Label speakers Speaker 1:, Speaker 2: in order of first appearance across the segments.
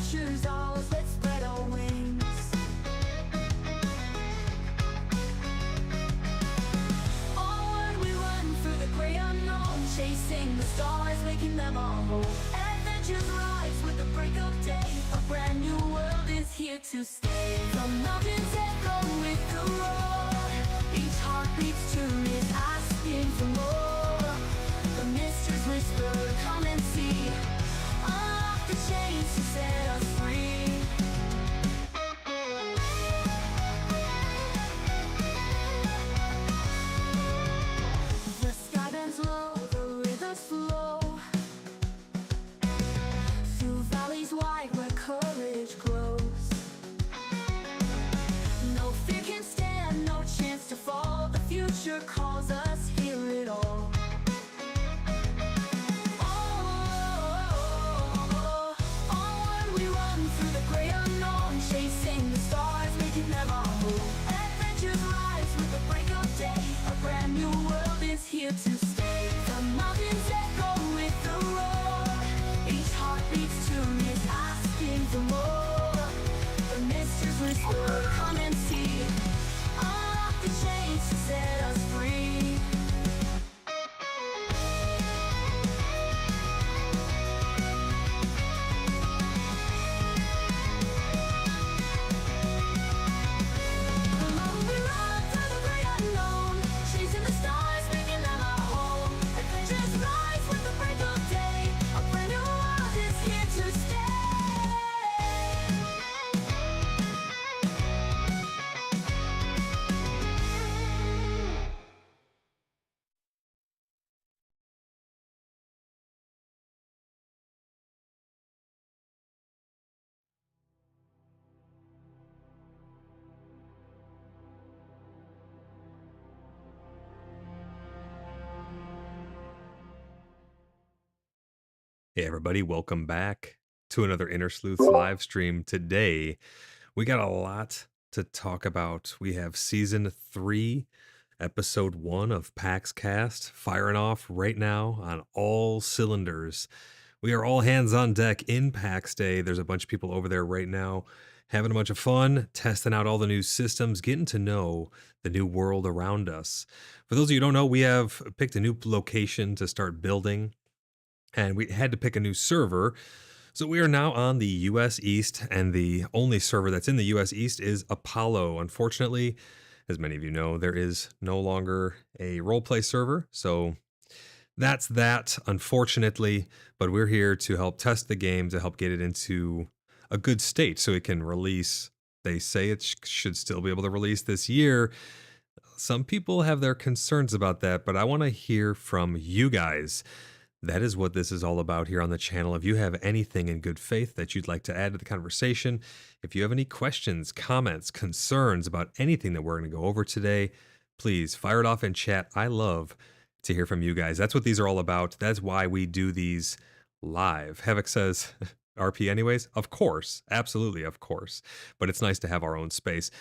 Speaker 1: future's ours, let's spread our wings. Onward we run through the great unknown, chasing the stars, making them our home. Adventures rise with the break of day, a brand new world is here to stay. The mountains echo with the roar, each heart beats to it, asking for more. The mysteries whisper, come and see, unlock the chains to set us free. The sky bends low, the rivers flow through valleys wide where courage grows. No fear can stand, no chance to fall. The future calls us, hear it all. Onward we run through the great unknown, chasing the stars, making them our home. Adventures rise with the break of day, a brand new world is here to stay. The mountains echo with the roar, each heart beats to it, asking for more. The mysteries whisper, come and see, unlock the chains to set us free. Along we run through the great unknown, chasing the stars, making them our home. Adventures rise with the break of day, a brand new world is here to stay.
Speaker 2: Hey everybody, welcome back to another Inner Sleuths live stream. Today, we got a lot to talk about. We have Season 3, Episode 1 of PaxCast firing off right now on all cylinders. We are all hands on deck in PAX Day. There's a bunch of people over there right now having a bunch of fun, testing out all the new systems, getting to know the new world around us. For those of you who don't know, we have picked a new location to start building, and we had to pick a new server. So we are now on the US East, and the only server that's in the US East is Apollo. Unfortunately, as many of you know, there is no longer a roleplay server, so that's that, unfortunately. But we're here to help test the game, to help get it into a good state so it can release. They say it should still be able to release this year. Some people have their concerns about that, but I want to hear from you guys. That is what this is all about here on the channel. If you have anything in good faith that you'd like to add to the conversation, if you have any questions, comments, concerns about anything that we're going to go over today, please fire it off in chat. I love to hear from you guys. That's what these are all about. That's why we do these live. Havoc says, RP anyways? Of course. Absolutely, of course. But it's nice to have our own space.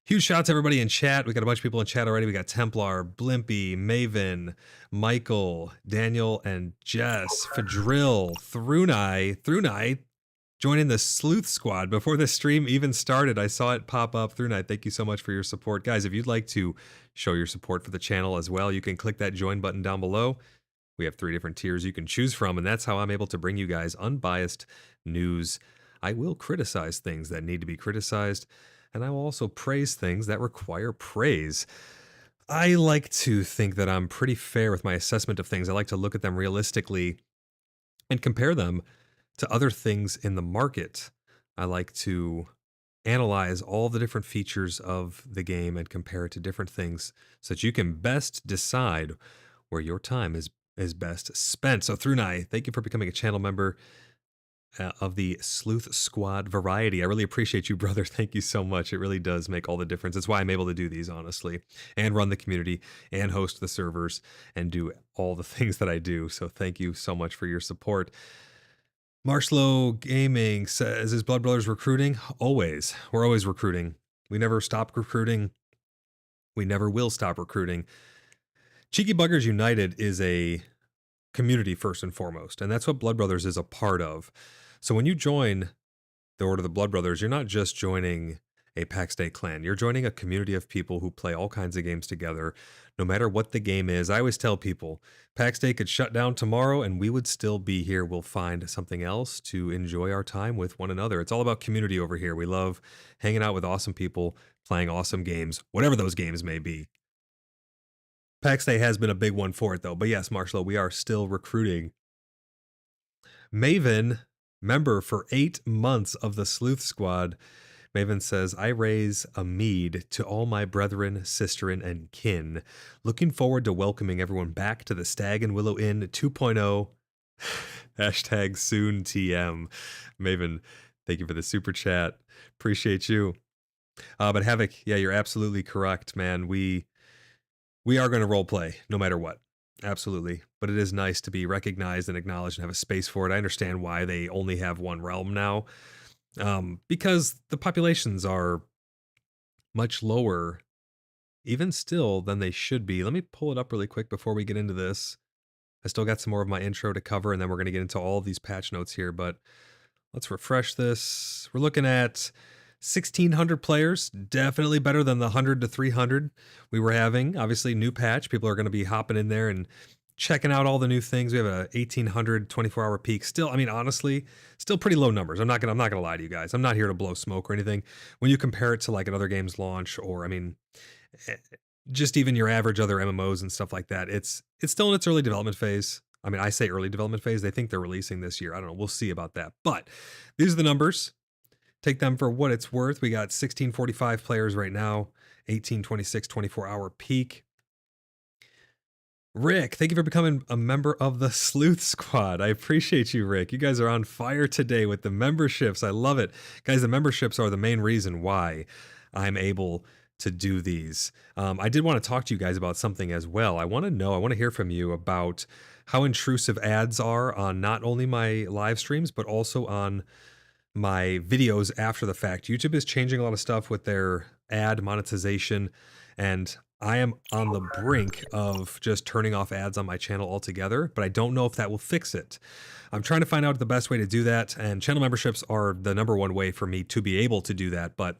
Speaker 2: Huge shout out to everybody in chat. We got a bunch of people in chat already. We got Templar, Blimpy, Maven, Michael, Daniel, and Jess, Fadrill, Thrunai, joining the Sleuth Squad. Before the stream even started, I saw it pop up. Thrunai, thank you so much for your support. Guys, if you'd like to show your support for the channel as well, you can click that join button down below. We have 3 different tiers you can choose from, and that's how I'm able to bring you guys unbiased news. I will criticize things that need to be criticized, and I will also praise things that require praise. I like to think that I'm pretty fair with my assessment of things. I like to look at them realistically and compare them to other things in the market. I like to analyze all the different features of the game and compare it to different things so that you can best decide where your time is best spent. So Thrunai, thank you for becoming a channel member of the Sleuth Squad variety. I really appreciate you, brother. Thank you so much. It really does make all the difference. That's why I'm able to do these, honestly, and run the community and host the servers and do all the things that I do. So thank you so much for your support. Marshlow Gaming says, is Blood Brothers recruiting? Always. We're always recruiting. We never stop recruiting. We never will stop recruiting. Cheeky Buggers United is a community first and foremost, and that's what Blood Brothers is a part of. So when you join the Order of the Blood Brothers, you're not just joining a PAX Day clan. You're joining a community of people who play all kinds of games together, no matter what the game is. I always tell people, PAX Day could shut down tomorrow and we would still be here. We'll find something else to enjoy our time with one another. It's all about community over here. We love hanging out with awesome people, playing awesome games, whatever those games may be. PAX Day has been a big one for it, though. But yes, Marshall, we are still recruiting. Maven, member for 8 months of the Sleuth Squad. Maven says, I raise a mead to all my brethren, sisterin, and kin. Looking forward to welcoming everyone back to the Stag and Willow Inn 2.0. Hashtag soon TM. Maven, thank you for the super chat. Appreciate you. But Havoc, yeah, you're absolutely correct, man. We are going to role play no matter what. Absolutely. But it is nice to be recognized and acknowledged and have a space for it. I understand why they only have one realm now. Because the populations are much lower, even still, than they should be. Let me pull it up really quick before we get into this. I still got some more of my intro to cover, and then we're going to get into all of these patch notes here, but let's refresh this. We're looking at 1,600 players, definitely better than the 100 to 300 we were having. Obviously, new patch. People are going to be hopping in there and checking out all the new things. We have a 1,800 24-hour peak. Still, I mean, honestly, still pretty low numbers. I'm not gonna lie to you guys. I'm not here to blow smoke or anything. When you compare it to like another game's launch, or I mean, just even your average other MMOs and stuff like that, it's still in its early development phase. I mean, I say early development phase. They think they're releasing this year. I don't know. We'll see about that. But these are the numbers. Take them for what it's worth. We got 1,645 players right now, 1,826 24-hour peak. Rick, thank you for becoming a member of the Sleuth Squad. I appreciate you, Rick. You guys are on fire today with the memberships. I love it. Guys, the memberships are the main reason why I'm able to do these. I did want to talk to you guys about something as well. I want to hear from you about how intrusive ads are on not only my live streams, but also on my videos after the fact. YouTube is changing a lot of stuff with their ad monetization, and I am on the brink of just turning off ads on my channel altogether, but I don't know if that will fix it. I'm trying to find out the best way to do that, and channel memberships are the #1 way for me to be able to do that, but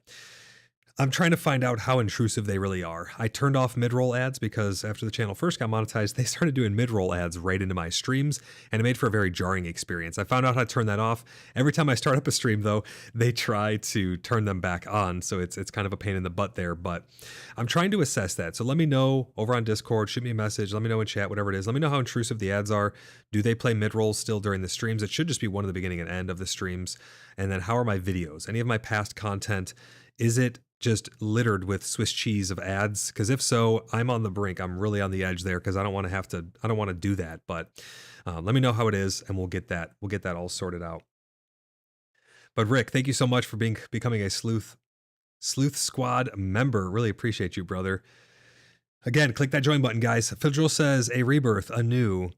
Speaker 2: I'm trying to find out how intrusive they really are. I turned off mid-roll ads because after the channel first got monetized, they started doing mid-roll ads right into my streams, and it made for a very jarring experience. I found out how to turn that off. Every time I start up a stream, though, they try to turn them back on, so it's kind of a pain in the butt there, but I'm trying to assess that. So let me know over on Discord, shoot me a message, let me know in chat, whatever it is. Let me know how intrusive the ads are. Do they play mid-rolls still during the streams? It should just be one at the beginning and end of the streams. And then how are my videos? Any of my past content, is it just littered with Swiss cheese of ads? Because if so, I'm on the brink. I'm really on the edge there because I don't want to do that. But let me know how it is, and we'll get that all sorted out. But Rick, thank you so much for becoming a Sleuth Squad member. Really appreciate you, brother. Again, click that join button, guys. Fidril says a rebirth, a new,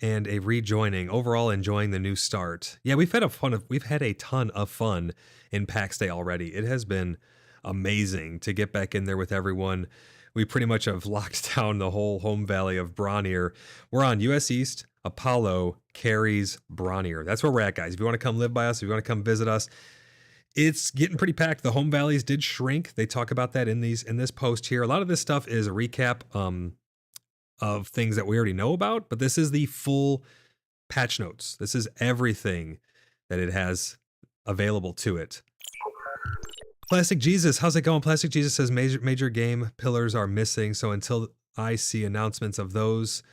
Speaker 2: and a rejoining. Overall, enjoying the new start. Yeah, we've had a ton of fun in PAX Day already. It has been amazing to get back in there with everyone. We pretty much have locked down the whole home valley of Bronnier. We're on US East, Apollo, Carries, Bronnier. That's where we're at, guys. If you want to come live by us, if you want to come visit us, it's getting pretty packed. The home valleys did shrink. They talk about that in this post here. A lot of this stuff is a recap of things that we already know about, but this is the full patch notes. This is everything that it has available to it. Plastic Jesus, how's it going? Plastic Jesus says major game pillars are missing, so until I see announcements of those,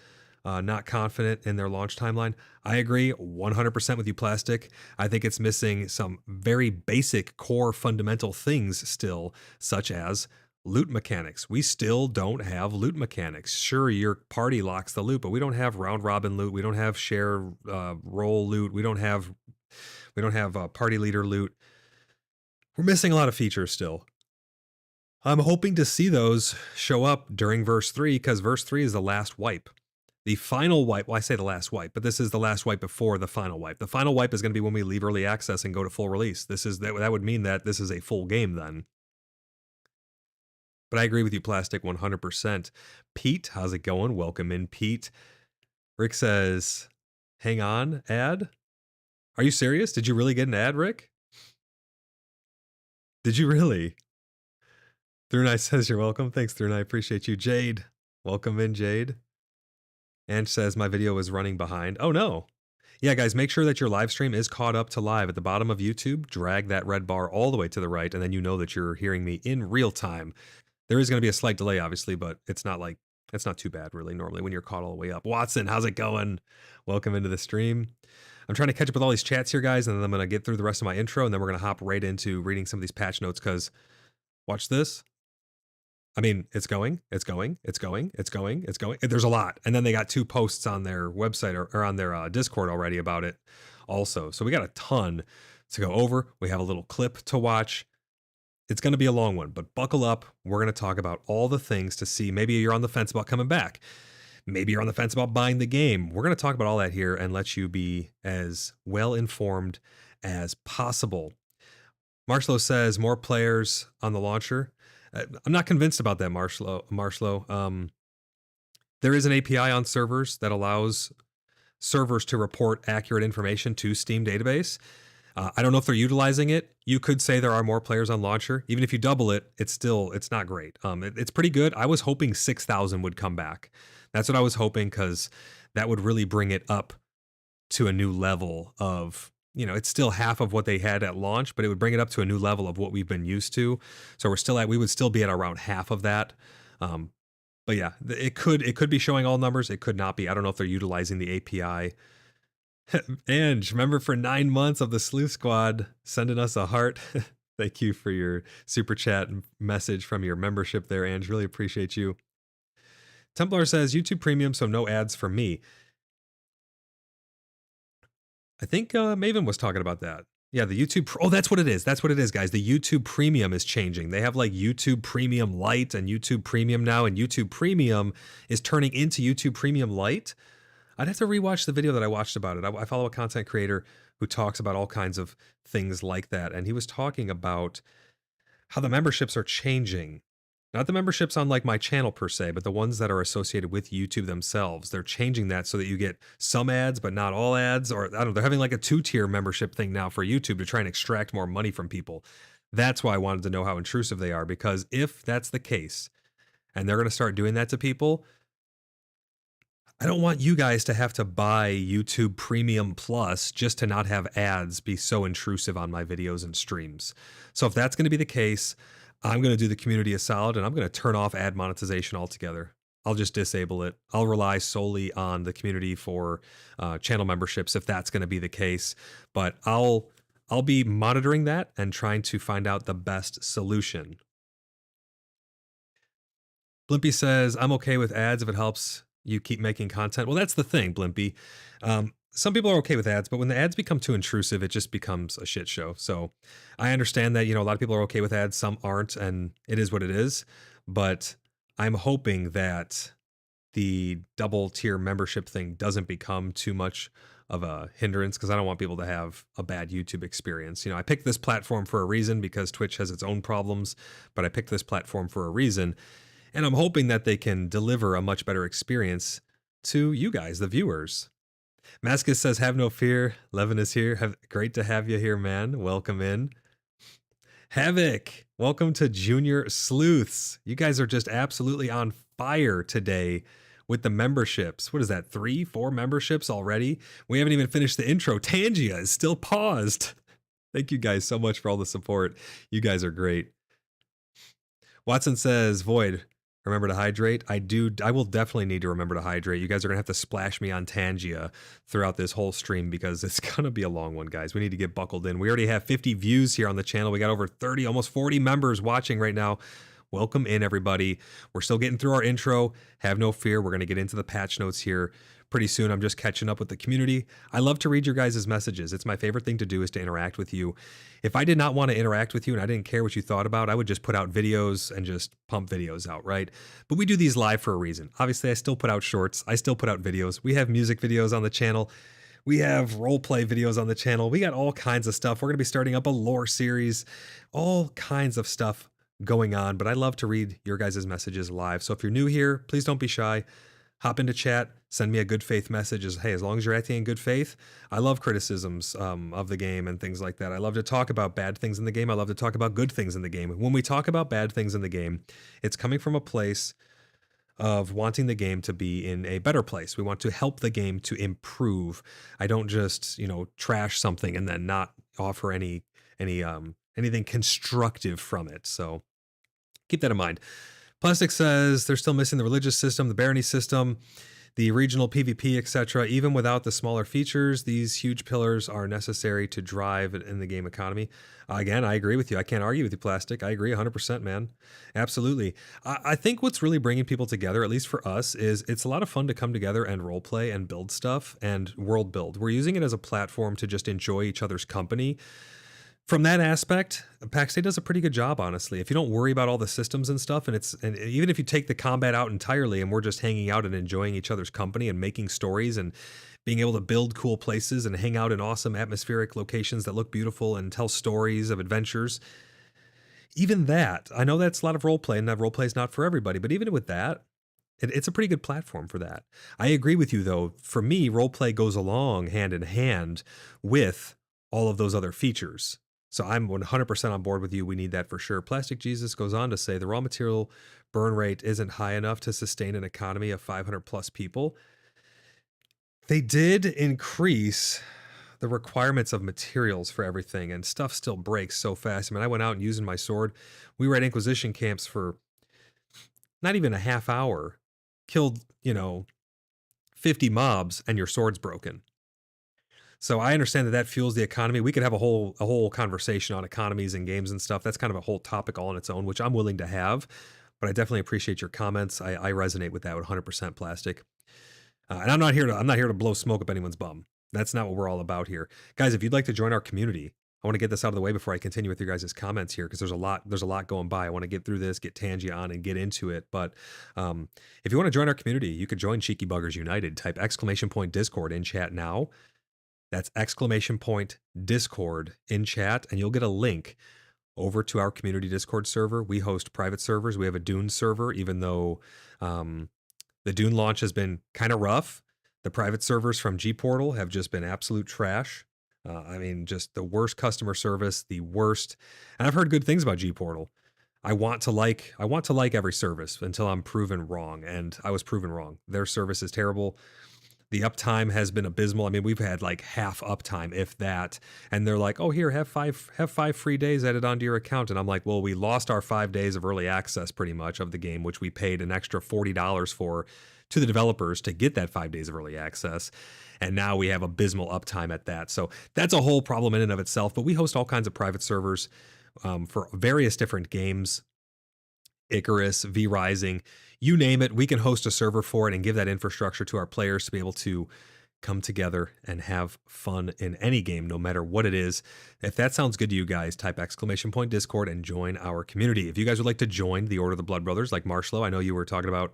Speaker 2: not confident in their launch timeline. I agree 100% with you, Plastic. I think it's missing some very basic core fundamental things still, such as loot mechanics. We still don't have loot mechanics. Sure, your party locks the loot, but we don't have round robin loot. We don't have share roll loot. We don't have party leader loot. We're missing a lot of features still. I'm hoping to see those show up during verse 3, because verse 3 is the last wipe. The final wipe, well, I say the last wipe, but this is the last wipe before the final wipe. The final wipe is going to be when we leave early access and go to full release. That would mean that this is a full game then. But I agree with you, Plastic, 100%. Pete, how's it going? Welcome in, Pete. Rick says, hang on, ad? Are you serious? Did you really get an ad, Rick? Did you really? Through says you're welcome. Thanks, Through appreciate you. Jade, welcome in, Jade. And says my video is running behind. Oh no. Yeah, guys, make sure that your live stream is caught up to live at the bottom of YouTube. Drag that red bar all the way to the right, and then you know that you're hearing me in real time. There is going to be a slight delay, obviously, but it's not too bad, really, normally when you're caught all the way up. Watson, how's it going? Welcome into the stream. I'm trying to catch up with all these chats here, guys, and then I'm going to get through the rest of my intro, and then we're going to hop right into reading some of these patch notes, because watch this. I mean, it's going. There's a lot. And then they got 2 posts on their website or on their Discord already about it also. So we got a ton to go over. We have a little clip to watch. It's going to be a long one, but buckle up. We're going to talk about all the things to see. Maybe you're on the fence about coming back. Maybe you're on the fence about buying the game. We're going to talk about all that here and let you be as well informed as possible. Marshlow says more players on the launcher. I'm not convinced about that, Marshlow. There is an API on servers that allows servers to report accurate information to Steam database. I don't know if they're utilizing it. You could say there are more players on launcher. Even if you double it, it's not great. It's pretty good. I was hoping 6,000 would come back. That's what I was hoping, because that would really bring it up to a new level of, it's still half of what they had at launch, but it would bring it up to a new level of what we've been used to. So we would still be at around half of that. But yeah, it could be showing all numbers. It could not be. I don't know if they're utilizing the API. Ange, remember for 9 months of the Sleuth Squad, sending us a heart. Thank you for your super chat message from your membership there, Ange. Really appreciate you. Templar says YouTube Premium, so no ads for me. I think Maven was talking about that. Yeah, the YouTube. Oh, that's what it is. That's what it is, guys. The YouTube Premium is changing. They have like YouTube Premium Lite and YouTube Premium now, and YouTube Premium is turning into YouTube Premium Lite. I'd have to rewatch the video that I watched about it. I follow a content creator who talks about all kinds of things like that, and he was talking about how the memberships are changing. Not the memberships on like my channel per se, but the ones that are associated with YouTube themselves. They're changing that so that you get some ads, but not all ads. Or I don't know, they're having like a 2-tier membership thing now for YouTube to try and extract more money from people. That's why I wanted to know how intrusive they are, because if that's the case and they're going to start doing that to people, I don't want you guys to have to buy YouTube Premium Plus just to not have ads be so intrusive on my videos and streams. So if that's going to be the case, I'm going to do the community a solid, and I'm going to turn off ad monetization altogether. I'll just disable it. I'll rely solely on the community for channel memberships if that's going to be the case. But I'll be monitoring that and trying to find out the best solution. Blimpy says, I'm okay with ads if it helps you keep making content. Well, that's the thing, Blimpy. Some people are okay with ads, but when the ads become too intrusive, it just becomes a shit show. So I understand that, a lot of people are okay with ads, some aren't, and it is what it is. But I'm hoping that the double tier membership thing doesn't become too much of a hindrance, because I don't want people to have a bad YouTube experience. I picked this platform for a reason, because Twitch has its own problems, but I picked this platform for a reason. And I'm hoping that they can deliver a much better experience to you guys, the viewers. Mascus says, have no fear. Levin is here. Great to have you here, man. Welcome in. Havoc, welcome to Junior Sleuths. You guys are just absolutely on fire today with the memberships. What is that, 3, 4 memberships already? We haven't even finished the intro. Tangia is still paused. Thank you guys so much for all the support. You guys are great. Watson says, Void, remember to hydrate. I will definitely need to remember to hydrate. You guys are going to have to splash me on Tangia throughout this whole stream, because it's going to be a long one, guys. We need to get buckled in. We already have 50 views here on the channel. We got over 30, almost 40 members watching right now. Welcome in, everybody. We're still getting through our intro. Have no fear. We're going to get into the patch notes here pretty soon. I'm just catching up with the community. I love to read your guys' messages. It's my favorite thing to do, is to interact with you. If I did not want to interact with you and I didn't care what you thought about, I would just put out videos and just pump videos out, right? But we do these live for a reason. Obviously, I still put out shorts. I still put out videos. We have music videos on the channel. We have role play videos on the channel. We got all kinds of stuff. We're going to be starting up a lore series, all kinds of stuff going on. But I love to read your guys' messages live. So if you're new here, please don't be shy. hop into chat, send me a good faith message. Hey, as long as you're acting in good faith, I love criticisms of the game and things like that. I love to talk about bad things in the game. I love to talk about good things in the game. When we talk about bad things in the game, it's coming from a place of wanting the game to be in a better place. We want to help the game to improve. I don't just, trash something and then not offer anything constructive from it. So keep that in mind. Plastic says they're still missing the religious system, the barony system, the regional PvP, etc. Even without the smaller features, these huge pillars are necessary to drive in the game economy. Again, I agree with you. I can't argue with you, Plastic. I agree 100%, man. Absolutely. I think what's really bringing people together, at least for us, is it's a lot of fun to come together and role play and build stuff and world build. We're using it as a platform to just enjoy each other's company. From that aspect, PaxCast does a pretty good job, honestly. If you don't worry about all the systems and stuff, and even if you take the combat out entirely and we're just hanging out and enjoying each other's company and making stories and being able to build cool places and hang out in awesome atmospheric locations that look beautiful and tell stories of adventures, even that, I know that's a lot of role play and that role play is not for everybody, but even with that, it's a pretty good platform for that. I agree with you, though. For me, role play goes along hand in hand with all of those other features. So I'm 100% on board with you. We need that for sure. Plastic Jesus goes on to say the raw material burn rate isn't high enough to sustain an economy of 500 plus people. They did increase the requirements of materials for everything, and stuff still breaks so fast. I mean, I went out and using my sword. We were at Inquisition camps for not even a half hour, killed, 50 mobs, and your sword's broken. So I understand that fuels the economy. We could have a whole conversation on economies and games and stuff. That's kind of a whole topic all on its own, which I'm willing to have. But I definitely appreciate your comments. I resonate with that 100%, Plastic. And I'm not here to blow smoke up anyone's bum. That's not what we're all about here, guys. If you'd like to join our community, I want to get this out of the way before I continue with your guys' comments here, because there's a lot going by. I want to get through this, get Tangi on, and get into it. But if you want to join our community, you could join Cheeky Buggers United. Type !Discord in chat now. That's !Discord in chat, and you'll get a link over to our community Discord server. We host private servers. We have a Dune server, even though the Dune launch has been kind of rough. The private servers from G-Portal have just been absolute trash. Just the worst customer service, the worst. And I've heard good things about G-Portal. I want to like every service until I'm proven wrong, and I was proven wrong. Their service is terrible. The uptime has been abysmal. I mean, we've had like half uptime, if that. And they're like, "Oh, here, have five free days added onto your account." And I'm like, "Well, we lost our 5 days of early access pretty much of the game, which we paid an extra $40 for to the developers to get that 5 days of early access. And now we have abysmal uptime at that." So that's a whole problem in and of itself. But we host all kinds of private servers for various different games. Icarus, V Rising, you name it, we can host a server for it and give that infrastructure to our players to be able to come together and have fun in any game, no matter what it is. If that sounds good to you guys, type !Discord and join our community. If you guys would like to join the Order of the Blood Brothers, like Marshlow, I know you were talking about,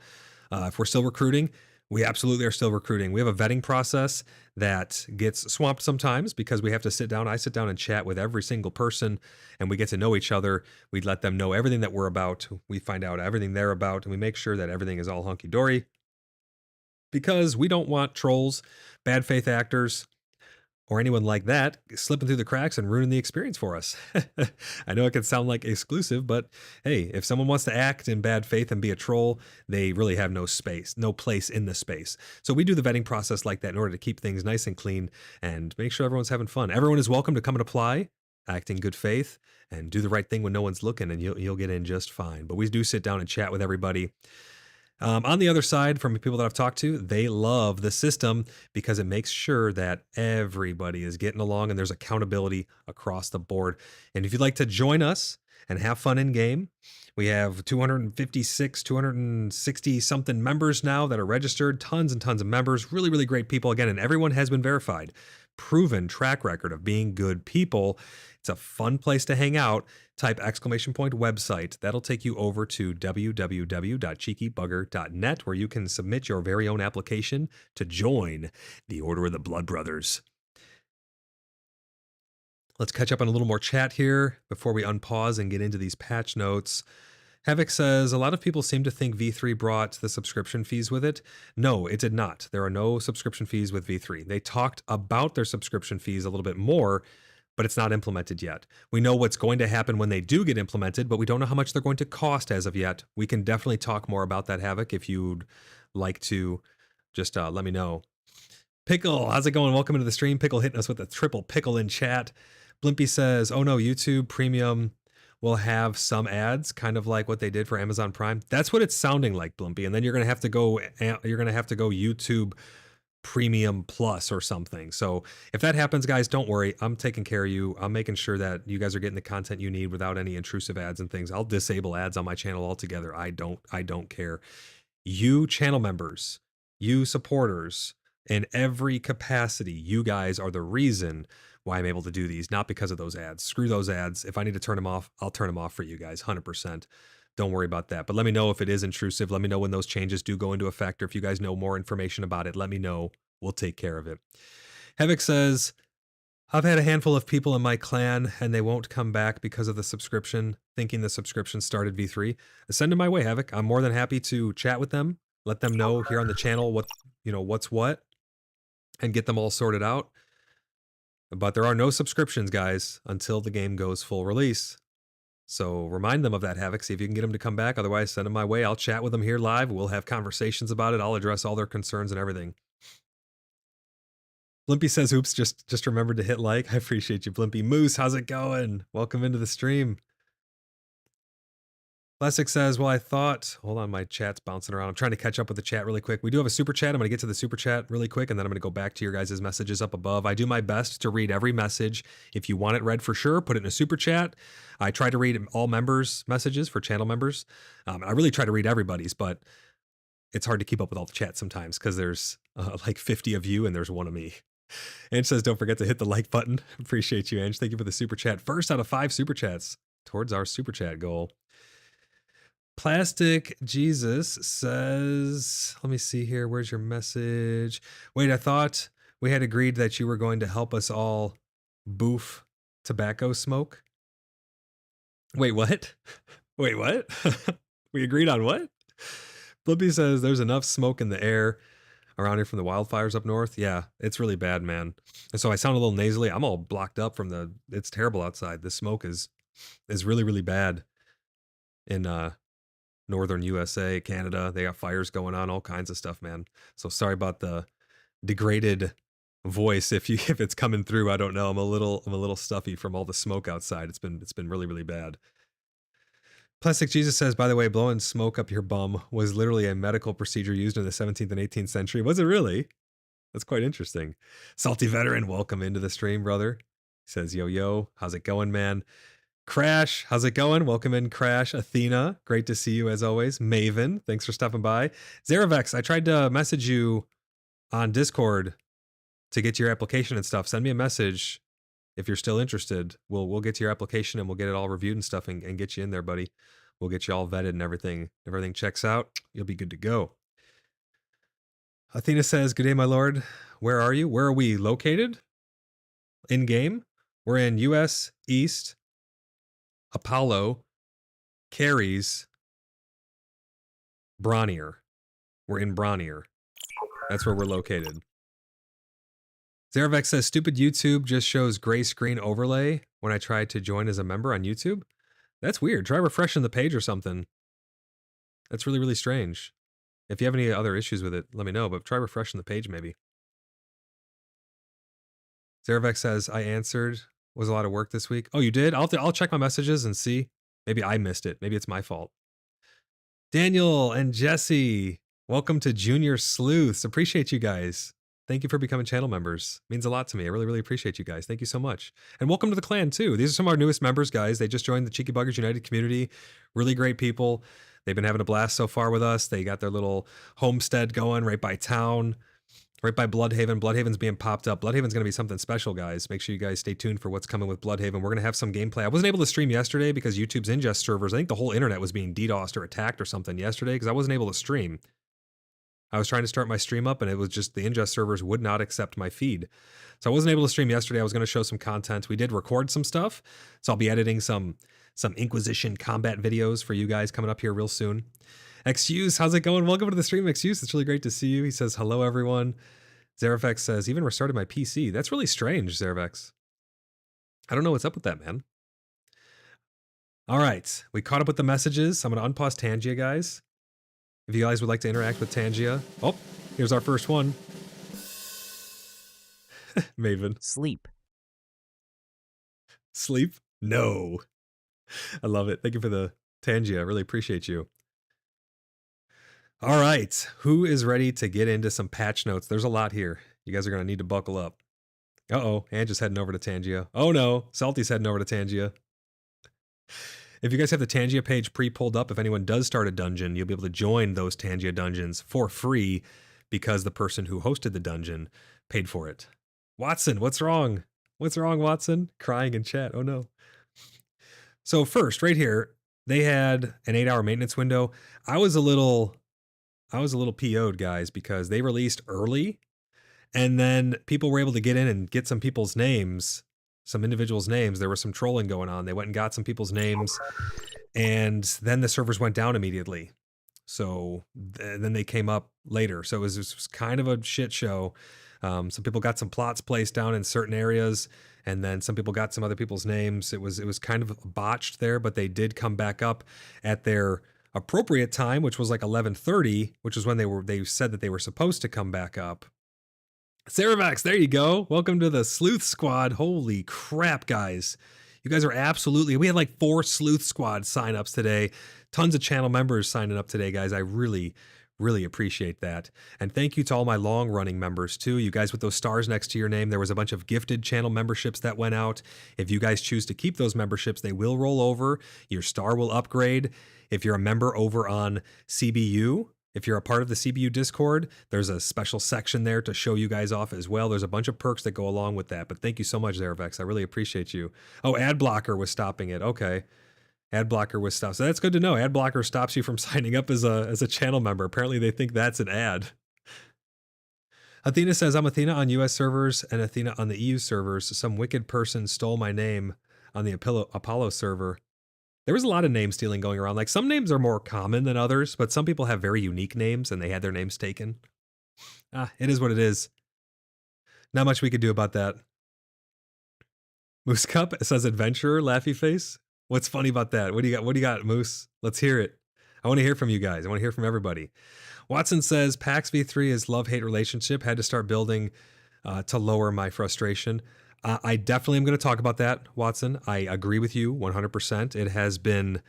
Speaker 2: if we're still recruiting, we absolutely are still recruiting. We have a vetting process that gets swamped sometimes because we have to sit down. I sit down and chat with every single person, and we get to know each other. We let them know everything that we're about. We find out everything they're about, and we make sure that everything is all hunky-dory, because we don't want trolls, bad faith actors, or anyone like that slipping through the cracks and ruining the experience for us. I know it can sound like exclusive, but hey, if someone wants to act in bad faith and be a troll, they really have no place in the space. So we do the vetting process like that in order to keep things nice and clean and make sure everyone's having fun. Everyone is welcome to come and apply, act in good faith, and do the right thing when no one's looking, and you'll get in just fine. But we do sit down and chat with everybody. On the other side, from people that I've talked to, they love the system because it makes sure that everybody is getting along and there's accountability across the board. And if you'd like to join us and have fun in game, we have 260 something members now that are registered, tons and tons of members, really, really great people. Again, and everyone has been verified, proven track record of being good people. It's a fun place to hang out. Type !website. That'll take you over to www.cheekybugger.net, where you can submit your very own application to join the Order of the Blood Brothers. Let's catch up on a little more chat here before we unpause and get into these patch notes. Havoc says, a lot of people seem to think V3 brought the subscription fees with it. No, it did not. There are no subscription fees with V3. They talked about their subscription fees a little bit more, but it's not implemented yet. We know what's going to happen when they do get implemented, but we don't know how much they're going to cost as of yet. We can definitely talk more about that, Havoc, if you'd like to. Just let me know. Pickle, how's it going? Welcome into the stream. Pickle hitting us with a triple pickle in chat. Blimpy says, oh no, YouTube Premium will have some ads, kind of like what they did for Amazon Prime. That's what it's sounding like, Blimpy. And then you're gonna have to go YouTube Premium Plus or something. So if that happens, guys, don't worry. I'm taking care of you. I'm making sure that you guys are getting the content you need without any intrusive ads and things. I'll disable ads on my channel altogether. I don't care. You channel members, you supporters, in every capacity, you guys are the reason why I'm able to do these, not because of those ads. Screw those ads. If I need to turn them off, I'll turn them off for you guys, 100%. Don't worry about that. But let me know if it is intrusive. Let me know when those changes do go into effect, or if you guys know more information about it, let me know. We'll take care of it. Havoc says, I've had a handful of people in my clan and they won't come back because of the subscription, thinking the subscription started V3. Send them my way, Havoc. I'm more than happy to chat with them, let them know here on the channel what's what, and get them all sorted out. But there are no subscriptions, guys, until the game goes full release. So remind them of that, Havoc. See if you can get them to come back. Otherwise, send them my way. I'll chat with them here live. We'll have conversations about it. I'll address all their concerns and everything. Blimpy says, oops, just remembered to hit like. I appreciate you, Blimpy. Moose, how's it going? Welcome into the stream. Classic says, well, I thought, hold on, my chat's bouncing around. I'm trying to catch up with the chat really quick. We do have a super chat. I'm going to get to the super chat really quick, and then I'm going to go back to your guys' messages up above. I do my best to read every message. If you want it read for sure, put it in a super chat. I try to read all members' messages for channel members. I really try to read everybody's, but it's hard to keep up with all the chats sometimes because there's like 50 of you and there's one of me. Ange says, don't forget to hit the like button. Appreciate you, Ange. Thank you for the super chat. First out of 5 super chats towards our super chat goal. Plastic Jesus says, let me see here. Where's your message? Wait, I thought we had agreed that you were going to help us all boof tobacco smoke. Wait, what? Wait, what? We agreed on what? Flippy says there's enough smoke in the air around here from the wildfires up north. Yeah, it's really bad, man. And so I sound a little nasally. I'm all blocked up from it's terrible outside. The smoke is really, really bad in northern USA, Canada. They got fires going on, all kinds of stuff, man. So sorry about the degraded voice if it's coming through. I don't know. I'm a little stuffy from all the smoke outside. It's been really, really bad. Plastic Jesus says, by the way, blowing smoke up your bum was literally a medical procedure used in the 17th and 18th century. Was it really? That's quite interesting. Salty Veteran, welcome into the stream, brother. He says, yo, how's it going, man? Crash, how's it going? Welcome in, Crash. Athena, great to see you as always. Maven, thanks for stopping by. Zeravex, I tried to message you on Discord to get your application and stuff. Send me a message if you're still interested. We'll get to your application and we'll get it all reviewed and stuff and get you in there, buddy. We'll get you all vetted and everything. If everything checks out, you'll be good to go. Athena says, good day, my lord. Where are you? Where are we located? In game? We're in US East. Apollo carries Bronnier. We're in Bronnier. That's where we're located. Zeravex says, stupid YouTube just shows gray screen overlay when I tried to join as a member on YouTube. That's weird. Try refreshing the page or something. That's really, really strange. If you have any other issues with it, let me know, but try refreshing the page maybe. Zeravex says, I answered. Was a lot of work this week. Oh, you did? I'll check my messages and see. Maybe I missed it. Maybe it's my fault. Daniel and Jesse, welcome to Junior Sleuths. Appreciate you guys. Thank you for becoming channel members. Means a lot to me. I really, really appreciate you guys. Thank you so much. And welcome to the clan too. These are some of our newest members, guys. They just joined the Cheeky Buggers United community. Really great people. They've been having a blast so far with us. They got their little homestead going right by town. Right by Bloodhaven. Bloodhaven's being popped up. Bloodhaven's going to be something special, guys. Make sure you guys stay tuned for what's coming with Bloodhaven. We're going to have some gameplay. I wasn't able to stream yesterday because YouTube's ingest servers, I think the whole internet was being DDoSed or attacked or something yesterday because I wasn't able to stream. I was trying to start my stream up and it was just the ingest servers would not accept my feed. So I wasn't able to stream yesterday. I was going to show some content. We did record some stuff. So I'll be editing some some Inquisition combat videos for you guys coming up here real soon. Xuse, how's it going? Welcome to the stream, Xuse. It's really great to see you. He says, hello, everyone. Zerafex says, even restarted my PC. That's really strange, Zerafex. I don't know what's up with that, man. All right, we caught up with the messages. I'm going to unpause Tangia, guys. If you guys would like to interact with Tangia. Oh, here's our first one. Maven.
Speaker 3: Sleep.
Speaker 2: Sleep? No. I love it. Thank you for the Tangia. I really appreciate you. All right, who is ready to get into some patch notes? There's a lot here. You guys are going to need to buckle up. Uh-oh, Ange heading over to Tangia. Oh no, Salty's heading over to Tangia. If you guys have the Tangia page pre-pulled up, if anyone does start a dungeon, you'll be able to join those Tangia dungeons for free because the person who hosted the dungeon paid for it. Watson, what's wrong? What's wrong, Watson? Crying in chat. Oh no. So first, right here, they had an 8-hour maintenance window. I was a little PO'd, guys, because they released early, and then people were able to get in and get some people's names, some individuals' names. There was some trolling going on. They went and got some people's names, and then the servers went down immediately. So then they came up later. So it was kind of a shit show. Some people got some plots placed down in certain areas, and then some people got some other people's names. It was kind of botched there, but they did come back up at their appropriate time, which was like 11:30, which was when they said that they were supposed to come back up. Saravax, there you go. Welcome to the Sleuth Squad. Holy crap, guys. You guys are absolutely, we had like 4 Sleuth Squad signups today. Tons of channel members signing up today, guys. I really appreciate that. And thank you to all my long-running members, too. You guys with those stars next to your name, there was a bunch of gifted channel memberships that went out. If you guys choose to keep those memberships, they will roll over. Your star will upgrade. If you're a member over on CBU, if you're a part of the CBU Discord, there's a special section there to show you guys off as well. There's a bunch of perks that go along with that. But thank you so much, Zeravex. I really appreciate you. Oh, ad blocker was stopping it. Okay. Ad blocker was stopped. So that's good to know. Ad blocker stops you from signing up as a channel member. Apparently they think that's an ad. Athena says, I'm Athena on US servers and Athena on the EU servers. Some wicked person stole my name on the Apollo server. There was a lot of name stealing going around. Like, some names are more common than others, but some people have very unique names and they had their names taken. It is what it is. Not much we could do about that. Moose Cup says adventurer, laughy face. What's funny about that? What do you got, Moose? Let's hear it. I want to hear from you guys. I want to hear from everybody. Watson says Pax V3 is love-hate relationship. Had to start building to lower my frustration. I definitely am going to talk about that, Watson. I agree with you 100%. It has been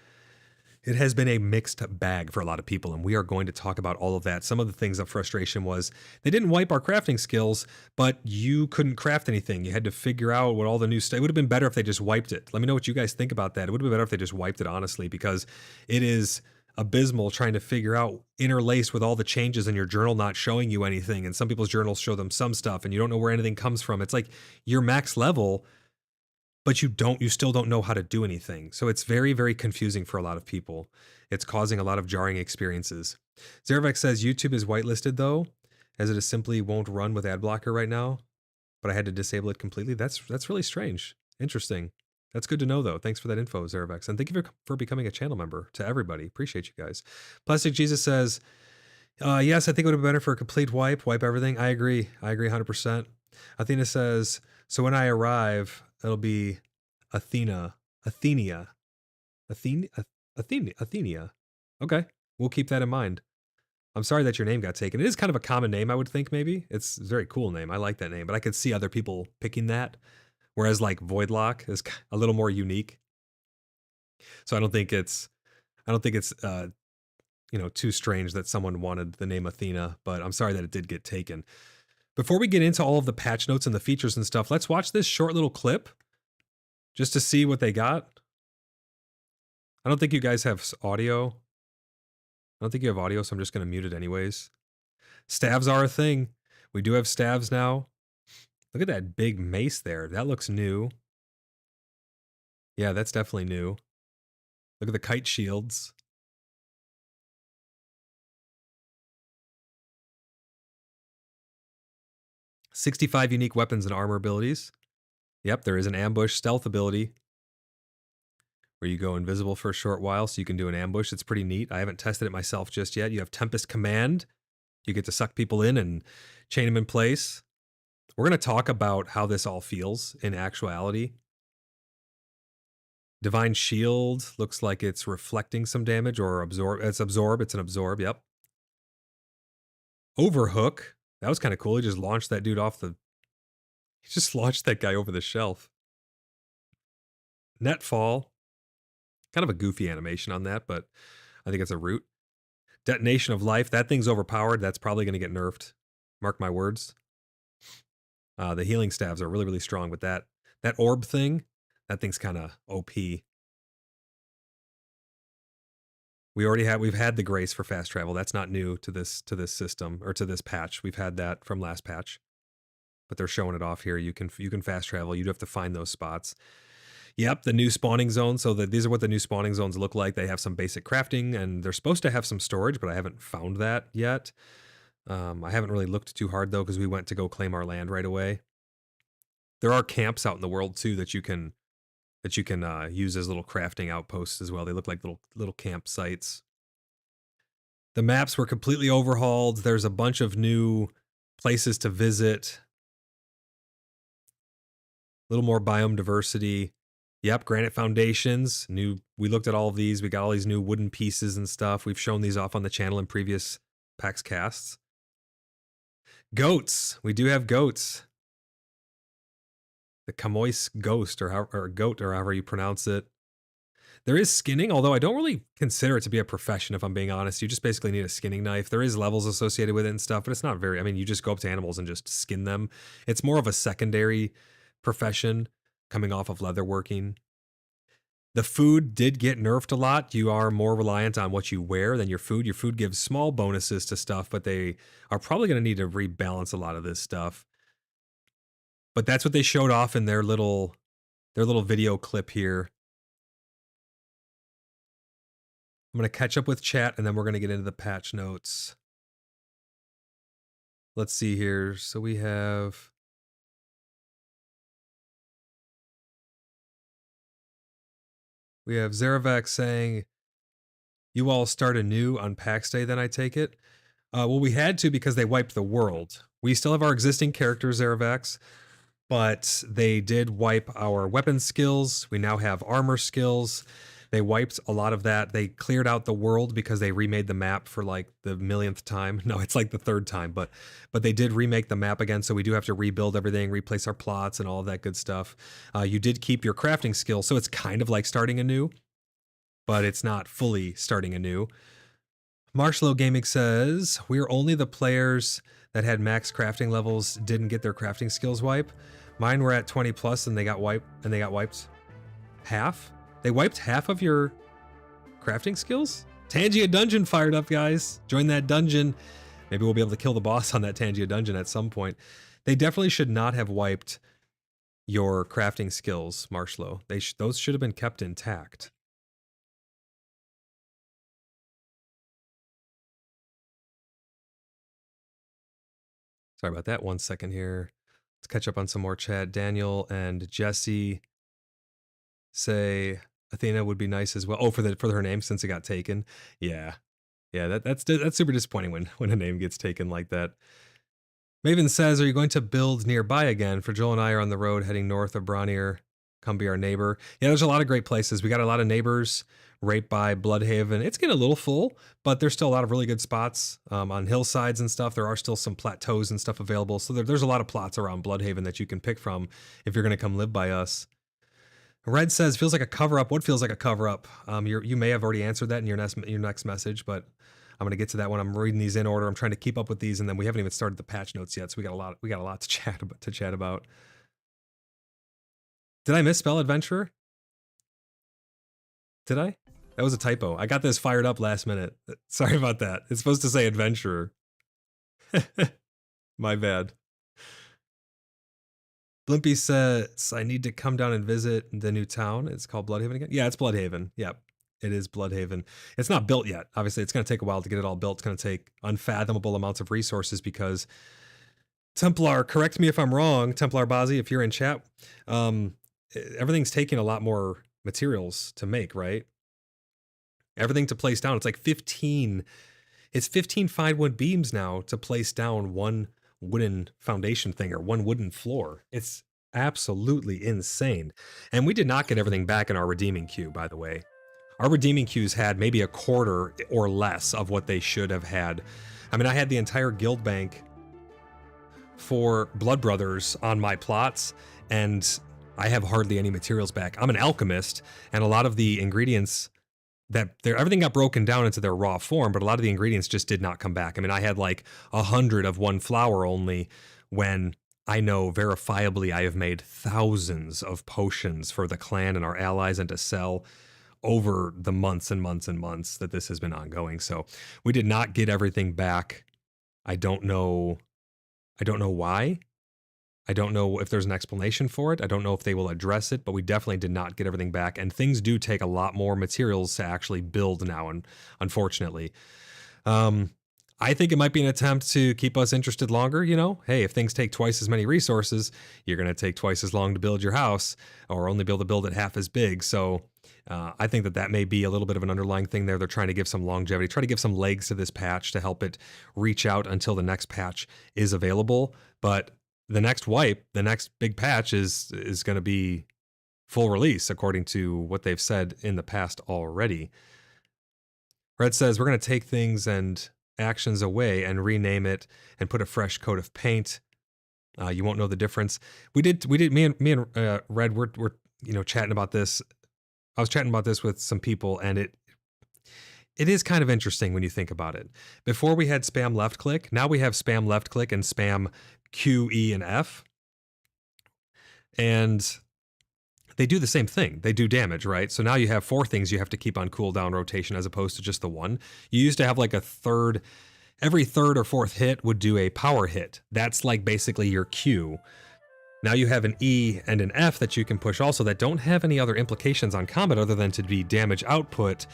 Speaker 2: a mixed bag for a lot of people, and we are going to talk about all of that. Some of the things of frustration was they didn't wipe our crafting skills, but you couldn't craft anything. You had to figure out what all the new stuff. It would have been better if they just wiped it. Let me know what you guys think about that. It would have been better if they just wiped it, honestly, because it is abysmal trying to figure out, interlaced with all the changes in your journal not showing you anything, and some people's journals show them some stuff and you don't know where anything comes from. It's like you're max level, but you still don't know how to do anything. So it's very, very confusing for a lot of people. It's causing a lot of jarring experiences. Zervex says YouTube is whitelisted though, as it is simply won't run with ad blocker right now, but I had to disable it completely. That's really strange. Interesting. That's good to know, though. Thanks for that info, Zeravex. And thank you for becoming a channel member, to everybody. Appreciate you guys. Plastic Jesus says, yes, I think it would have been better for a complete wipe everything. I agree 100%. Athena says, so when I arrive, it'll be Athenia. Okay, we'll keep that in mind. I'm sorry that your name got taken. It is kind of a common name, I would think, maybe. It's a very cool name. I like that name, but I could see other people picking that. Whereas like Voidlock is a little more unique. So I don't think it's too strange that someone wanted the name Athena, but I'm sorry that it did get taken. Before we get into all of the patch notes and the features and stuff, let's watch this short little clip just to see what they got. I don't think you guys have audio. I don't think you have audio, so I'm just going to mute it anyways. Stabs are a thing. We do have stabs now. Look at that big mace there. That looks new. Yeah, that's definitely new. Look at the kite shields. "65 unique weapons and armor abilities." Yep, there is an ambush stealth ability. where you go invisible for a short while so you can do an ambush. It's pretty neat. I haven't tested it myself just yet. You have Tempest Command. You get to suck people in and chain them in place. We're going to talk about how this all feels in actuality. Divine Shield looks like it's reflecting some damage or absorb. It's absorb. It's an absorb. Yep. Overhook. That was kind of cool. He just launched that dude off the... He just launched that guy over the shelf. Netfall. Kind of a goofy animation on that, but I think it's a root. Detonation of Life. That thing's overpowered. That's probably going to get nerfed. Mark my words. The healing staves are really, really strong with that. That orb thing, that thing's kind of OP. We've had the grace for fast travel. That's not new to this system or to this patch. We've had that from last patch, but they're showing it off here. You can fast travel. You do have to find those spots. Yep, the new spawning zone. So these are what the new spawning zones look like. They have some basic crafting, and they're supposed to have some storage, but I haven't found that yet. I haven't really looked too hard though, because we went to go claim our land right away. There are camps out in the world too that you can use as little crafting outposts as well. They look like little campsites. The maps were completely overhauled. There's a bunch of new places to visit. A little more biome diversity. Yep, granite foundations. We looked at all of these. We got all these new wooden pieces and stuff. We've shown these off on the channel in previous PaxCasts. Goats. We do have goats. The Camois ghost or goat or however you pronounce it. There is skinning, although I don't really consider it to be a profession, if I'm being honest. You just basically need a skinning knife. There is levels associated with it and stuff, but it's not very... I mean, you just go up to animals and just skin them. It's more of a secondary profession coming off of leatherworking. The food did get nerfed a lot. You are more reliant on what you wear than your food. Your food gives small bonuses to stuff, but they are probably going to need to rebalance a lot of this stuff. But that's what they showed off in their little video clip here. I'm going to catch up with chat, and then we're going to get into the patch notes. Let's see here. So we have... Zaravac saying, you all start anew on PAX Day, then I take it? Well, we had to because they wiped the world. We still have our existing characters, Zaravac, but they did wipe our weapon skills. We now have armor skills. They wiped a lot of that. They cleared out the world because they remade the map for like the millionth time. No, it's like the third time, but they did remake the map again, so we do have to rebuild everything, replace our plots and all of that good stuff. You did keep your crafting skill, so it's kind of like starting anew, but it's not fully starting anew. Marshlow Gaming says, we're only the players that had max crafting levels didn't get their crafting skills wipe. Mine were at 20 plus and they got wiped half. They wiped half of your crafting skills? Tangia Dungeon fired up, guys. Join that dungeon. Maybe we'll be able to kill the boss on that Tangia Dungeon at some point. They definitely should not have wiped your crafting skills, Marshlow. Those should have been kept intact. Sorry about that. 1 second here. Let's catch up on some more chat. Daniel and Jesse say Athena would be nice as well. Oh, for her name since it got taken. Yeah, that's super disappointing when a name gets taken like that. Maven says, are you going to build nearby again? For Joel and I are on the road heading north of Bronnier. Come be our neighbor. Yeah, there's a lot of great places. We got a lot of neighbors right by Bloodhaven. It's getting a little full, but there's still a lot of really good spots on hillsides and stuff. There are still some plateaus and stuff available. So there's a lot of plots around Bloodhaven that you can pick from if you're going to come live by us. Red says, feels like a cover-up. What feels like a cover-up? You may have already answered that in your next message, but I'm going to get to that when I'm reading these in order. I'm trying to keep up with these, and then we haven't even started the patch notes yet, so we got a lot to chat about. Did I misspell adventurer? Did I? That was a typo. I got this fired up last minute. Sorry about that. It's supposed to say adventurer. My bad. Blimpy says, I need to come down and visit the new town. It's called Bloodhaven again? Yeah, it's Bloodhaven. Yep, it is Bloodhaven. It's not built yet. Obviously, it's going to take a while to get it all built. It's going to take unfathomable amounts of resources because Templar, correct me if I'm wrong, Templar Bazi, if you're in chat, everything's taking a lot more materials to make, right? Everything to place down. It's like 15 fine wood beams now to place down one wooden foundation thing or one wooden floor. It's absolutely insane. And we did not get everything back in our redeeming queue, by the way. Our redeeming queues had maybe a quarter or less of what they should have had. I mean, I had the entire guild bank for Blood Brothers on my plots, and I have hardly any materials back. I'm an alchemist, and a lot of the ingredients everything got broken down into their raw form, but a lot of the ingredients just did not come back. I mean, I had like 100 of one flower only, when I know verifiably I have made thousands of potions for the clan and our allies and to sell over the months and months and months that this has been ongoing. So we did not get everything back. I don't know why. I don't know if there's an explanation for it. I don't know if they will address it, but we definitely did not get everything back. And things do take a lot more materials to actually build now, and unfortunately. I think it might be an attempt to keep us interested longer. You know, hey, if things take twice as many resources, you're going to take twice as long to build your house, or only be able to build it half as big. So I think that may be a little bit of an underlying thing there. They're trying to give some longevity, try to give some legs to this patch to help it reach out until the next patch is available. But the next wipe, the next big patch is going to be full release, according to what they've said in the past already. Red says, we're going to take things and actions away and rename it and put a fresh coat of paint. You won't know the difference. We did. Me and Red, we're chatting about this. I was chatting about this with some people, and it is kind of interesting when you think about it. Before we had spam left click, now we have spam left click and spam Q, E, and F. And they do the same thing. They do damage, right? So now you have 4 things you have to keep on cooldown rotation as opposed to just the one. You used to have like every third or fourth hit would do a power hit. That's like basically your Q. Now you have an E and an F that you can push also that don't have any other implications on combat other than to be damage output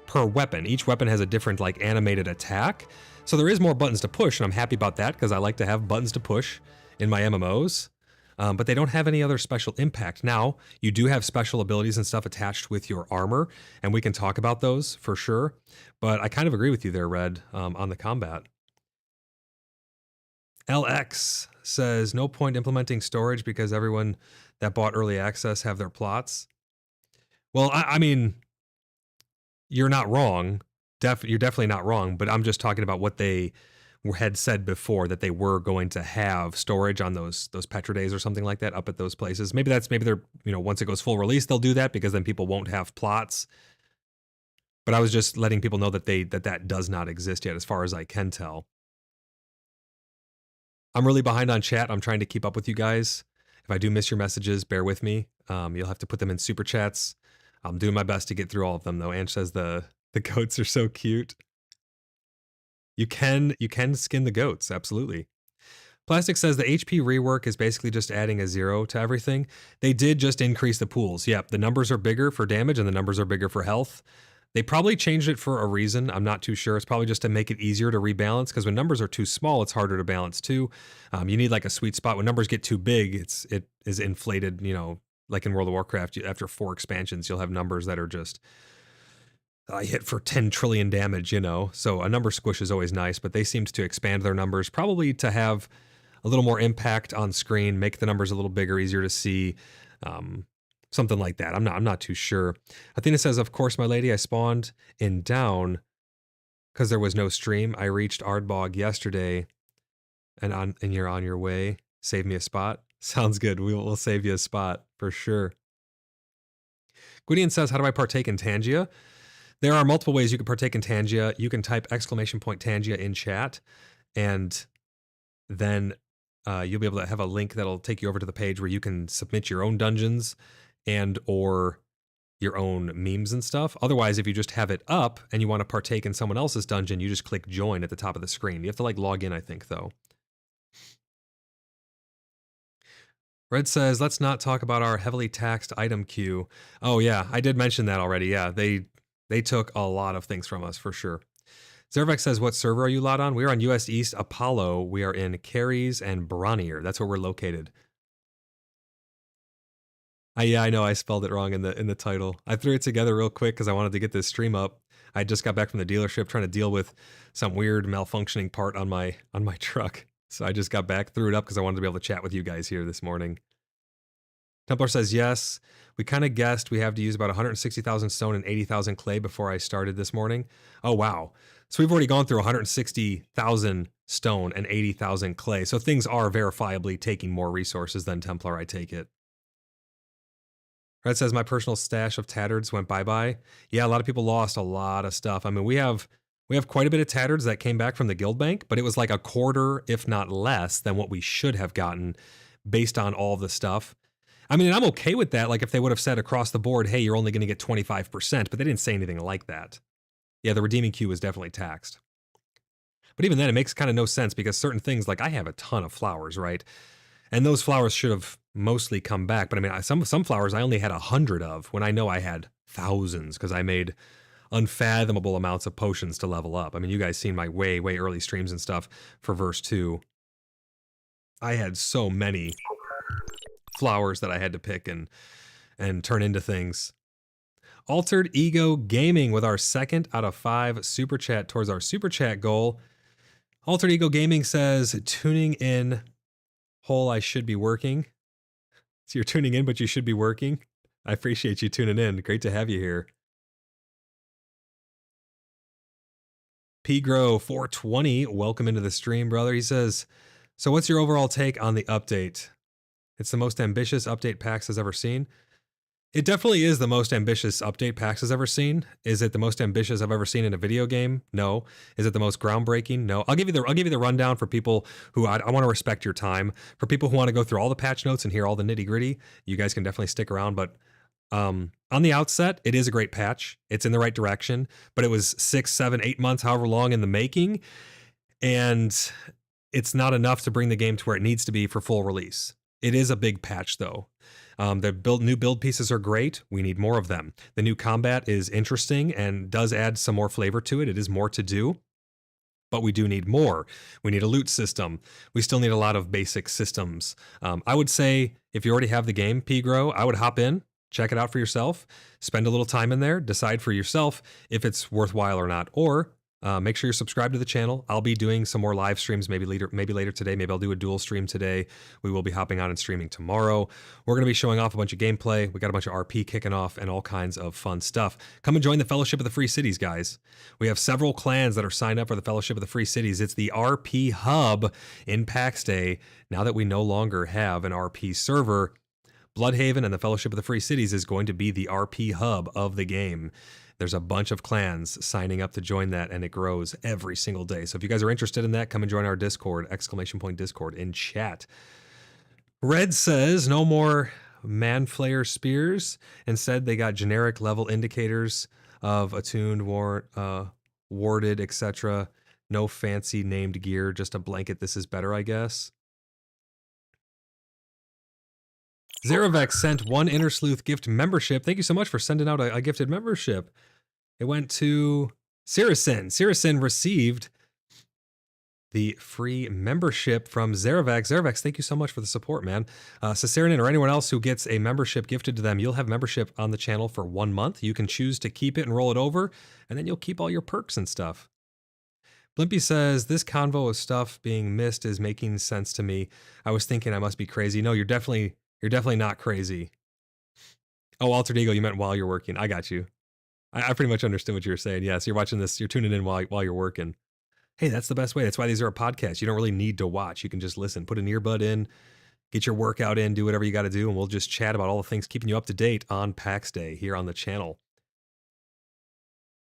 Speaker 2: per weapon. Each weapon has a different like animated attack. So there is more buttons to push, and I'm happy about that because I like to have buttons to push in my MMOs. But they don't have any other special impact. Now, you do have special abilities and stuff attached with your armor, and we can talk about those for sure. But I kind of agree with you there, Red, on the combat. LX says, no point implementing storage because everyone that bought early access have their plots. Well, I mean, you're not wrong. You're definitely not wrong, but I'm just talking about what they had said before, that they were going to have storage on those Petra days or something like that up at those places. Maybe they're, once it goes full release, they'll do that because then people won't have plots. But I was just letting people know that that does not exist yet, as far as I can tell. I'm really behind on chat. I'm trying to keep up with you guys. If I do miss your messages, bear with me. You'll have to put them in super chats. I'm doing my best to get through all of them, though. Ange says the goats are so cute. You can skin the goats, absolutely. Plastic says the HP rework is basically just adding a 0 to everything. They did just increase the pools. Yep, the numbers are bigger for damage and the numbers are bigger for health. They probably changed it for a reason. I'm not too sure. It's probably just to make it easier to rebalance, because when numbers are too small, it's harder to balance too. You need like a sweet spot. When numbers get too big, it is inflated, like in World of Warcraft. After 4 expansions, you'll have numbers that are just hit for 10 trillion damage, So a number squish is always nice, but they seemed to expand their numbers probably to have a little more impact on screen, make the numbers a little bigger, easier to see. Something like that. I'm not too sure. Athena says, of course, my lady, I spawned in down because there was no stream. I reached Ardbog yesterday and you're on your way. Save me a spot. Sounds good. We'll save you a spot for sure. Gwydion says, how do I partake in Tangia? There are multiple ways you can partake in Tangia. You can type !Tangia in chat, and then you'll be able to have a link that'll take you over to the page where you can submit your own dungeons and or your own memes and stuff. Otherwise, if you just have it up and you want to partake in someone else's dungeon, you just click join at the top of the screen. You have to log in, I think, though. Red says, let's not talk about our heavily taxed item queue. Oh yeah, I did mention that already. Yeah, they took a lot of things from us for sure. Zervex says, what server are you lot on? We're on US East Apollo. We are in Caries and Bronnier. That's where we're located. Yeah, I know I spelled it wrong in the title. I threw it together real quick because I wanted to get this stream up. I just got back from the dealership trying to deal with some weird malfunctioning part on my truck. So I just got back, threw it up because I wanted to be able to chat with you guys here this morning. Templar says yes. We kind of guessed we have to use about 160,000 stone and 80,000 clay before I started this morning. Oh wow! So we've already gone through 160,000 stone and 80,000 clay. So things are verifiably taking more resources than Templar. I take it. Red says my personal stash of tattards went bye-bye. Yeah, a lot of people lost a lot of stuff. I mean, we have quite a bit of tattards that came back from the guild bank, but it was like a quarter, if not less, than what we should have gotten based on all the stuff. I mean, and I'm okay with that. Like if they would have said across the board, hey, you're only going to get 25%, but they didn't say anything like that. Yeah, the redeeming queue was definitely taxed. But even then, it makes kind of no sense because certain things, like I have a ton of flowers, right? And those flowers should have mostly come back. But I mean, some flowers I only had 100 of when I know I had thousands because I made unfathomable amounts of potions to level up. I mean, you guys seen my way early streams and stuff for verse 2. I had so many flowers that I had to pick and turn into things. Altered Ego Gaming with our 2nd out of 5 super chat towards our super chat goal. Altered Ego Gaming says, tuning in, whole I should be working. So you're tuning in, but you should be working. I appreciate you tuning in. Great to have you here. Pgrow420, welcome into the stream, brother. He says, so what's your overall take on the update? It's the most ambitious update PAX has ever seen. It definitely is the most ambitious update PAX has ever seen. Is it the most ambitious I've ever seen in a video game? No. Is it the most groundbreaking? No. I'll give you the rundown for people who I want to respect your time. For people who want to go through all the patch notes and hear all the nitty gritty, you guys can definitely stick around. But on the outset, it is a great patch. It's in the right direction, but it was 6, 7, 8 months, however long in the making, and it's not enough to bring the game to where it needs to be for full release. It is a big patch, though. The new build pieces are great. We need more of them. The new combat is interesting and does add some more flavor to it. It is more to do, but we do need more. We need a loot system. We still need a lot of basic systems. I would say if you already have the game, Pgrow, I would hop in, check it out for yourself, spend a little time in there, decide for yourself if it's worthwhile or not, or make sure you're subscribed to the channel. I'll be doing some more live streams maybe later today. Maybe I'll do a dual stream today. We will be hopping on and streaming tomorrow. We're going to be showing off a bunch of gameplay. We got a bunch of RP kicking off and all kinds of fun stuff. Come and join the Fellowship of the Free Cities, guys. We have several clans that are signed up for the Fellowship of the Free Cities. It's the RP hub in PAX Day. Now that we no longer have an RP server, Bloodhaven and the Fellowship of the Free Cities is going to be the RP hub of the game. There's a bunch of clans signing up to join that, and it grows every single day. So if you guys are interested in that, come and join our Discord, !Discord in chat. Red says no more Manflayer spears. Instead, they got generic level indicators of attuned, warded, etc. No fancy named gear, just a blanket. This is better, I guess. Zerovex sent 1 Inner Sleuth gift membership. Thank you so much for sending out a gifted membership. It went to Siracin. Siracin received the free membership from Zerovex. Zerovex, thank you so much for the support, man. Cicerinin or anyone else who gets a membership gifted to them, you'll have membership on the channel for 1 month. You can choose to keep it and roll it over, and then you'll keep all your perks and stuff. Blimpy says, this convo of stuff being missed is making sense to me. I was thinking I must be crazy. No, you're definitely not crazy. Oh, Altered Ego, you meant while you're working. I got you. I pretty much understood what you were saying. Yeah, so you're watching this, you're tuning in while you're working. Hey, that's the best way. That's why these are a podcast. You don't really need to watch. You can just listen, put an earbud in, get your workout in, do whatever you got to do, and we'll just chat about all the things keeping you up to date on PAX Day here on the channel.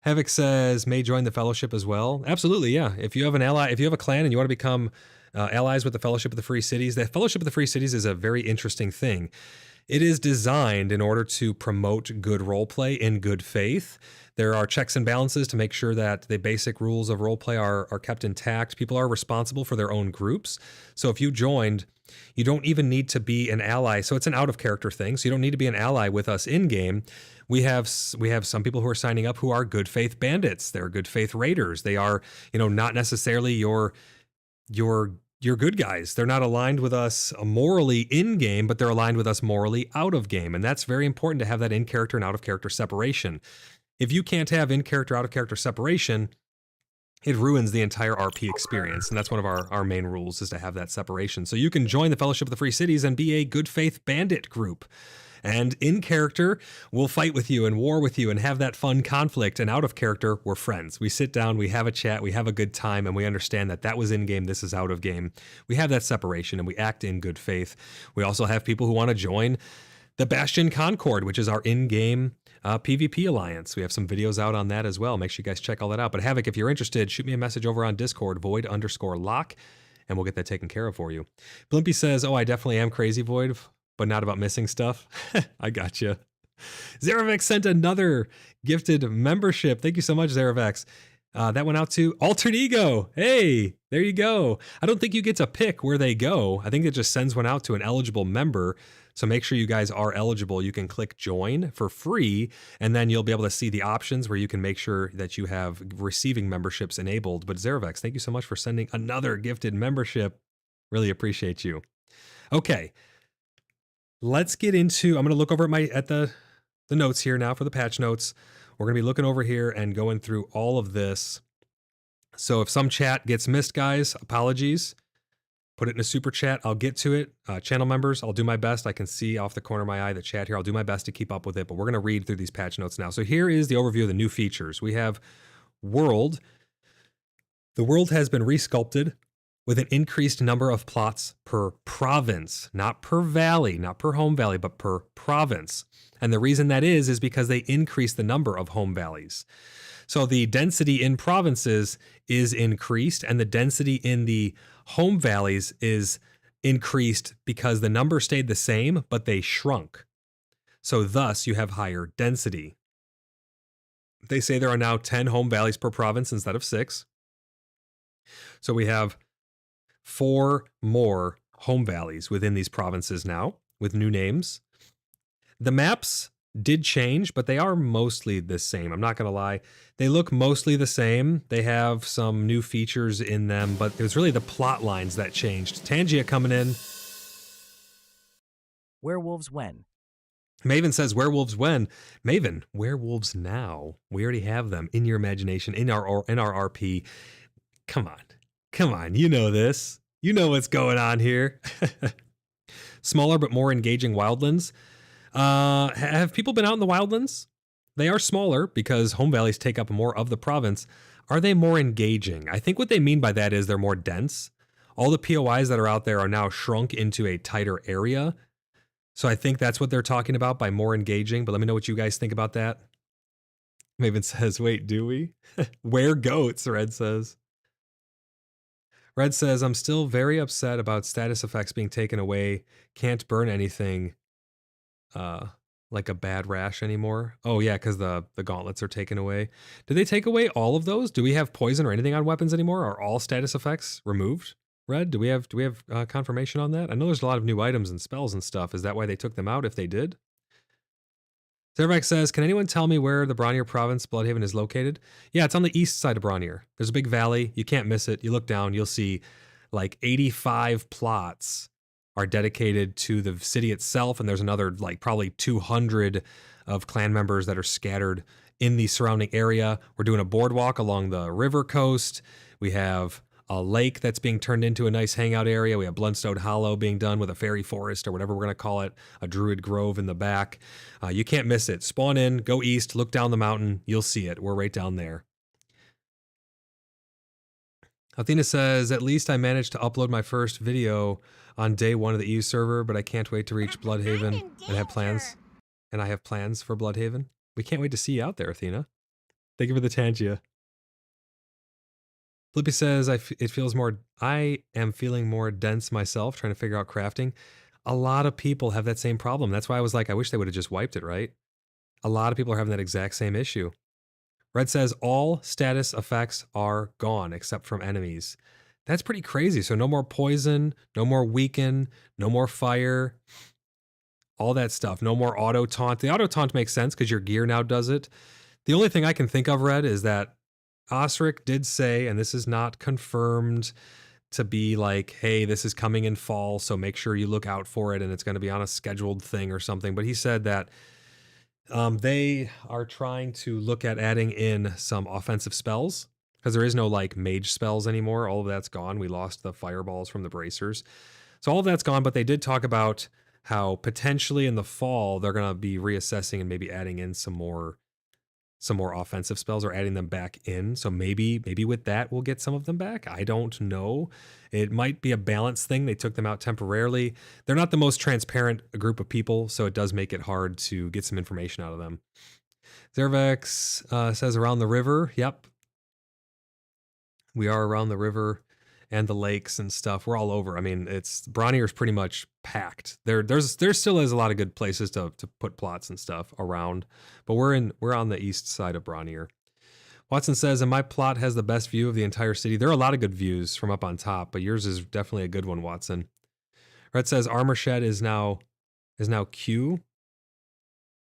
Speaker 2: Havoc says, may join the Fellowship as well. Absolutely, yeah. If you have an ally, if you have a clan and you want to become allies with the Fellowship of the Free Cities, the Fellowship of the Free Cities is a very interesting thing. It is designed in order to promote good roleplay in good faith. There are checks and balances to make sure that the basic rules of roleplay are kept intact. People are responsible for their own groups. So if you joined, you don't even need to be an ally. So it's an out-of-character thing. So you don't need to be an ally with us in-game. We have some people who are signing up who are good faith bandits. They're good faith raiders. They are, not necessarily your you're good guys. They're not aligned with us morally in game, but they're aligned with us morally out of game. And that's very important to have that in character and out of character separation. If you can't have in character, out of character separation, it ruins the entire RP experience. And that's one of our main rules, is to have that separation. So you can join the Fellowship of the Free Cities and be a good faith bandit group. And in character, we'll fight with you and war with you and have that fun conflict. And out of character, we're friends. We sit down, we have a chat, we have a good time, and we understand that that was in game, this is out of game. We have that separation and we act in good faith. We also have people who want to join the Bastion Concord, which is our in-game PvP alliance. We have some videos out on that as well. Make sure you guys check all that out. But Havoc, if you're interested, shoot me a message over on Discord, void_lock, and we'll get that taken care of for you. Blimpy says, oh, I definitely am crazy, Void, but not about missing stuff. I gotcha. Zeravex sent another gifted membership. Thank you so much, Zeravex. That went out to Alter Ego. Hey, there you go. I don't think you get to pick where they go. I think it just sends one out to an eligible member. So make sure you guys are eligible. You can click join for free, and then you'll be able to see the options where you can make sure that you have receiving memberships enabled. But Zeravex, thank you so much for sending another gifted membership. Really appreciate you. Okay. Let's get into, I'm going to look over at the notes here now for the patch notes. We're going to be looking over here and going through all of this. So if some chat gets missed, guys, apologies. Put it in a super chat. I'll get to it. Channel members, I'll do my best. I can see off the corner of my eye the chat here. I'll do my best to keep up with it, but we're going to read through these patch notes now. So here is the overview of the new features. We have World. The world has been resculpted with an increased number of plots per province, not per valley, not per home valley, but per province. And the reason that is because they increase the number of home valleys. So the density in provinces is increased, and the density in the home valleys is increased because the number stayed the same, but they shrunk. So thus you have higher density. They say there are now 10 home valleys per province instead of 6. So we have 4 more home valleys within these provinces now with new names. The maps did change, but they are mostly the same. I'm not going to lie. They look mostly the same. They have some new features in them, but it was really the plot lines that changed. Tangia coming in.
Speaker 3: Werewolves when?
Speaker 2: Maven says, werewolves when? Maven, werewolves now. We already have them in your imagination, in our RP. Come on. Come on, you know this. You know what's going on here. Smaller but more engaging wildlands. Have people been out in the wildlands? They are smaller because home valleys take up more of the province. Are they more engaging? I think what they mean by that is they're more dense. All the POIs that are out there are now shrunk into a tighter area. So I think that's what they're talking about by more engaging. But let me know what you guys think about that. Maven says, wait, do we? Where goats, Red says. Red says, I'm still very upset about status effects being taken away. Can't burn anything like a bad rash anymore. Oh yeah, because the gauntlets are taken away. Did they take away all of those? Do we have poison or anything on weapons anymore? Are all status effects removed? Red, do we have confirmation on that? I know there's a lot of new items and spells and stuff. Is that why they took them out if they did? Zervax says, can anyone tell me where the Bronnier province, Bloodhaven, is located? Yeah, it's on the east side of Bronnier. There's a big valley. You can't miss it. You look down, you'll see like 85 plots are dedicated to the city itself, and there's another like probably 200 of clan members that are scattered in the surrounding area. We're doing a boardwalk along the river coast. We have a lake that's being turned into a nice hangout area. We have Bloodstone Hollow being done with a fairy forest or whatever we're going to call it, a druid grove in the back. You can't miss it. Spawn in, go east, look down the mountain. You'll see it. We're right down there. Athena says, at least I managed to upload my first video on day 1 of the EU server, but I can't wait to reach Bloodhaven and have plans. And I have plans for Bloodhaven. We can't wait to see you out there, Athena. Thank you for the Tangia. Flippy says, it feels more, I am feeling more dense myself, trying to figure out crafting. A lot of people have that same problem. That's why I was like, I wish they would have just wiped it, right? A lot of people are having that exact same issue. Red says, all status effects are gone except from enemies. That's pretty crazy. So no more poison, no more weaken, no more fire, all that stuff. No more auto taunt. The auto taunt makes sense because your gear now does it. The only thing I can think of, Red, is that Osric did say, and this is not confirmed, to be like, hey, this is coming in fall, so make sure you look out for it, and it's going to be on a scheduled thing or something. But he said that they are trying to look at adding in some offensive spells because there is no like mage spells anymore. All of that's gone. We lost the fireballs from the bracers. So all of that's gone, but they did talk about how potentially in the fall they're going to be reassessing and maybe adding in some more offensive spells or adding them back in. So maybe with that we'll get some of them back. I don't know. It might be a balance thing. They took them out temporarily. They're not the most transparent group of people, so it does make it hard to get some information out of them. Zervex says around the river. Yep. We are around the river and the lakes and stuff. We're all over. I mean, it's Bronier's pretty much packed. There still is a lot of good places to put plots and stuff around, but we're on the east side of Bronier. Watson says, and my plot has the best view of the entire city. There are a lot of good views from up on top, but yours is definitely a good one, Watson. Red says armor shed is now Q.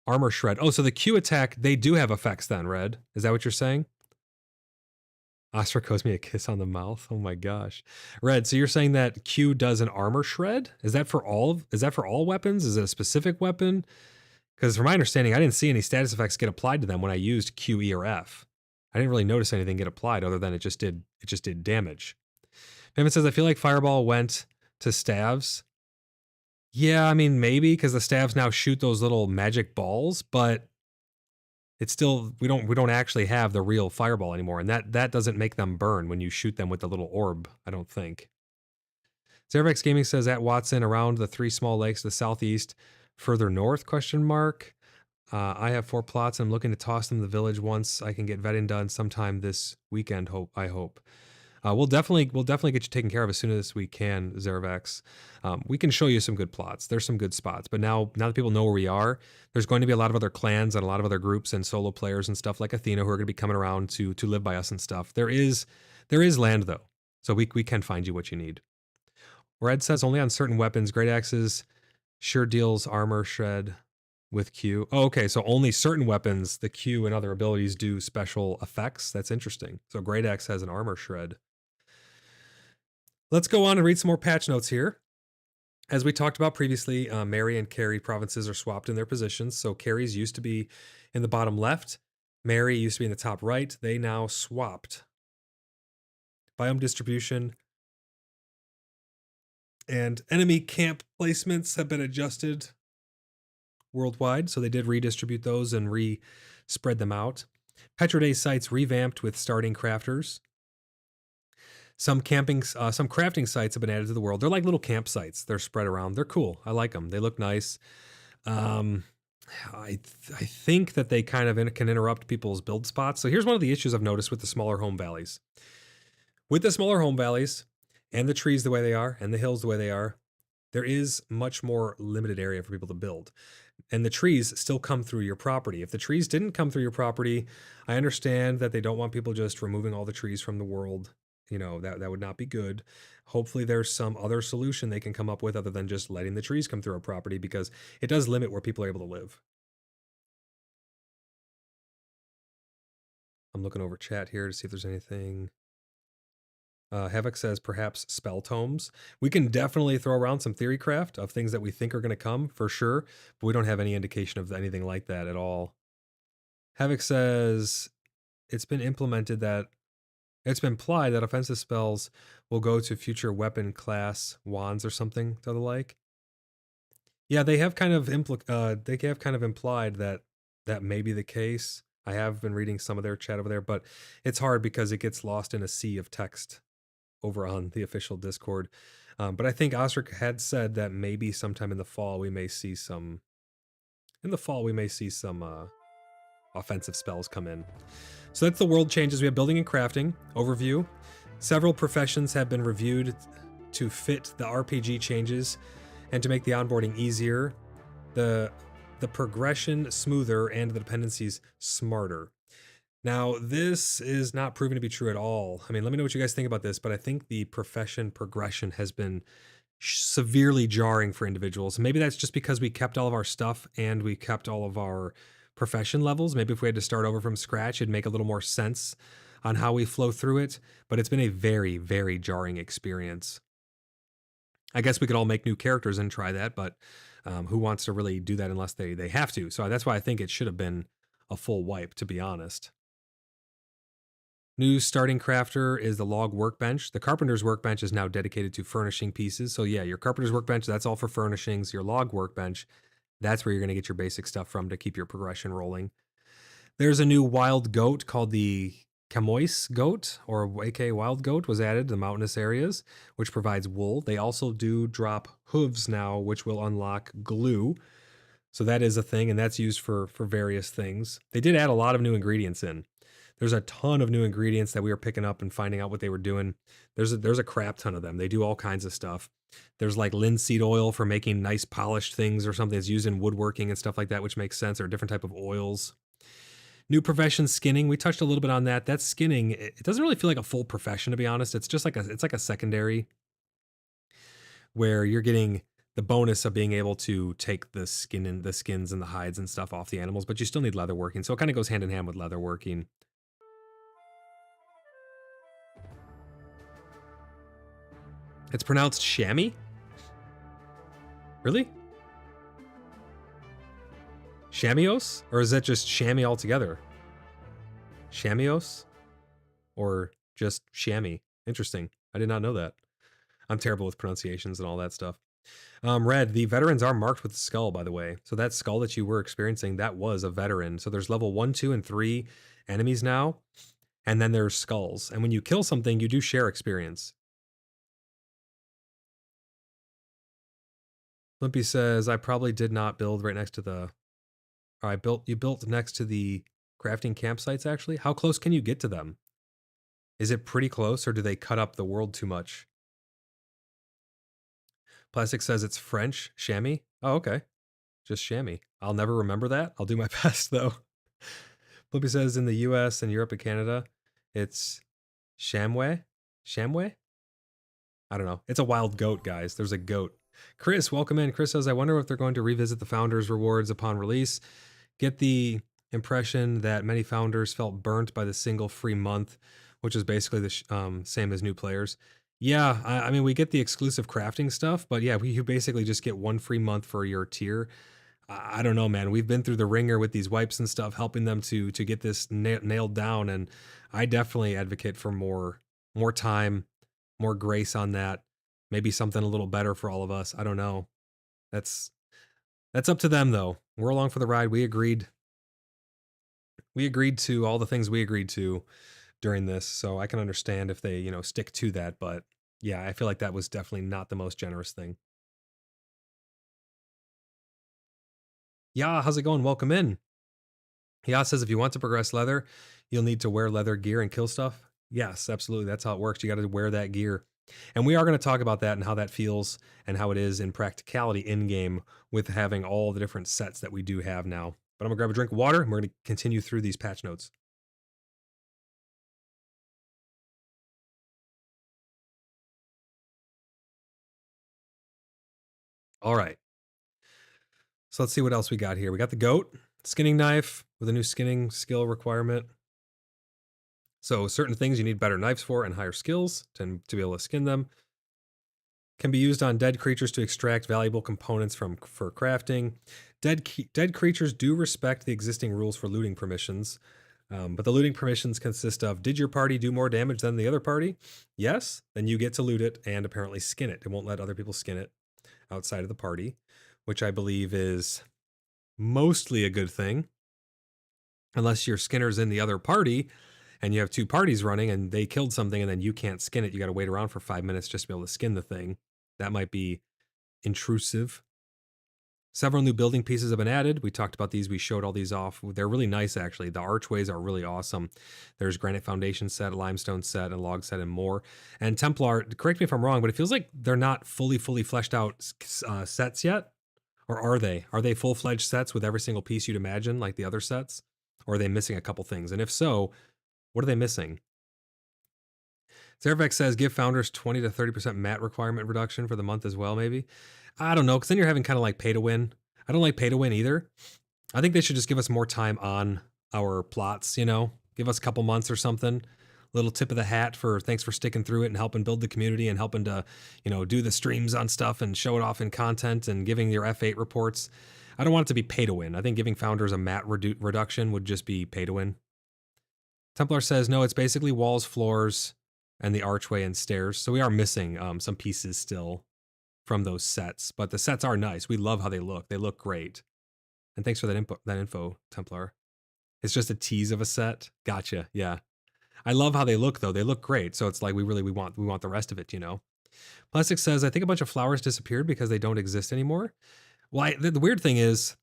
Speaker 2: Armor shred. Oh, so the Q attack, they do have effects then, Red. Is that what you're saying? Ostrich owes me a kiss on the mouth. Oh my gosh. Red, so you're saying that Q does an armor shred? Is that for all weapons? Is it a specific weapon? Because from my understanding, I didn't see any status effects get applied to them when I used Q, E, or F. I didn't really notice anything get applied other than it just did damage. Payment says, I feel like Fireball went to staves. Yeah, I mean, maybe because the staves now shoot those little magic balls, but it's still, we don't actually have the real fireball anymore, and that doesn't make them burn when you shoot them with the little orb, I don't think. Zervex Gaming says at Watson around the 3 small lakes to the southeast, further north, question mark. I have 4 plots and I'm looking to toss them to the village once I can get vetting done sometime this weekend, I hope. We'll definitely get you taken care of as soon as we can, Zervex. We can show you some good plots. There's some good spots, but now that people know where we are, there's going to be a lot of other clans and a lot of other groups and solo players and stuff like Athena who are going to be coming around to live by us and stuff. There is land though, so we can find you what you need. Red says only on certain weapons, great axes sure deals armor shred with Q. Oh, okay, so only certain weapons, the Q and other abilities do special effects. That's interesting. So great axe has an armor shred. Let's go on and read some more patch notes here. As we talked about previously, Mary and Carry provinces are swapped in their positions. So Carry's used to be in the bottom left. Mary used to be in the top right. They now swapped. Biome distribution and enemy camp placements have been adjusted worldwide. So they did redistribute those and spread them out. Petroday sites revamped with starting crafters. Some crafting sites have been added to the world. They're like little campsites. They're spread around. They're cool. I like them. They look nice. I think that they kind of can interrupt people's build spots. So here's one of the issues I've noticed with the smaller home valleys. With the smaller home valleys and the trees the way they are and the hills the way they are, there is much more limited area for people to build. And the trees still come through your property. If the trees didn't come through your property, I understand that they don't want people just removing all the trees from the world. You know, that would not be good. Hopefully there's some other solution they can come up with other than just letting the trees come through our property, because it does limit where people are able to live. I'm looking over chat here to see if there's anything. Havoc says perhaps spell tomes. We can definitely throw around some theory craft of things that we think are going to come for sure, but we don't have any indication of anything like that at all. Havoc says it's been implemented that it's been implied that offensive spells will go to future weapon class wands or something to the like. Yeah, they have kind of implied that may be the case. I have been reading some of their chat over there, but it's hard because it gets lost in a sea of text over on the official Discord. But I think Ostrich had said that maybe sometime in the fall we may see some. Offensive spells come in. So that's the world changes. We have building and crafting overview. Several professions have been reviewed to fit the RPG changes and to make the onboarding easier, the progression smoother, and the dependencies smarter. Now, this is not proven to be true at all. I mean, let me know what you guys think about this, but I think the profession progression has been severely jarring for individuals. Maybe that's just because we kept all of our stuff and we kept all of our profession levels. Maybe if we had to start over from scratch, it'd make a little more sense. on how we flow through it, but it's been a very, very jarring experience. I guess we could all make new characters and try that, but who wants to really do that unless they have to? So that's why I think it should have been a full wipe, to be honest. New starting crafter is the log workbench. The carpenter's workbench is now dedicated to furnishing pieces. So yeah, your carpenter's workbench, that's all for furnishings. Your log workbench, that's where you're going to get your basic stuff from to keep your progression rolling. There's a new wild goat called the Camois goat, or aka wild goat, was added to the mountainous areas, which provides wool. They also do drop hooves now, which will unlock glue. So that is a thing, and that's used for various things. They did add a lot of new ingredients in. There's a ton of new ingredients that we were picking up and finding out what they were doing. There's a crap ton of them. They do all kinds of stuff. There's like linseed oil for making nice polished things or something that's used in woodworking and stuff like that, which makes sense. Or a different type of oils. New profession, skinning. We touched a little bit on that. That skinning, it doesn't really feel like a full profession, to be honest. It's just like a secondary where you're getting the bonus of being able to take the skins and the hides and stuff off the animals, but you still need leather working. So it kind of goes hand in hand with leather working. It's pronounced chamois? Really? Chamios? Or is that just chamois altogether? Chamios? Or just chamois? Interesting. I did not know that. I'm terrible with pronunciations and all that stuff. Red, the veterans are marked with the skull, by the way. So that skull that you were experiencing, that was a veteran. So there's level 1, 2, and 3 enemies now. And then there's skulls. And when you kill something, you do share experience. Limpy says, I probably did not build right next to the... You built next to the crafting campsites, actually? How close can you get to them? Is it pretty close, or do they cut up the world too much? Plastic says it's French. Chamois? Oh, okay. Just chamois. I'll never remember that. I'll do my best, though. Flippy says in the US and Europe and Canada, it's chamois? Chamois? I don't know. It's a wild goat, guys. There's a goat. Chris, welcome in. Chris says, I wonder if they're going to revisit the founders' rewards upon release. Get the impression that many founders felt burnt by the single free month, which is basically the same as new players. Yeah, I mean, we get the exclusive crafting stuff, but yeah, you basically just get 1 free month for your tier. I don't know, man. We've been through the ringer with these wipes and stuff, helping them to get this nailed down, and I definitely advocate for more time, more grace on that. Maybe something a little better for all of us. I don't know. That's up to them, though. We're along for the ride. We agreed to all the things we agreed to during this, so I can understand if they, stick to that. But yeah, I feel like that was definitely not the most generous thing. Yeah, how's it going? Welcome in. Yeah, says if you want to progress leather, you'll need to wear leather gear and kill stuff. Yes, absolutely. That's how it works. You got to wear that gear. And we are going to talk about that and how that feels and how it is in practicality in game with having all the different sets that we do have now. But I'm going to grab a drink of water and we're going to continue through these patch notes. All right. So let's see what else we got here. We got the goat, skinning knife with a new skinning skill requirement. So certain things you need better knives for and higher skills to be able to skin them. Can be used on dead creatures to extract valuable components for crafting. Dead creatures do respect the existing rules for looting permissions, but the looting permissions consist of, did your party do more damage than the other party? Yes, then you get to loot it and apparently skin it. It won't let other people skin it outside of the party, which I believe is mostly a good thing. Unless your skinner's in the other party and you have 2 parties running and they killed something and then you can't skin it, you got to wait around for 5 minutes just to be able to skin the thing. That might be intrusive. Several new building pieces have been added. We talked about these. We showed all these off. They're really nice, actually. The archways are really awesome. There's granite foundation set, limestone set, and log set, and more. And Templar, correct me if I'm wrong, but it feels like they're not fully fleshed out sets yet. Or are they? Are they full-fledged sets with every single piece you'd imagine, like the other sets? Or are they missing a couple things? And if so, what are they missing? Zervex says, give founders 20 to 30% mat requirement reduction for the month as well, maybe. I don't know, because then you're having kind of like pay to win. I don't like pay to win either. I think they should just give us more time on our plots, give us a couple months or something. little tip of the hat for thanks for sticking through it and helping build the community and helping to, do the streams on stuff and show it off in content and giving your F8 reports. I don't want it to be pay to win. I think giving founders a mat reduction would just be pay to win. Templar says, no, it's basically walls, floors, and the archway and stairs. So we are missing some pieces still from those sets, but the sets are nice. We love how they look. They look great. And thanks for that info, Templar. It's just a tease of a set. Gotcha. Yeah. I love how they look though. They look great. So it's like we want the rest of it, Plastic says, I think a bunch of flowers disappeared because they don't exist anymore. Well, the weird thing is,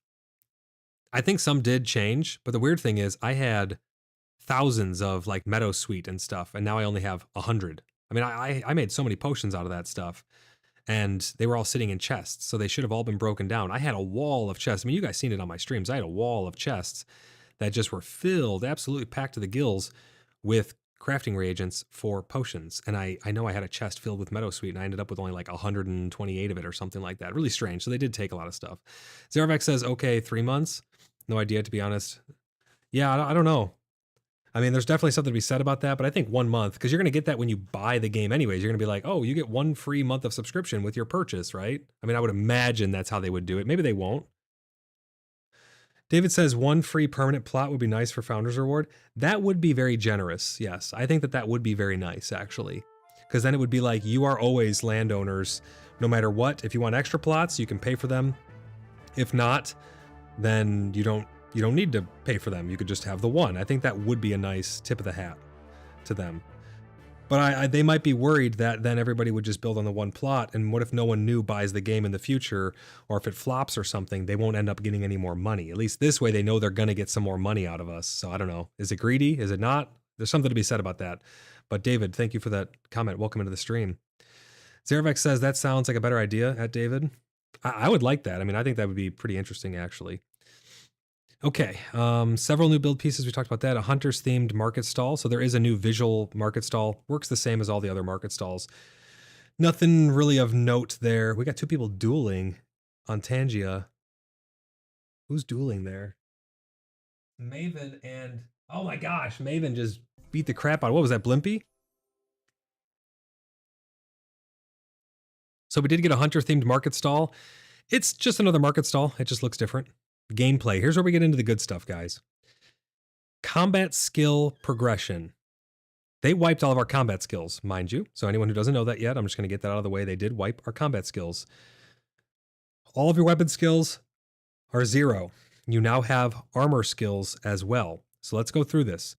Speaker 2: I think some did change, but the weird thing is I had thousands of like Meadow Sweet and stuff, and now I only have 100. I mean, I made so many potions out of that stuff, and they were all sitting in chests, so they should have all been broken down. I had a wall of chests. I mean, you guys seen it on my streams. I had a wall of chests that just were filled, absolutely packed to the gills with crafting reagents for potions. And I know I had a chest filled with Meadow Sweet, and I ended up with only like 128 of it or something like that. Really strange. So they did take a lot of stuff. Zerovex says, okay, 3 months. No idea, to be honest. Yeah, I don't know. I mean, there's definitely something to be said about that, but I think 1 month, because you're going to get that when you buy the game anyways. You're going to be like, oh, you get 1 free month of subscription with your purchase, right? I mean, I would imagine that's how they would do it. Maybe they won't. David says 1 free permanent plot would be nice for Founders Reward. That would be very generous, yes. I think that would be very nice, actually. Because then it would be like, you are always landowners, no matter what. If you want extra plots, you can pay for them. If not, then you don't need to pay for them. You could just have the 1. I think that would be a nice tip of the hat to them. But they might be worried that then everybody would just build on the 1 plot, and what if no one new buys the game in the future, or if it flops or something, they won't end up getting any more money. At least this way they know they're going to get some more money out of us. So I don't know. Is it greedy? Is it not? There's something to be said about that. But David, thank you for that comment. Welcome into the stream. Zerovex says that sounds like a better idea at David. I would like that. I mean, I think that would be pretty interesting, actually. Okay, several new build pieces. We talked about that. A Hunters themed market stall. So there is a new visual market stall. Works the same as all the other market stalls. Nothing really of note there. We got 2 people dueling on Tangia. Who's dueling there? Maven and... Oh my gosh, Maven just beat the crap out. What was that, Blimpy? So we did get a Hunter themed market stall. It's just another market stall. It just looks different. Gameplay. Here's where we get into the good stuff, guys. Combat skill progression. They wiped all of our combat skills, mind you. So anyone who doesn't know that yet, I'm just going to get that out of the way. They did wipe our combat skills. All of your weapon skills are 0. You now have armor skills as well. So let's go through this.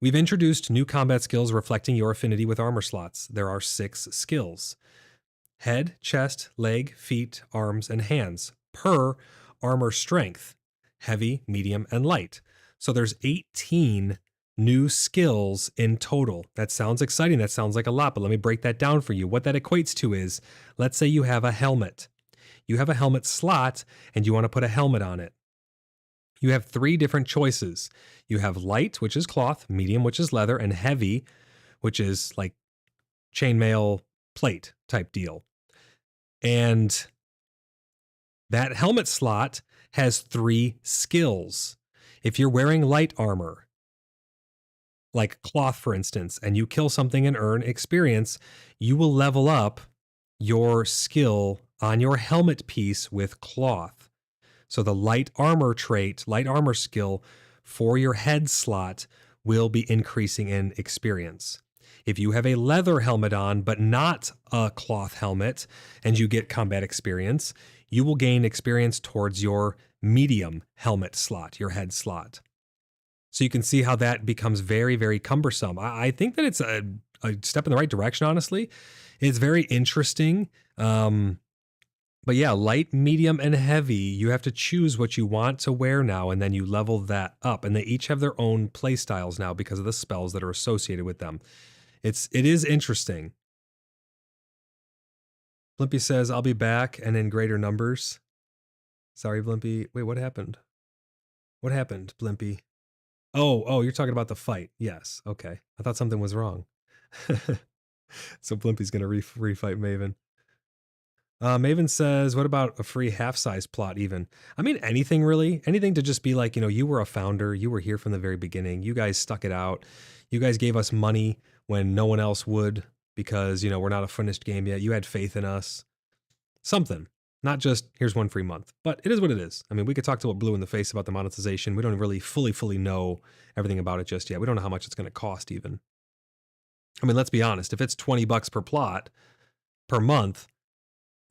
Speaker 2: We've introduced new combat skills reflecting your affinity with armor slots. There are 6 skills. Head, chest, leg, feet, arms, and hands per armor strength, heavy, medium, and light. So there's 18 new skills in total. That sounds exciting. That sounds like a lot, but let me break that down for you. What that equates to is, let's say you have a helmet. You have a helmet slot and you want to put a helmet on it. You have 3 different choices. You have light, which is cloth, medium, which is leather, and heavy, which is like chainmail plate type deal. And that helmet slot has 3 skills. If you're wearing light armor, like cloth, for instance, and you kill something and earn experience, you will level up your skill on your helmet piece with cloth. So the light armor trait, light armor skill for your head slot will be increasing in experience. If you have a leather helmet on, but not a cloth helmet, and you get combat experience, you will gain experience towards your medium helmet slot, your head slot. So you can see how that becomes very, very cumbersome. I think that it's a step in the right direction, honestly. It's very interesting. But yeah, light, medium, and heavy, you have to choose what you want to wear now, and then you level that up. And they each have their own play styles now because of the spells that are associated with them. It is interesting. Blimpy says, I'll be back and in greater numbers. Sorry, Blimpy. Wait, what happened? What happened, Blimpy? Oh, you're talking about the fight. Yes. Okay. I thought something was wrong. So Blimpy's going to refight Maven. Maven says, what about a free half-size plot even? I mean, anything really. Anything to just be like, you were a founder. You were here from the very beginning. You guys stuck it out. You guys gave us money when no one else would because, we're not a finished game yet. You had faith in us. Something. Not just, here's one free month. But it is what it is. I mean, we could talk till it blue in the face about the monetization. We don't really fully know everything about it just yet. We don't know how much it's going to cost even. I mean, let's be honest. If it's $20 per plot per month,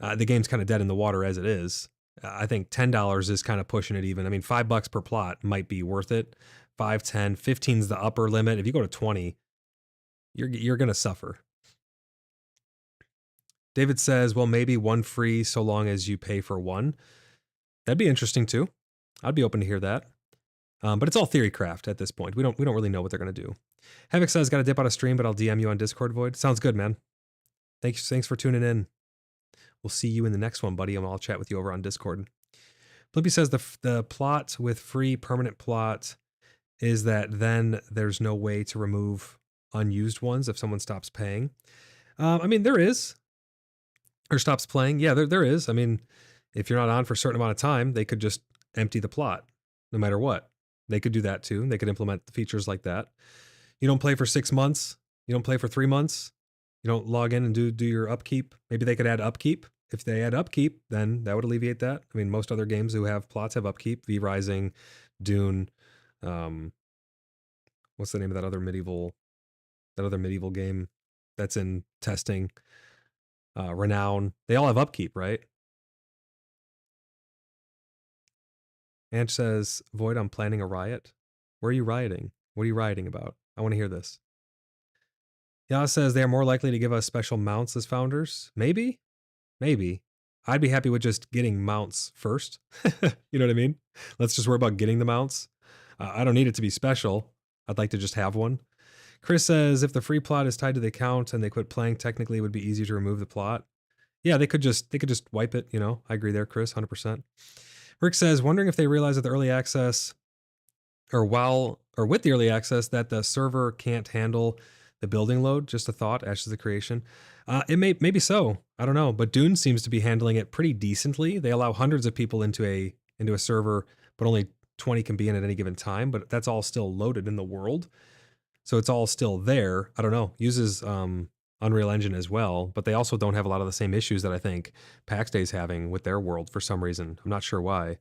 Speaker 2: the game's kind of dead in the water as it is. I think $10 is kind of pushing it even. I mean, $5 per plot might be worth it. 5, 10, 15 is the upper limit. If you go to 20, you're going to suffer. David says, well, maybe one free so long as you pay for one. That'd be interesting too. I'd be open to hear that. But it's all theory craft at this point. We don't really know what they're going to do. Havoc says, got to dip out of stream, but I'll DM you on Discord, Void. Sounds good, man. Thanks for tuning in. We'll see you in the next one, buddy, and I'll chat with you over on Discord. Blimpy says the plot with free permanent plot is that then there's no way to remove unused ones if someone stops paying. I mean, there is. Or stops playing. Yeah, there is. I mean, if you're not on for a certain amount of time, they could just empty the plot no matter what. They could do that too. They could implement the features like that. You don't play for 6 months. You don't play for 3 months. You don't log in and do your upkeep. Maybe they could add upkeep. If they add upkeep, then that would alleviate that. I mean, most other games who have plots have upkeep. V Rising, Dune. What's the name of that other medieval game that's in testing? Renown. They all have upkeep, right? Ange says, Void, I'm planning a riot. Where are you rioting? What are you rioting about? I want to hear this. Yas says they are more likely to give us special mounts as founders. Maybe. I'd be happy with just getting mounts first. You know what I mean? Let's just worry about getting the mounts. I don't need it to be special. I'd like to just have one. Chris says, if the free plot is tied to the account and they quit playing, technically it would be easier to remove the plot. Yeah, they could just wipe it, I agree there, Chris, 100%. Rick says, wondering if they realize that the early access with the early access that the server can't handle the building load. Just a thought, Ashes of Creation. It maybe so. I don't know, but Dune seems to be handling it pretty decently. They allow hundreds of people into a server, but only 20 can be in at any given time, but that's all still loaded in the world. So it's all still there. I don't know. Uses Unreal Engine as well, but they also don't have a lot of the same issues that I think PAX Day's having with their world for some reason. I'm not sure why.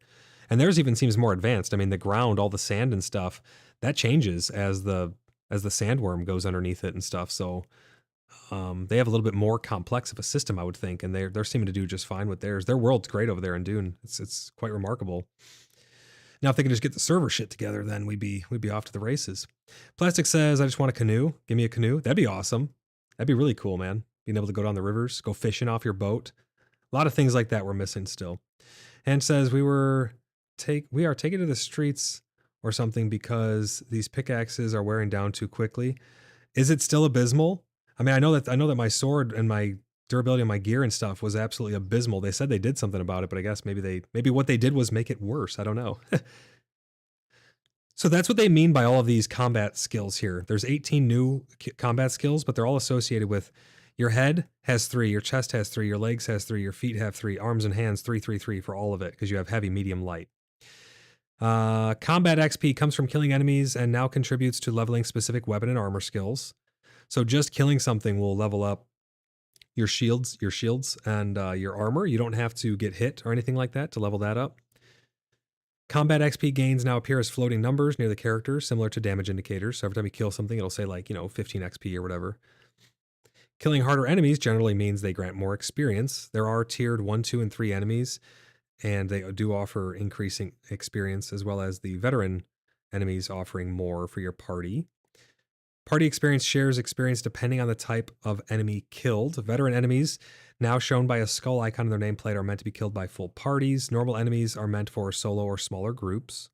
Speaker 2: And theirs even seems more advanced. I mean, the ground, all the sand and stuff, that changes as the sandworm goes underneath it and stuff. So they have a little bit more complex of a system, I would think, and they're seeming to do just fine with theirs. Their world's great over there in Dune. It's quite remarkable. Now, if they could just get the server shit together, then we'd be off to the races. Plastic says, I just want a canoe. Give me a canoe. That'd be awesome. That'd be really cool, man. Being able to go down the rivers, go fishing off your boat. A lot of things like that we're missing still. And says, we are taken to the streets or something because these pickaxes are wearing down too quickly. Is it still abysmal? I mean, I know that my sword and my durability of my gear and stuff was absolutely abysmal. They said they did something about it, but I guess maybe what they did was make it worse. I don't know. So that's what they mean by all of these combat skills here. There's 18 new combat skills, but they're all associated with your head has 3, your chest has 3, your legs has 3, your feet have 3, arms and hands 3, 3, 3 for all of it because you have heavy, medium, light. Combat XP comes from killing enemies and now contributes to leveling specific weapon and armor skills. So just killing something will level up your shields and your armor. You don't have to get hit or anything like that to level that up. Combat XP gains now appear as floating numbers near the character, similar to damage indicators. So every time you kill something, it'll say 15 XP or whatever. Killing harder enemies generally means they grant more experience. There are tiered 1, 2, and 3 enemies, and they do offer increasing experience, as well as the veteran enemies offering more for your party. Party experience shares experience depending on the type of enemy killed. Veteran enemies, now shown by a skull icon in their nameplate, are meant to be killed by full parties. Normal enemies are meant for solo or smaller groups.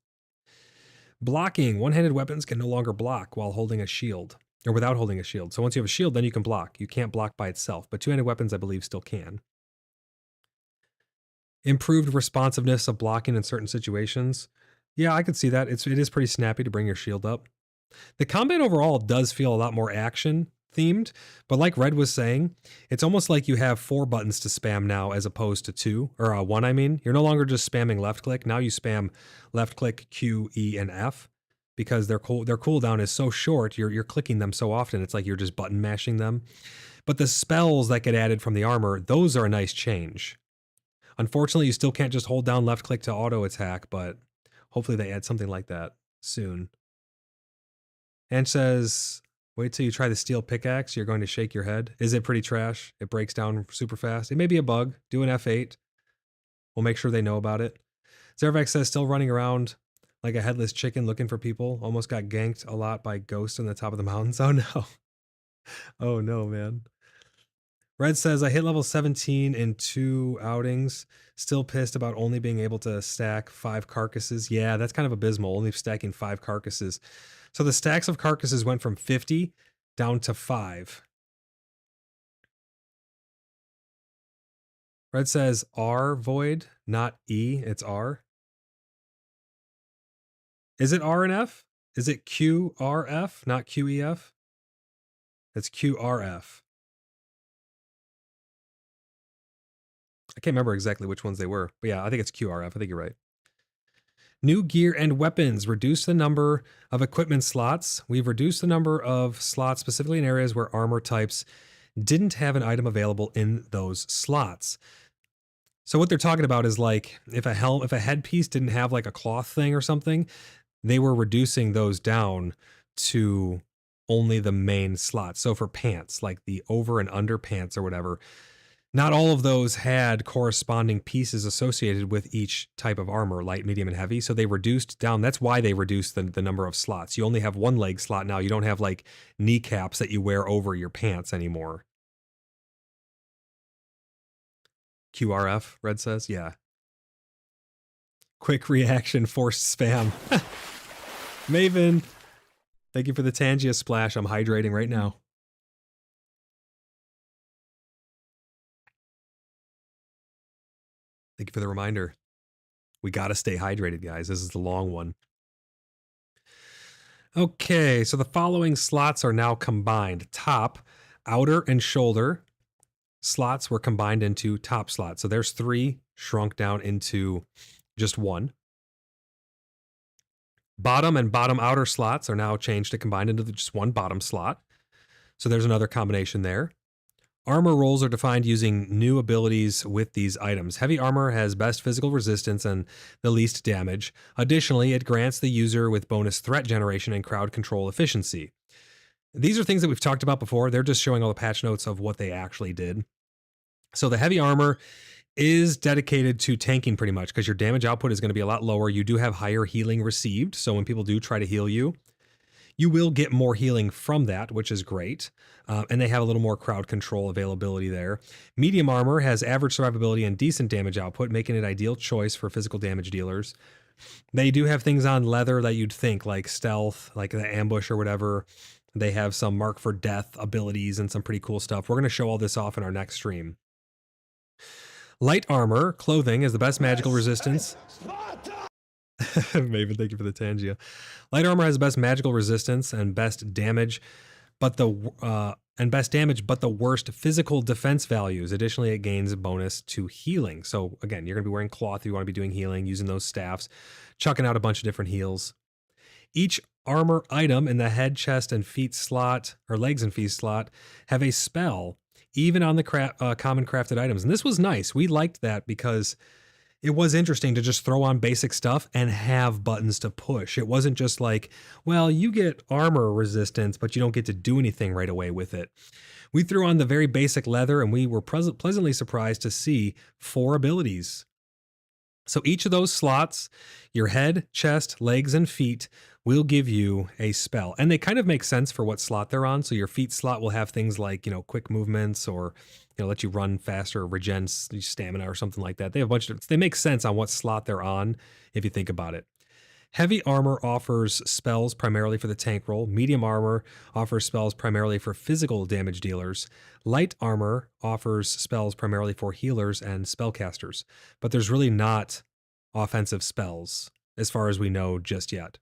Speaker 2: Blocking. One-handed weapons can no longer block while holding a shield, or without holding a shield. So once you have a shield, then you can block. You can't block by itself, but two-handed weapons, I believe, still can. Improved responsiveness of blocking in certain situations. Yeah, I could see that. It is pretty snappy to bring your shield up. The combat overall does feel a lot more action themed, but like Red was saying, it's almost like you have 4 buttons to spam now as opposed to 2, or 1, I mean. You're no longer just spamming left click. Now you spam left click, Q, E, and F because their cooldown is so short. You're clicking them so often. It's like you're just button mashing them. But the spells that get added from the armor, those are a nice change. Unfortunately, you still can't just hold down left click to auto attack, but hopefully they add something like that soon. And says, wait till you try the steel pickaxe. You're going to shake your head. Is it pretty trash? It breaks down super fast. It may be a bug. Do an F8. We'll make sure they know about it. Zervax says, still running around like a headless chicken looking for people. Almost got ganked a lot by ghosts on the top of the mountains. Oh no. Oh no, man. Red says, I hit level 17 in 2 outings. Still pissed about only being able to stack 5 carcasses. Yeah, that's kind of abysmal, only stacking 5 carcasses. So the stacks of carcasses went from 50 down to 5. Red says R void, not E, it's R. Is it R and F? Is it QRF, not QEF? It's QRF. I can't remember exactly which ones they were, but yeah, I think it's QRF. I think you're right. New gear and weapons. Reduce the number of equipment slots. We've reduced the number of slots specifically in areas where armor types didn't have an item available in those slots. So what they're talking about is like if a headpiece didn't have like a cloth thing or something, they were reducing those down to only the main slots. So for pants, like the over and under pants or whatever, not all of those had corresponding pieces associated with each type of armor, light, medium, and heavy. So they reduced down. That's why they reduced the number of slots. You only have 1 leg slot now. You don't have like kneecaps that you wear over your pants anymore. QRF, Red says. Yeah. Quick reaction, forced spam. Maven, thank you for the Tangia splash. I'm hydrating right now. Thank you for the reminder. We got to stay hydrated, guys. This is the long one. Okay, so the following slots are now combined. Top, outer, and shoulder slots were combined into top slots. So there's 3 shrunk down into just 1. Bottom and bottom outer slots are now changed to combine into just 1 bottom slot. So there's another combination there. Armor rolls are defined using new abilities with these items. Heavy armor has best physical resistance and the least damage. Additionally, it grants the user with bonus threat generation and crowd control efficiency. These are things that we've talked about before. They're just showing all the patch notes of what they actually did. So the heavy armor is dedicated to tanking pretty much because your damage output is going to be a lot lower. You do have higher healing received. So when people do try to heal you, you will get more healing from that, which is great. And they have a little more crowd control availability there. Medium armor has average survivability and decent damage output, making it an ideal choice for physical damage dealers. They do have things on leather that you'd think, like stealth, like the ambush or whatever. They have some mark for death abilities and some pretty cool stuff. We're going to show all this off in our next stream. Light armor, clothing, is the best magical resistance. Maven, thank you for the Tangia. Light armor has the best magical resistance and best damage, but the worst physical defense values. Additionally, it gains a bonus to healing. So again, you're going to be wearing cloth. You want to be doing healing, using those staffs, chucking out a bunch of different heals. Each armor item in the head, chest, and feet slot, or legs and feet slot, have a spell, even on the common crafted items. And this was nice. We liked that because it was interesting to just throw on basic stuff and have buttons to push. It wasn't just like, well, you get armor resistance, but you don't get to do anything right away with it. We threw on the very basic leather and we were pleasantly surprised to see 4 abilities. So each of those slots, your head, chest, legs, and feet, will give you a spell. And they kind of make sense for what slot they're on. So your feet slot will have things like, quick movements or, let you run faster, regen stamina or something like that. They have a bunch of, they make sense on what slot they're on if you think about it. Heavy armor offers spells primarily for the tank role. Medium armor offers spells primarily for physical damage dealers. Light armor offers spells primarily for healers and spellcasters. But there's really not offensive spells as far as we know just yet.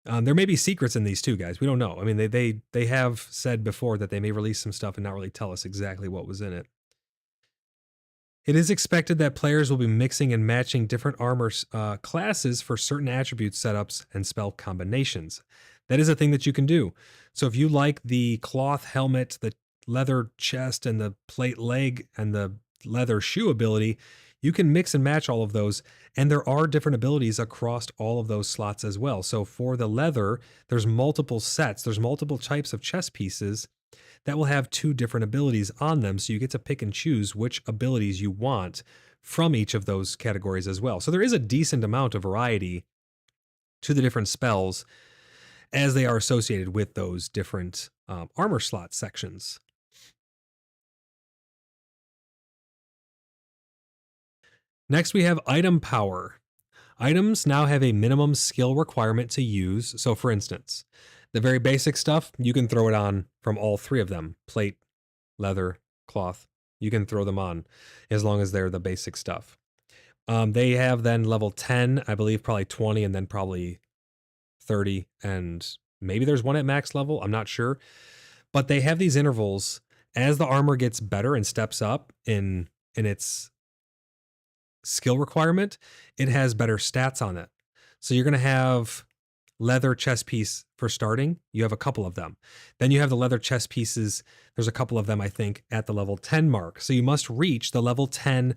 Speaker 2: There may be secrets in these too, guys. We don't know. I mean, they have said before that they may release some stuff and not really tell us exactly what was in it. It is expected that players will be mixing and matching different armor classes for certain attribute setups and spell combinations. That is a thing that you can do. So if you like the cloth helmet, the leather chest, and the plate leg, and the leather shoe ability, you can mix and match all of those. And there are different abilities across all of those slots as well. So for the leather, there's multiple sets, there's multiple types of chest pieces that will have 2 different abilities on them. So you get to pick and choose which abilities you want from each of those categories as well. So there is a decent amount of variety to the different spells as they are associated with those different armor slot sections. Next, we have item power. Items now have a minimum skill requirement to use. So, for instance, the very basic stuff, you can throw it on from all 3 of them: plate, leather, cloth. You can throw them on as long as they're the basic stuff. They have then level 10, I believe, probably 20, and then probably 30, and maybe there's one at max level. I'm not sure. But they have these intervals as the armor gets better and steps up in its skill requirement, it has better stats on it. So you're going to have leather chest piece for starting. You have a couple of them. Then you have the leather chest pieces. There's a couple of them, I think, at the level 10 mark. So you must reach the level 10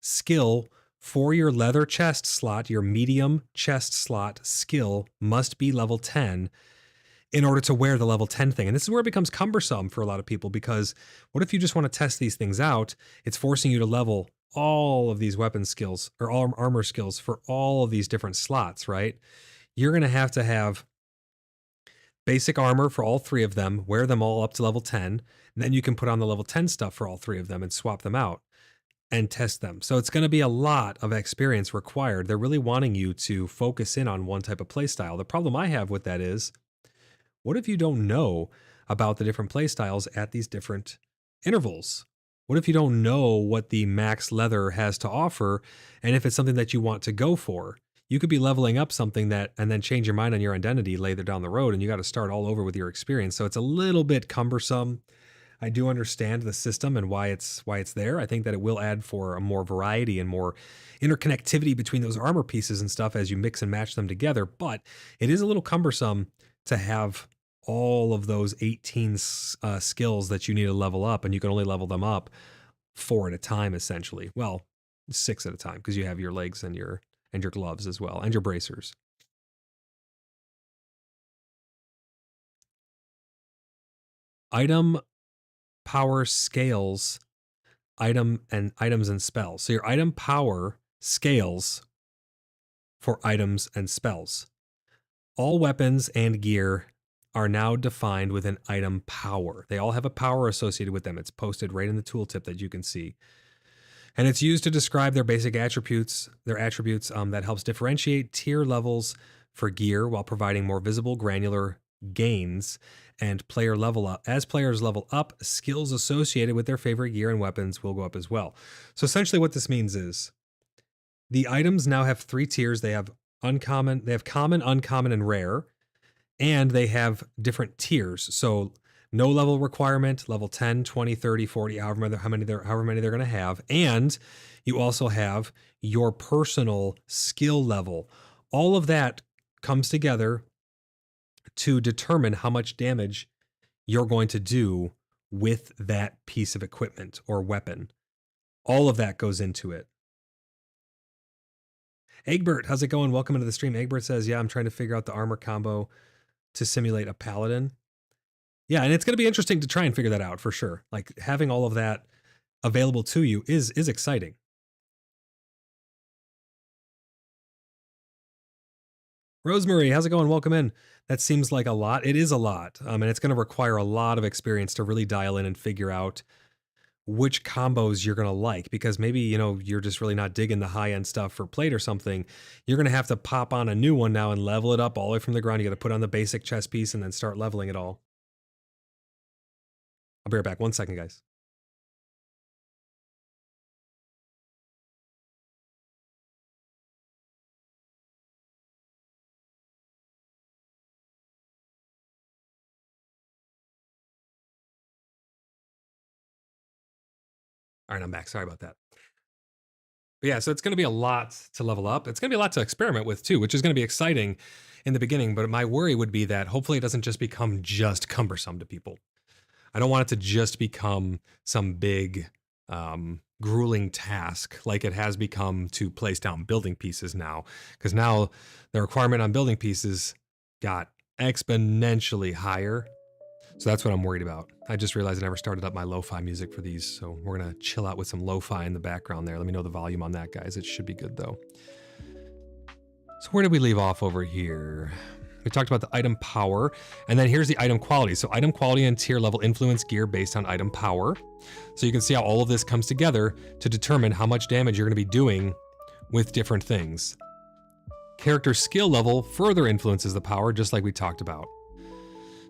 Speaker 2: skill for your leather chest slot. Your medium chest slot skill must be level 10 in order to wear the level 10 thing. And this is where it becomes cumbersome for a lot of people, because what if you just want to test these things out? It's forcing you to level all of these weapon skills or all armor skills for all of these different slots, right? You're going to have basic armor for all 3 of them, wear them all up to level 10, and then you can put on the level 10 stuff for all 3 of them and swap them out and test them. So it's going to be a lot of experience required. They're really wanting you to focus in on one type of playstyle. The problem I have with that is, what if you don't know about the different playstyles at these different intervals? What if you don't know what the max leather has to offer, and if it's something that you want to go for? You could be leveling up something that, and then change your mind on your identity later down the road, and you got to start all over with your experience. So it's a little bit cumbersome. I do understand the system and why it's there. I think that it will add for a more variety and more interconnectivity between those armor pieces and stuff as you mix and match them together. But it is a little cumbersome to have all of those 18 skills that you need to level up, and you can only level them up 4 at a time, essentially. Well, 6 at a time, because you have your legs and your gloves as well, and your bracers. Item power scales items and spells. So your item power scales for items and spells. All weapons and gear are now defined with an item power. They all have a power associated with them. It's posted right in the tooltip that you can see. And it's used to describe their basic attributes, that helps differentiate tier levels for gear while providing more visible granular gains and player level up. As players level up, skills associated with their favorite gear and weapons will go up as well. So essentially what this means is the items now have 3 tiers. They have common, uncommon, and rare. And they have different tiers. So no level requirement, level 10, 20, 30, 40, however many they're going to have. And you also have your personal skill level. All of that comes together to determine how much damage you're going to do with that piece of equipment or weapon. All of that goes into it. Egbert, how's it going? Welcome into the stream. Egbert says, yeah, I'm trying to figure out the armor combo to simulate a paladin. Yeah, and it's going to be interesting to try and figure that out for sure. Like, having all of that available to you is exciting. Rosemary, how's it going? Welcome in. That seems like a lot. It is a lot. And it's going to require a lot of experience to really dial in and figure out which combos you're going to like, because maybe, you're just really not digging the high end stuff for plate or something. You're going to have to pop on a new one now and level it up all the way from the ground. You got to put on the basic chest piece and then start leveling it all. I'll be right back. 1 second, guys. All right, I'm back. Sorry about that. But yeah, so it's going to be a lot to level up. It's going to be a lot to experiment with too, which is going to be exciting in the beginning. But my worry would be that hopefully it doesn't just become just cumbersome to people. I don't want it to just become some big, grueling task like it has become to place down building pieces now. Because now the requirement on building pieces got exponentially higher. So that's what I'm worried about. I just realized I never started up my lo-fi music for these, so we're gonna chill out with some lo-fi in the background there. Let me know the volume on that, guys. It should be good though. So where did we leave off over here? We talked about the item power, and then here's the item quality. So item quality and tier level influence gear based on item power. So you can see how all of this comes together to determine how much damage you're gonna be doing with different things. Character skill level further influences the power, just like we talked about.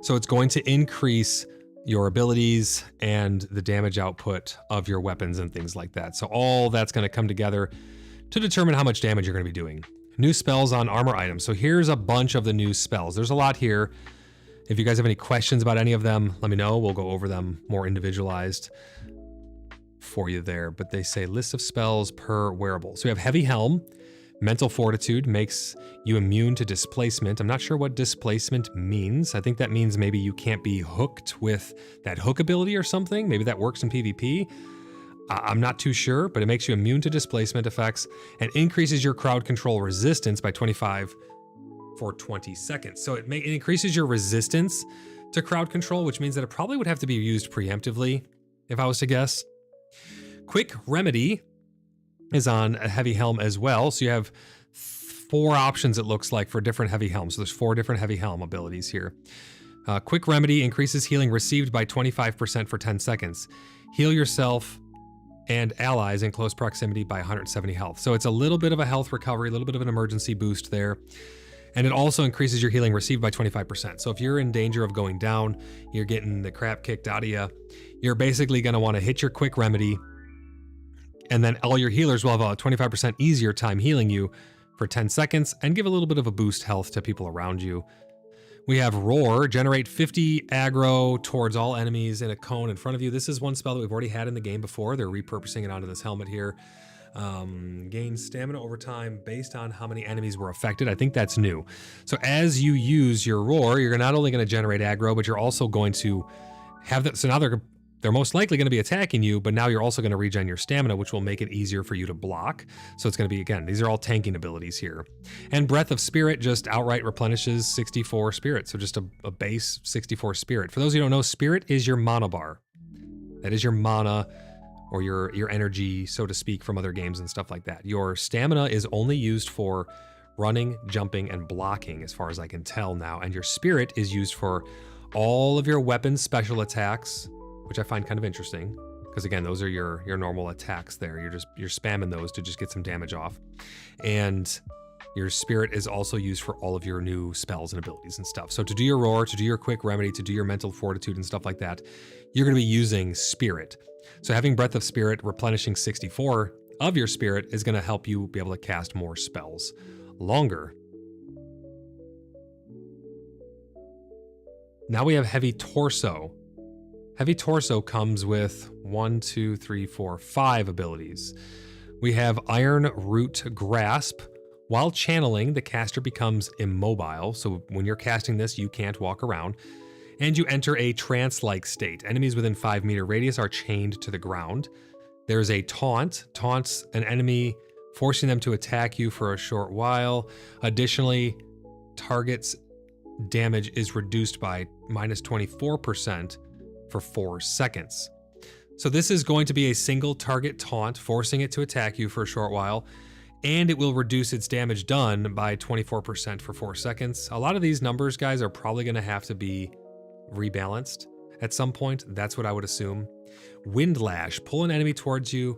Speaker 2: So it's going to increase your abilities and the damage output of your weapons and things like that. So all that's going to come together to determine how much damage you're going to be doing. New spells on armor items. So here's a bunch of the new spells. There's a lot here. If you guys have any questions about any of them, let me know. We'll go over them more individualized for you there. But they say list of spells per wearable. So we have Heavy Helm. Mental Fortitude makes you immune to displacement. I'm not sure what displacement means. I think that means maybe you can't be hooked with that hook ability or something. Maybe that works in PvP. I'm not too sure, but it makes you immune to displacement effects and increases your crowd control resistance by 25 for 20 seconds. So it increases your resistance to crowd control, which means that it probably would have to be used preemptively, if I was to guess. Quick Remedy is on a Heavy Helm as well. So you have 4 options, it looks like, for different Heavy Helms. So there's 4 different Heavy Helm abilities here. Quick Remedy increases healing received by 25% for 10 seconds. Heal yourself and allies in close proximity by 170 health. So it's a little bit of a health recovery, a little bit of an emergency boost there. And it also increases your healing received by 25%. So if you're in danger of going down, you're getting the crap kicked out of you, you're basically going to want to hit your Quick Remedy, and then all your healers will have a 25% easier time healing you for 10 seconds and give a little bit of a boost health to people around you. We have Roar, generate 50 aggro towards all enemies in a cone in front of you. This is one spell that we've already had in the game before. They're repurposing it onto this helmet here. Gain stamina over time based on how many enemies were affected. I think that's new. So as you use your Roar, you're not only going to generate aggro, but you're also going to have that. So now they're most likely going to be attacking you, but now you're also going to regen your stamina, which will make it easier for you to block. So it's going to be, again, these are all tanking abilities here. And Breath of Spirit just outright replenishes 64 spirit. So just a base 64 spirit. For those who don't know, spirit is your mana bar. That is your mana or your energy, so to speak, from other games and stuff like that. Your stamina is only used for running, jumping, and blocking, as far as I can tell now. And your spirit is used for all of your weapon special attacks, which I find kind of interesting, because again, those are your normal attacks there. You're spamming those to just get some damage off. And your spirit is also used for all of your new spells and abilities and stuff. So to do your Roar, to do your Quick Remedy, to do your Mental Fortitude and stuff like that, you're going to be using spirit. So having Breath of Spirit replenishing 64 of your spirit is going to help you be able to cast more spells longer. Now we have Heavy Torso. Heavy Torso comes with 5 abilities. We have Iron Root Grasp. While channeling, the caster becomes immobile. So when you're casting this, you can't walk around. And you enter a trance-like state. Enemies within 5-meter radius are chained to the ground. There's a taunt. Taunts an enemy, forcing them to attack you for a short while. Additionally, target's damage is reduced by minus 24% for 4 seconds. So this is going to be a single target taunt, forcing it to attack you for a short while, and it will reduce its damage done by 24% for 4 seconds. A lot of these numbers, guys, are probably going to have to be rebalanced at some point. That's what I would assume. Wind Lash, pull an enemy towards you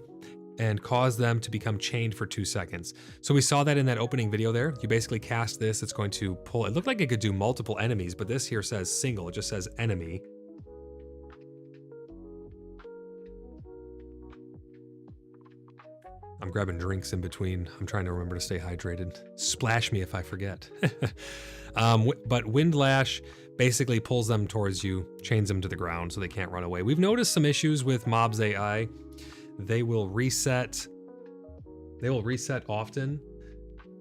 Speaker 2: and cause them to become chained for 2 seconds. So we saw that in that opening video there. You basically cast this, it's going to pull. It looked like it could do multiple enemies, but this here says single. It just says enemy. I'm grabbing drinks in between. I'm trying to remember to stay hydrated. Splash me if I forget. But Wind Lash basically pulls them towards you, chains them to the ground so they can't run away. We've noticed some issues with mobs AI they will reset. They will reset often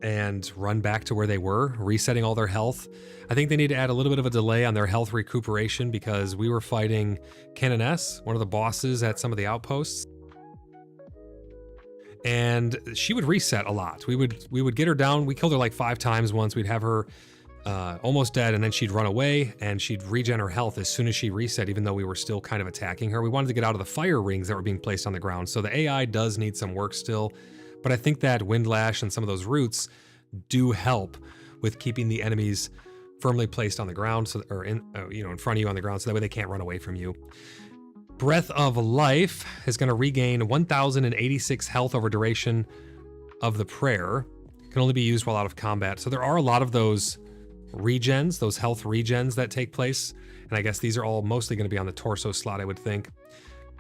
Speaker 2: and run back to where they were, resetting all their health. I think they need to add a little bit of a delay on their health recuperation because we were fighting Canoness, one of the bosses at some of the outposts. And she would reset a lot. We would get her down. We killed her like 5 times once. We'd have her almost dead, and then she'd run away and she'd regen her health as soon as she reset, even though we were still kind of attacking her. We wanted to get out of the fire rings that were being placed on the ground. So the AI does need some work still, but I think that Windlash and some of those roots do help with keeping the enemies firmly placed on the ground, so or in front of you on the ground, so that way they can't run away from you. Breath of Life is going to regain 1,086 health over duration of the prayer. It can only be used while out of combat. So there are a lot of those regens, those health regens that take place. And I guess these are all mostly going to be on the torso slot, I would think.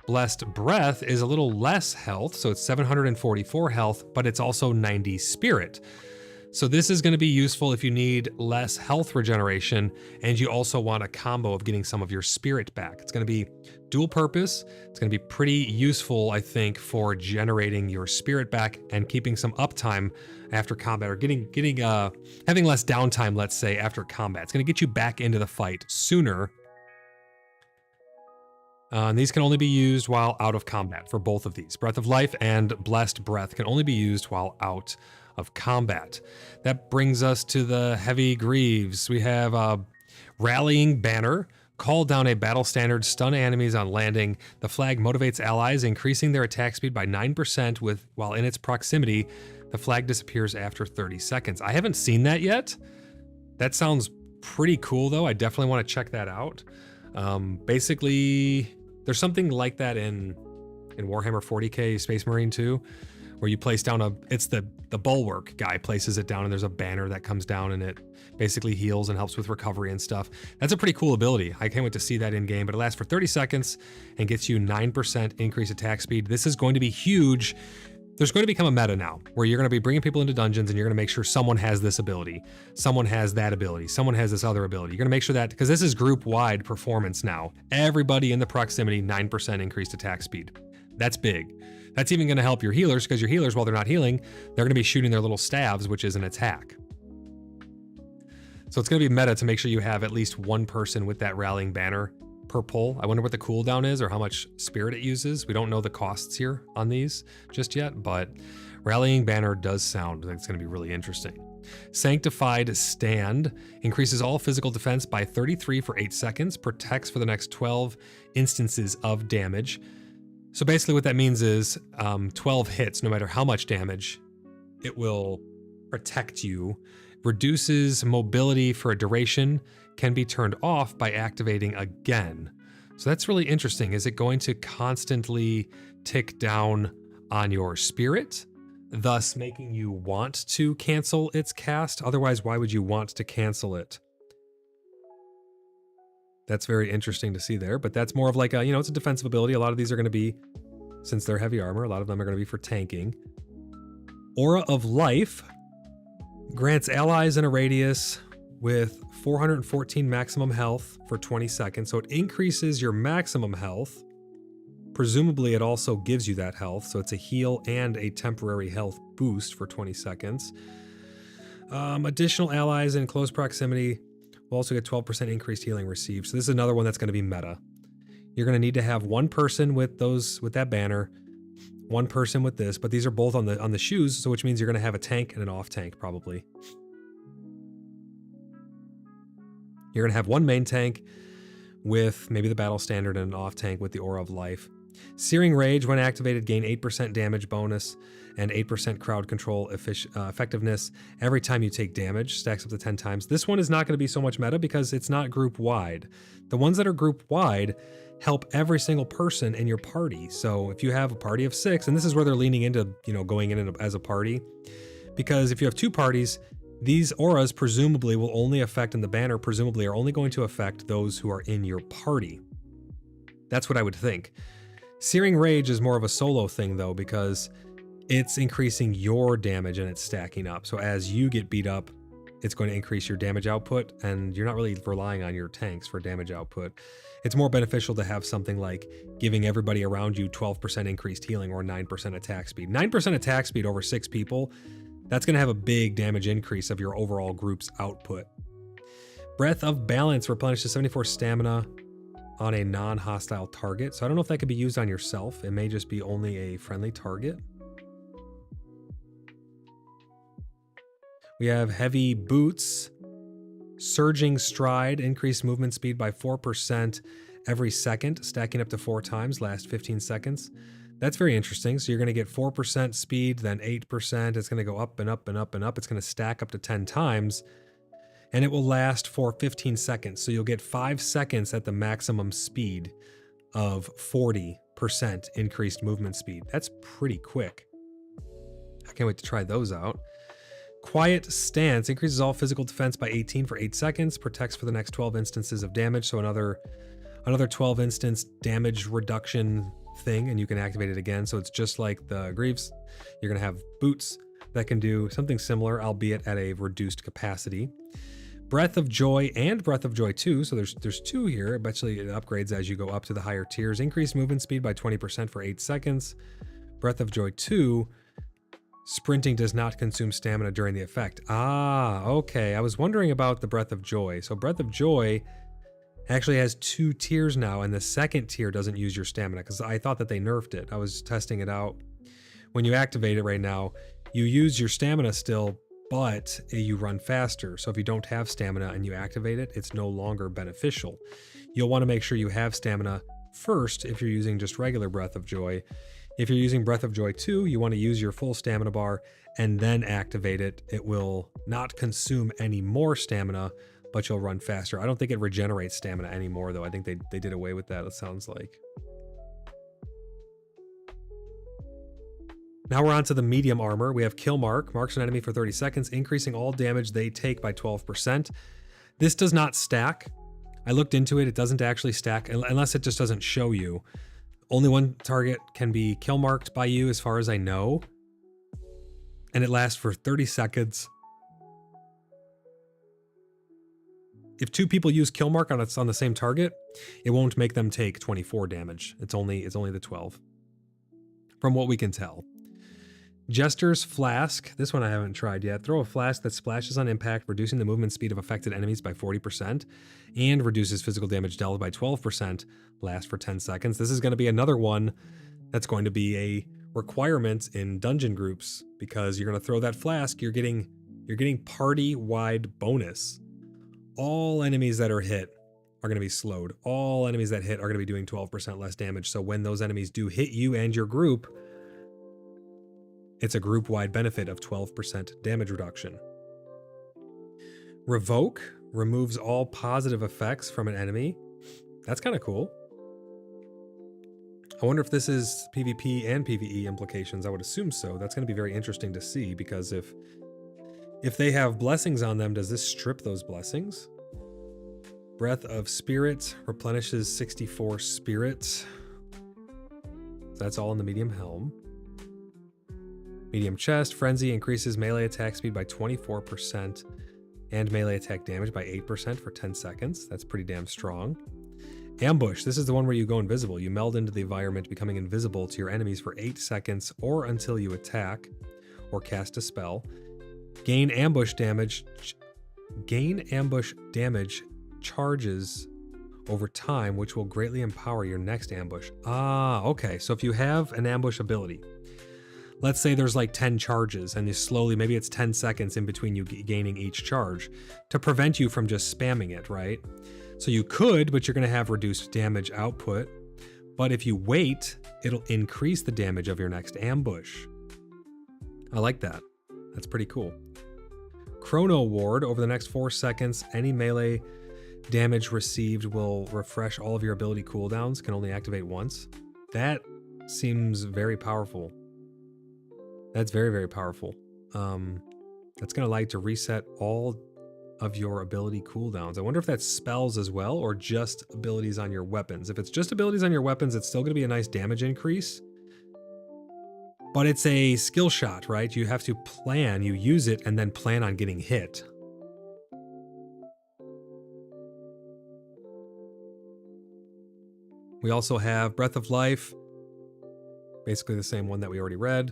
Speaker 2: Blessed Breath is a little less health, so it's 744 health, but it's also 90 spirit. So this is going to be useful if you need less health regeneration and you also want a combo of getting some of your spirit back. It's going to be dual purpose. It's going to be pretty useful, I think, for generating your spirit back and keeping some uptime after combat, or having less downtime, let's say, after combat. It's going to get you back into the fight sooner. And these can only be used while out of combat for both of these. Breath of Life and Blessed Breath can only be used while out of combat. That brings us to the Heavy Greaves. We have a Rallying Banner. Call down a battle standard, stun enemies on landing. The flag motivates allies, increasing their attack speed by 9% while in its proximity. The flag disappears after 30 seconds. I haven't seen that yet. That sounds pretty cool though. I definitely want to check that out. Basically, there's something like that in Warhammer 40k Space Marine 2, where you place down it's the bulwark guy places it down, and there's a banner that comes down and it basically heals and helps with recovery and stuff. That's a pretty cool ability. I can't wait to see that in game, but it lasts for 30 seconds and gets you 9% increased attack speed. This is going to be huge. There's going to become a meta now where you're going to be bringing people into dungeons and you're going to make sure someone has this ability, someone has that ability, someone has this other ability. You're going to make sure that, because this is group-wide performance now. Everybody in the proximity, 9% increased attack speed. That's big. That's even going to help your healers, because your healers, while they're not healing, they're going to be shooting their little staves, which is an attack. So it's going to be meta to make sure you have at least one person with that Rallying Banner per pull. I wonder what the cooldown is or how much spirit it uses. We don't know the costs here on these just yet, but Rallying Banner does sound like it's going to be really interesting. Sanctified Stand increases all physical defense by 33 for 8 seconds, protects for the next 12 instances of damage. So basically what that means is 12 hits, no matter how much damage, it will protect you. Reduces mobility for a duration, can be turned off by activating again. So that's really interesting. Is it going to constantly tick down on your spirit, thus making you want to cancel its cast? Otherwise, why would you want to cancel it? That's very interesting to see there, but that's more of like a, it's a defensive ability. A lot of these are going to be, since they're heavy armor, a lot of them are going to be for tanking. Aura of Life grants allies in a radius with 414 maximum health for 20 seconds. So it increases your maximum health. Presumably it also gives you that health. So it's a heal and a temporary health boost for 20 seconds. Additional allies in close proximity will also get 12% increased healing received. So this is another one that's going to be meta. You're going to need to have one person with that banner, one person with this, but these are both on the shoes, so which means you're going to have a tank and an off tank probably. You're going to have one main tank with maybe the battle standard and an off tank with the Aura of Life. Searing Rage, when activated, gain 8% damage bonus and 8% crowd control effectiveness every time you take damage, stacks up to 10 times. This one is not going to be so much meta because it's not group wide. The ones that are group wide help every single person in your party. So if you have a party of 6, and this is where they're leaning into, going in as a party, because if you have 2 parties, these auras presumably will only affect, and the banner presumably are only going to affect those who are in your party. That's what I would think. Searing Rage is more of a solo thing though, because it's increasing your damage and it's stacking up. So as you get beat up, it's going to increase your damage output, and you're not really relying on your tanks for damage output. It's more beneficial to have something like giving everybody around you 12% increased healing or 9% attack speed. 9% attack speed over 6 people, that's going to have a big damage increase of your overall group's output. Breath of Balance replenishes 74 stamina on a non-hostile target. So I don't know if that could be used on yourself. It may just be only a friendly target. We have Heavy Boots. Surging Stride, increased movement speed by 4% every second, stacking up to 4 times, last 15 seconds. That's very interesting. So you're going to get 4% speed, then 8%. It's going to go up and up and up and up. It's going to stack up to 10 times, and it will last for 15 seconds. So you'll get 5 seconds at the maximum speed of 40% increased movement speed. That's pretty quick. I can't wait to try those out. Quiet Stance increases all physical defense by 18 for 8 seconds, protects for the next 12 instances of damage, so another 12 instance damage reduction thing, and you can activate it again. So it's just like the Greaves. You're going to have boots that can do something similar, albeit at a reduced capacity. Breath of Joy and Breath of Joy 2, so there's 2 here. Eventually it upgrades as you go up to the higher tiers. Increased movement speed by 20% for 8 seconds. Breath of Joy 2, sprinting does not consume stamina during the effect. Ah, okay. I was wondering about the Breath of Joy. So Breath of Joy actually has 2 tiers now, and the second tier doesn't use your stamina, because I thought that they nerfed it. I was testing it out. When you activate it right now, you use your stamina still, but you run faster. So if you don't have stamina and you activate it, it's no longer beneficial. You'll want to make sure you have stamina first if you're using just regular Breath of Joy. If you're using Breath of Joy 2, you want to use your full stamina bar and then activate it. It will not consume any more stamina, but you'll run faster. I don't think it regenerates stamina anymore, though. I think they did away with that, it sounds like. Now we're on to the medium armor. We have Kill Mark, marks an enemy for 30 seconds, increasing all damage they take by 12%. This does not stack. I looked into it. It doesn't actually stack unless it just doesn't show you. Only one target can be kill marked by you, as far as I know. And it lasts for 30 seconds. If 2 people use kill mark on the same target, it won't make them take 24 damage. It's only the 12. From what we can tell. Jester's Flask. This one I haven't tried yet. Throw a flask that splashes on impact, reducing the movement speed of affected enemies by 40%, and reduces physical damage dealt by 12%. Lasts for 10 seconds. This is going to be another one that's going to be a requirement in dungeon groups, because you're going to throw that flask. You're getting party-wide bonus. All enemies that are hit are going to be slowed. All enemies that hit are going to be doing 12% less damage. So when those enemies do hit you and your group, it's a group-wide benefit of 12% damage reduction. Revoke removes all positive effects from an enemy. That's kind of cool. I wonder if this is PvP and PvE implications. I would assume so. That's going to be very interesting to see, because if they have blessings on them, does this strip those blessings? Breath of Spirit replenishes 64 spirits. That's all in the medium helm. Medium chest, Frenzy increases melee attack speed by 24% and melee attack damage by 8% for 10 seconds. That's pretty damn strong. Ambush, this is the one where you go invisible. You meld into the environment, becoming invisible to your enemies for 8 seconds or until you attack or cast a spell. Gain ambush damage charges over time, which will greatly empower your next ambush. Ah, okay. So if you have an ambush ability, let's say there's like 10 charges, and you slowly, maybe it's 10 seconds in between you gaining each charge to prevent you from just spamming it, right? So you could, but you're going to have reduced damage output. But if you wait, it'll increase the damage of your next ambush. I like that. That's pretty cool. Chrono Ward, over the next 4 seconds, any melee damage received will refresh all of your ability cooldowns, can only activate once. That seems very powerful. That's very, very powerful. That's going to allow you to reset all of your ability cooldowns. I wonder if that's spells as well, or just abilities on your weapons. If it's just abilities on your weapons, it's still going to be a nice damage increase. But it's a skill shot, right? You have to plan, you use it, and then plan on getting hit. We also have Breath of Life, basically the same one that we already read.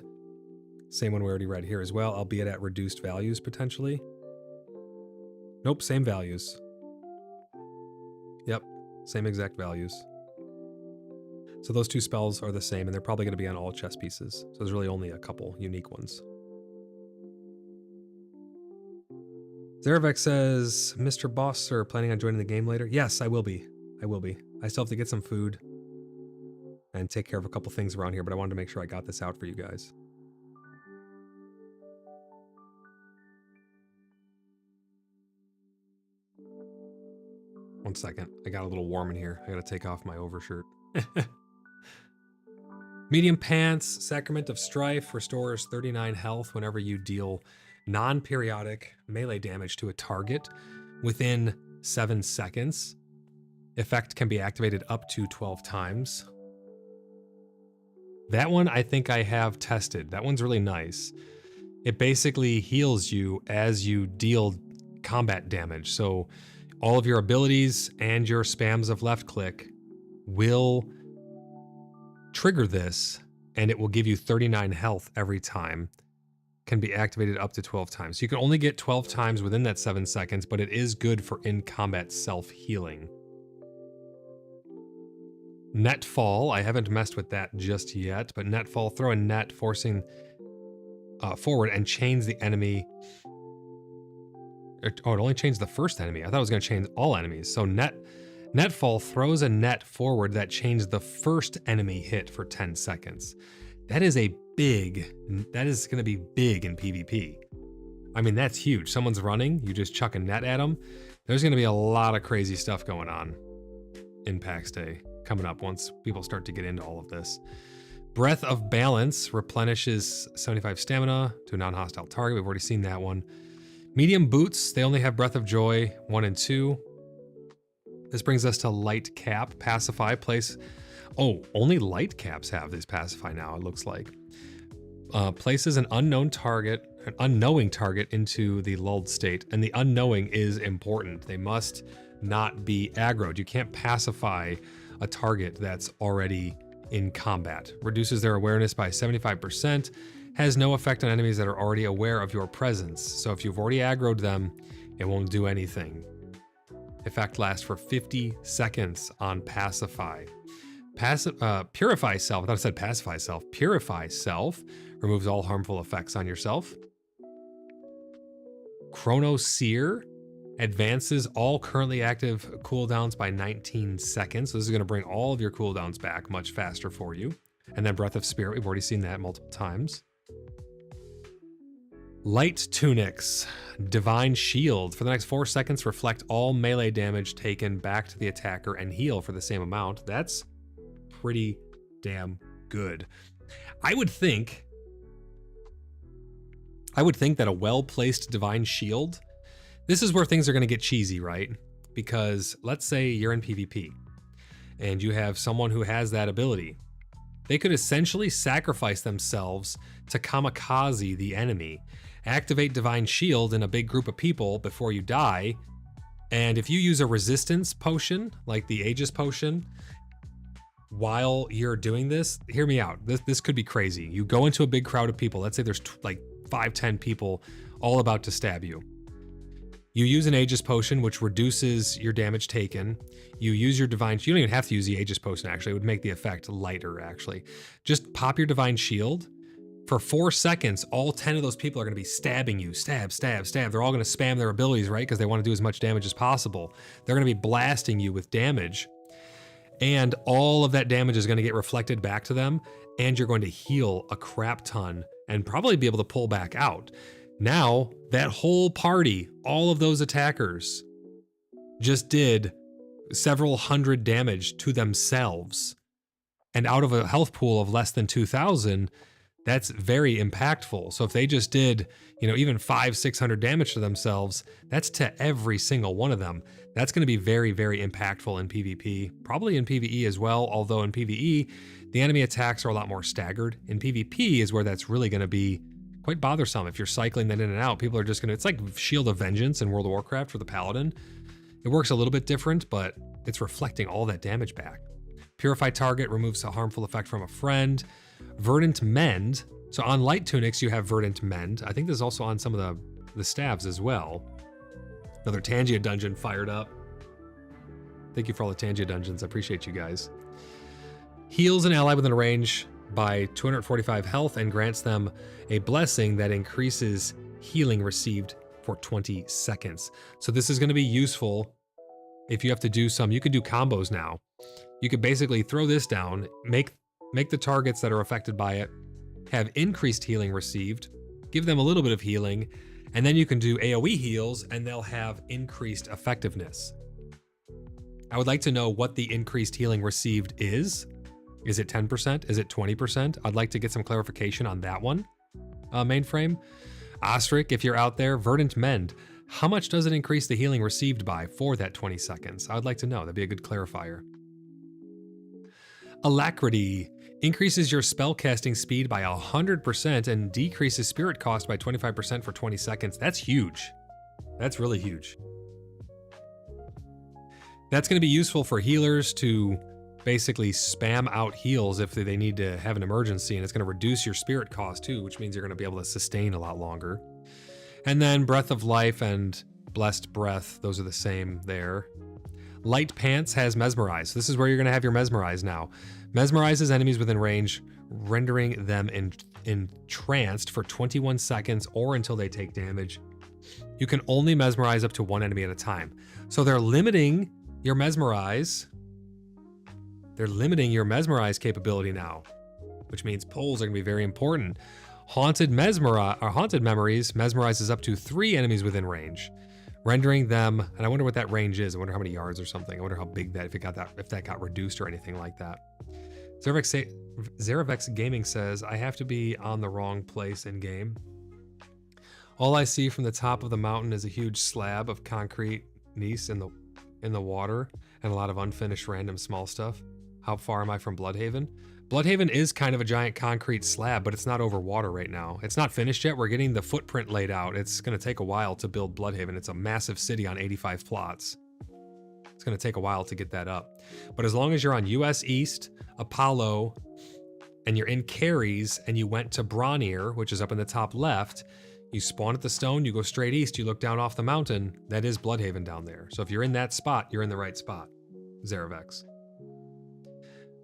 Speaker 2: Same one we already read here as well, albeit at reduced values potentially. Nope, same values. Yep, same exact values. So those two spells are the same, and they're probably going to be on all chess pieces. So there's really only a couple unique ones. Zarevex says, Mr. Boss, sir, planning on joining the game later? Yes, I will be. I will be. I still have to get some food and take care of a couple things around here, but I wanted to make sure I got this out for you guys. One second. I got a little warm in here. I got to take off my overshirt. Medium Pants, Sacrament of Strife, restores 39 health whenever you deal non-periodic melee damage to a target within 7 seconds. Effect can be activated up to 12 times. That one I think I have tested. That one's really nice. It basically heals you as you deal combat damage. So all of your abilities and your spams of left click will trigger this, and it will give you 39 health every time. Can be activated up to 12 times. So you can only get 12 times within that 7 seconds, but it is good for in-combat self-healing. Netfall, I haven't messed with that just yet, but Netfall, throw a net forcing forward and chains the enemy. Oh, it only changed the first enemy. I thought it was going to change all enemies. So Netfall throws a net forward that changed the first enemy hit for 10 seconds. That is going to be big in PvP. I mean, that's huge. Someone's running, you just chuck a net at them. There's going to be a lot of crazy stuff going on in PAX Day coming up once people start to get into all of this. Breath of Balance replenishes 75 stamina to a non-hostile target. We've already seen that one. Medium Boots, they only have Breath of Joy 1 and 2. This brings us to Light Cap. Pacify, place... Oh, only light caps have this Pacify now, it looks like. Places an unknowing target into the lulled state. And the unknowing is important. They must not be aggroed. You can't pacify a target that's already in combat. Reduces their awareness by 75%. Has no effect on enemies that are already aware of your presence. So if you've already aggroed them, it won't do anything. Effect lasts for 50 seconds on Pacify. Purify Self, I thought I said Pacify Self. Purify Self removes all harmful effects on yourself. Chrono Seer advances all currently active cooldowns by 19 seconds. So this is going to bring all of your cooldowns back much faster for you. And then Breath of Spirit, we've already seen that multiple times. Light Tunics, Divine Shield. For the next 4 seconds, reflect all melee damage taken back to the attacker and heal for the same amount. That's pretty damn good. I would think that a well-placed Divine Shield, this is where things are going to get cheesy, right? Because let's say you're in PvP and you have someone who has that ability. They could essentially sacrifice themselves to kamikaze the enemy, activate Divine Shield in a big group of people before you die, and if you use a resistance potion, like the Aegis potion, while you're doing this, hear me out. This could be crazy. You go into a big crowd of people. Let's say there's like 5-10 people all about to stab you. You use an Aegis potion, which reduces your damage taken. You use your Divine... You don't even have to use the Aegis potion, actually. It would make the effect lighter, actually. Just pop your Divine Shield. For 4 seconds, all 10 of those people are going to be stabbing you. Stab, stab, stab. They're all going to spam their abilities, right? Because they want to do as much damage as possible. They're going to be blasting you with damage. And all of that damage is going to get reflected back to them, and you're going to heal a crap ton and probably be able to pull back out. Now, that whole party, all of those attackers, just did several hundred damage to themselves. And out of a health pool of less than 2,000, that's very impactful. So if they just did, even 500-600 damage to themselves, that's to every single one of them. That's going to be very, very impactful in PvP, probably in PvE as well. Although in PvE, the enemy attacks are a lot more staggered. In PvP is where that's really going to be quite bothersome. If you're cycling that in and out, people are just going to, it's like Shield of Vengeance in World of Warcraft for the Paladin. It works a little bit different, but it's reflecting all that damage back. Purify target removes a harmful effect from a friend. Verdant Mend. So on light tunics, you have Verdant Mend. I think this is also on some of the staves as well. Another Tangia dungeon fired up. Thank you for all the Tangia dungeons. I appreciate you guys. Heals an ally within range by 245 health and grants them a blessing that increases healing received for 20 seconds. So this is going to be useful if you have to do you could do combos now. You could basically throw this down, make the targets that are affected by it have increased healing received, give them a little bit of healing, and then you can do AoE heals and they'll have increased effectiveness. I would like to know what the increased healing received is. Is it 10%? Is it 20%? I'd like to get some clarification on that one. Mainframe. Ostrich, if you're out there, Verdant Mend. How much does it increase the healing received by for that 20 seconds? I would like to know. That'd be a good clarifier. Alacrity increases your spellcasting speed by 100% and decreases spirit cost by 25% for 20 seconds. That's huge. That's really huge. That's going to be useful for healers to basically spam out heals if they need to have an emergency, and it's going to reduce your spirit cost too, which means you're going to be able to sustain a lot longer. And then Breath of Life and Blessed Breath, those are the same there. Light Pants has Mesmerize. This is where you're going to have your Mesmerize now. Mesmerizes enemies within range, rendering them entranced for 21 seconds or until they take damage. You can only mesmerize up to one enemy at a time. So they're limiting your Mesmerize. They're limiting your Mesmerize capability now, which means pulls are going to be very important. Haunted Memories mesmerizes up to 3 enemies within range, rendering them, and I wonder what that range is. I wonder how many yards or something. I wonder how big that, if that got reduced or anything like that. Zeravex Gaming says, I have to be on the wrong place in game. All I see from the top of the mountain is a huge slab of concrete gneiss in the water and a lot of unfinished random small stuff. How far am I from Bloodhaven? Bloodhaven is kind of a giant concrete slab, but it's not over water right now. It's not finished yet. We're getting the footprint laid out. It's going to take a while to build Bloodhaven. It's a massive city on 85 plots. It's going to take a while to get that up. But as long as you're on US East, Apollo, and you're in Caries, and you went to Bronir, which is up in the top left, you spawn at the stone, you go straight east, you look down off the mountain, that is Bloodhaven down there. So if you're in that spot, you're in the right spot, Zeravex.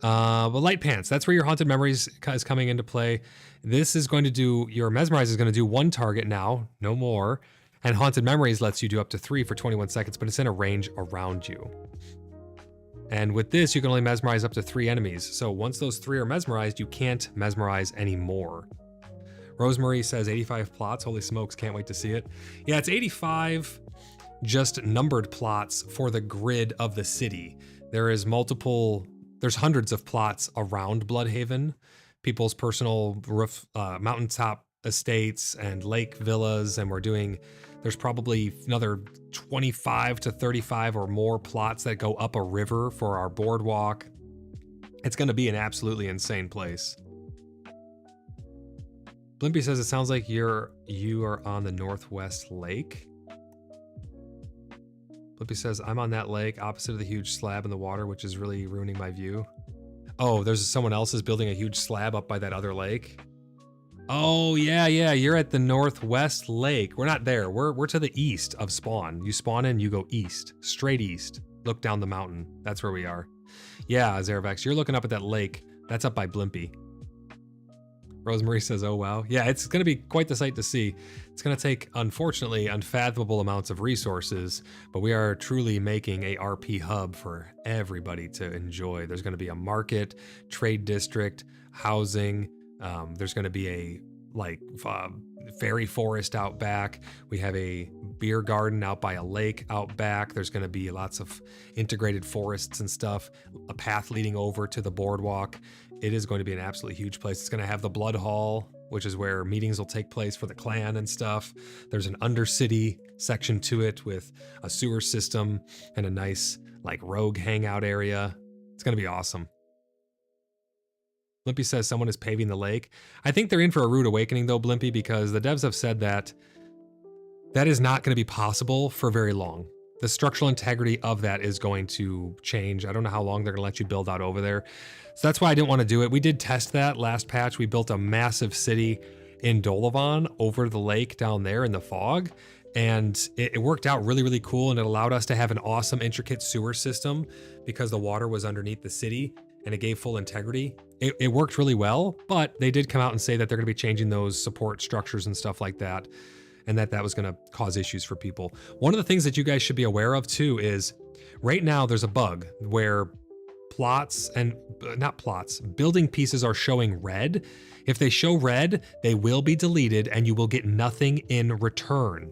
Speaker 2: But Light Pants, that's where your Haunted Memories is coming into play. This is going to do, your Mesmerize is going to do 1 target now, no more. And Haunted Memories lets you do up to 3 for 21 seconds, but it's in a range around you. And with this, you can only mesmerize up to 3 enemies. So once those 3 are mesmerized, you can't mesmerize anymore. Rosemary says 85 plots. Holy smokes, can't wait to see it. Yeah, it's 85 just numbered plots for the grid of the city. There's hundreds of plots around Bloodhaven, people's personal roof, mountaintop estates and lake villas, and there's probably another 25 to 35 or more plots that go up a river for our boardwalk. It's going to be an absolutely insane place. Blimpy says it sounds like you are on the Northwest Lake. Blimpy says I'm on that lake opposite of the huge slab in the water, which is really ruining my view. Oh, there's someone else is building a huge slab up by that other lake. Oh, yeah, you're at the Northwest Lake. We're not there. We're to the east of spawn. You spawn in, you go east, straight east. Look down the mountain. That's where we are. Yeah, Zeravex, you're looking up at that lake. That's up by Blimpy. Rosemary says, oh, wow. Yeah, it's going to be quite the sight to see. It's going to take, unfortunately, unfathomable amounts of resources, but we are truly making a RP hub for everybody to enjoy. There's going to be a market, trade district, housing. There's going to be a fairy forest out back. We have a beer garden out by a lake out back. There's going to be lots of integrated forests and stuff, a path leading over to the boardwalk. It is going to be an absolutely huge place. It's going to have the Blood Hall, which is where meetings will take place for the clan and stuff. There's an Undercity section to it with a sewer system and a nice rogue hangout area. It's going to be awesome. Blimpy says someone is paving the lake. I think they're in for a rude awakening though, Blimpy, because the devs have said that is not going to be possible for very long. the structural integrity of that is going to change. I don't know how long they're going to let you build out over there. So that's why I didn't want to do it. We did test that last patch. We built a massive city in Dolavan over the lake down there in the fog. And it worked out really, really cool. And it allowed us to have an awesome, intricate sewer system because the water was underneath the city and it gave full integrity. It worked really well, but they did come out and say that they're going to be changing those support structures and stuff like that, and that was going to cause issues for people. One of the things that you guys should be aware of too is right now there's a bug where building pieces are showing red. If they show red, they will be deleted and you will get nothing in return.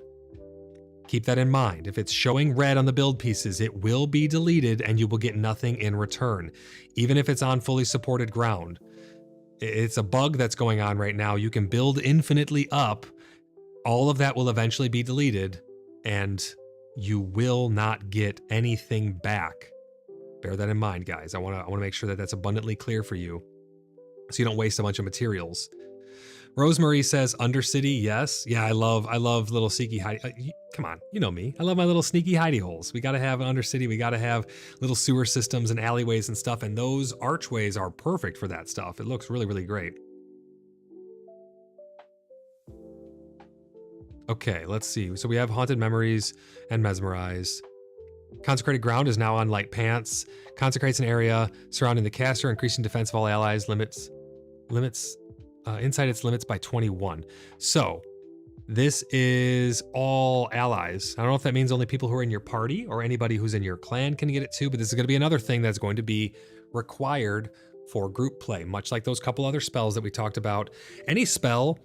Speaker 2: Keep that in mind. If it's showing red on the build pieces, it will be deleted and you will get nothing in return, even if it's on fully supported ground. It's a bug that's going on right now. You can build infinitely up. All of that will eventually be deleted and you will not get anything back. Bear that in mind, guys. I want to make sure that that's abundantly clear for you so you don't waste a bunch of materials. Rosemary says Undercity, yes. Yeah, I love little sneaky hidey. Come on, you know me. I love my little sneaky hidey holes. We got to have an Undercity. We got to have little sewer systems and alleyways and stuff. And those archways are perfect for that stuff. It looks really, really great. Okay, let's see. So we have Haunted Memories and Mesmerize. Consecrated Ground is now on Light Pants. Consecrates an area surrounding the caster, increasing defense of all allies, limits inside its limits by 21. So this is all allies. I don't know if that means only people who are in your party or anybody who's in your clan can get it too, but this is going to be another thing that's going to be required for group play, much like those couple other spells that we talked about. Any spell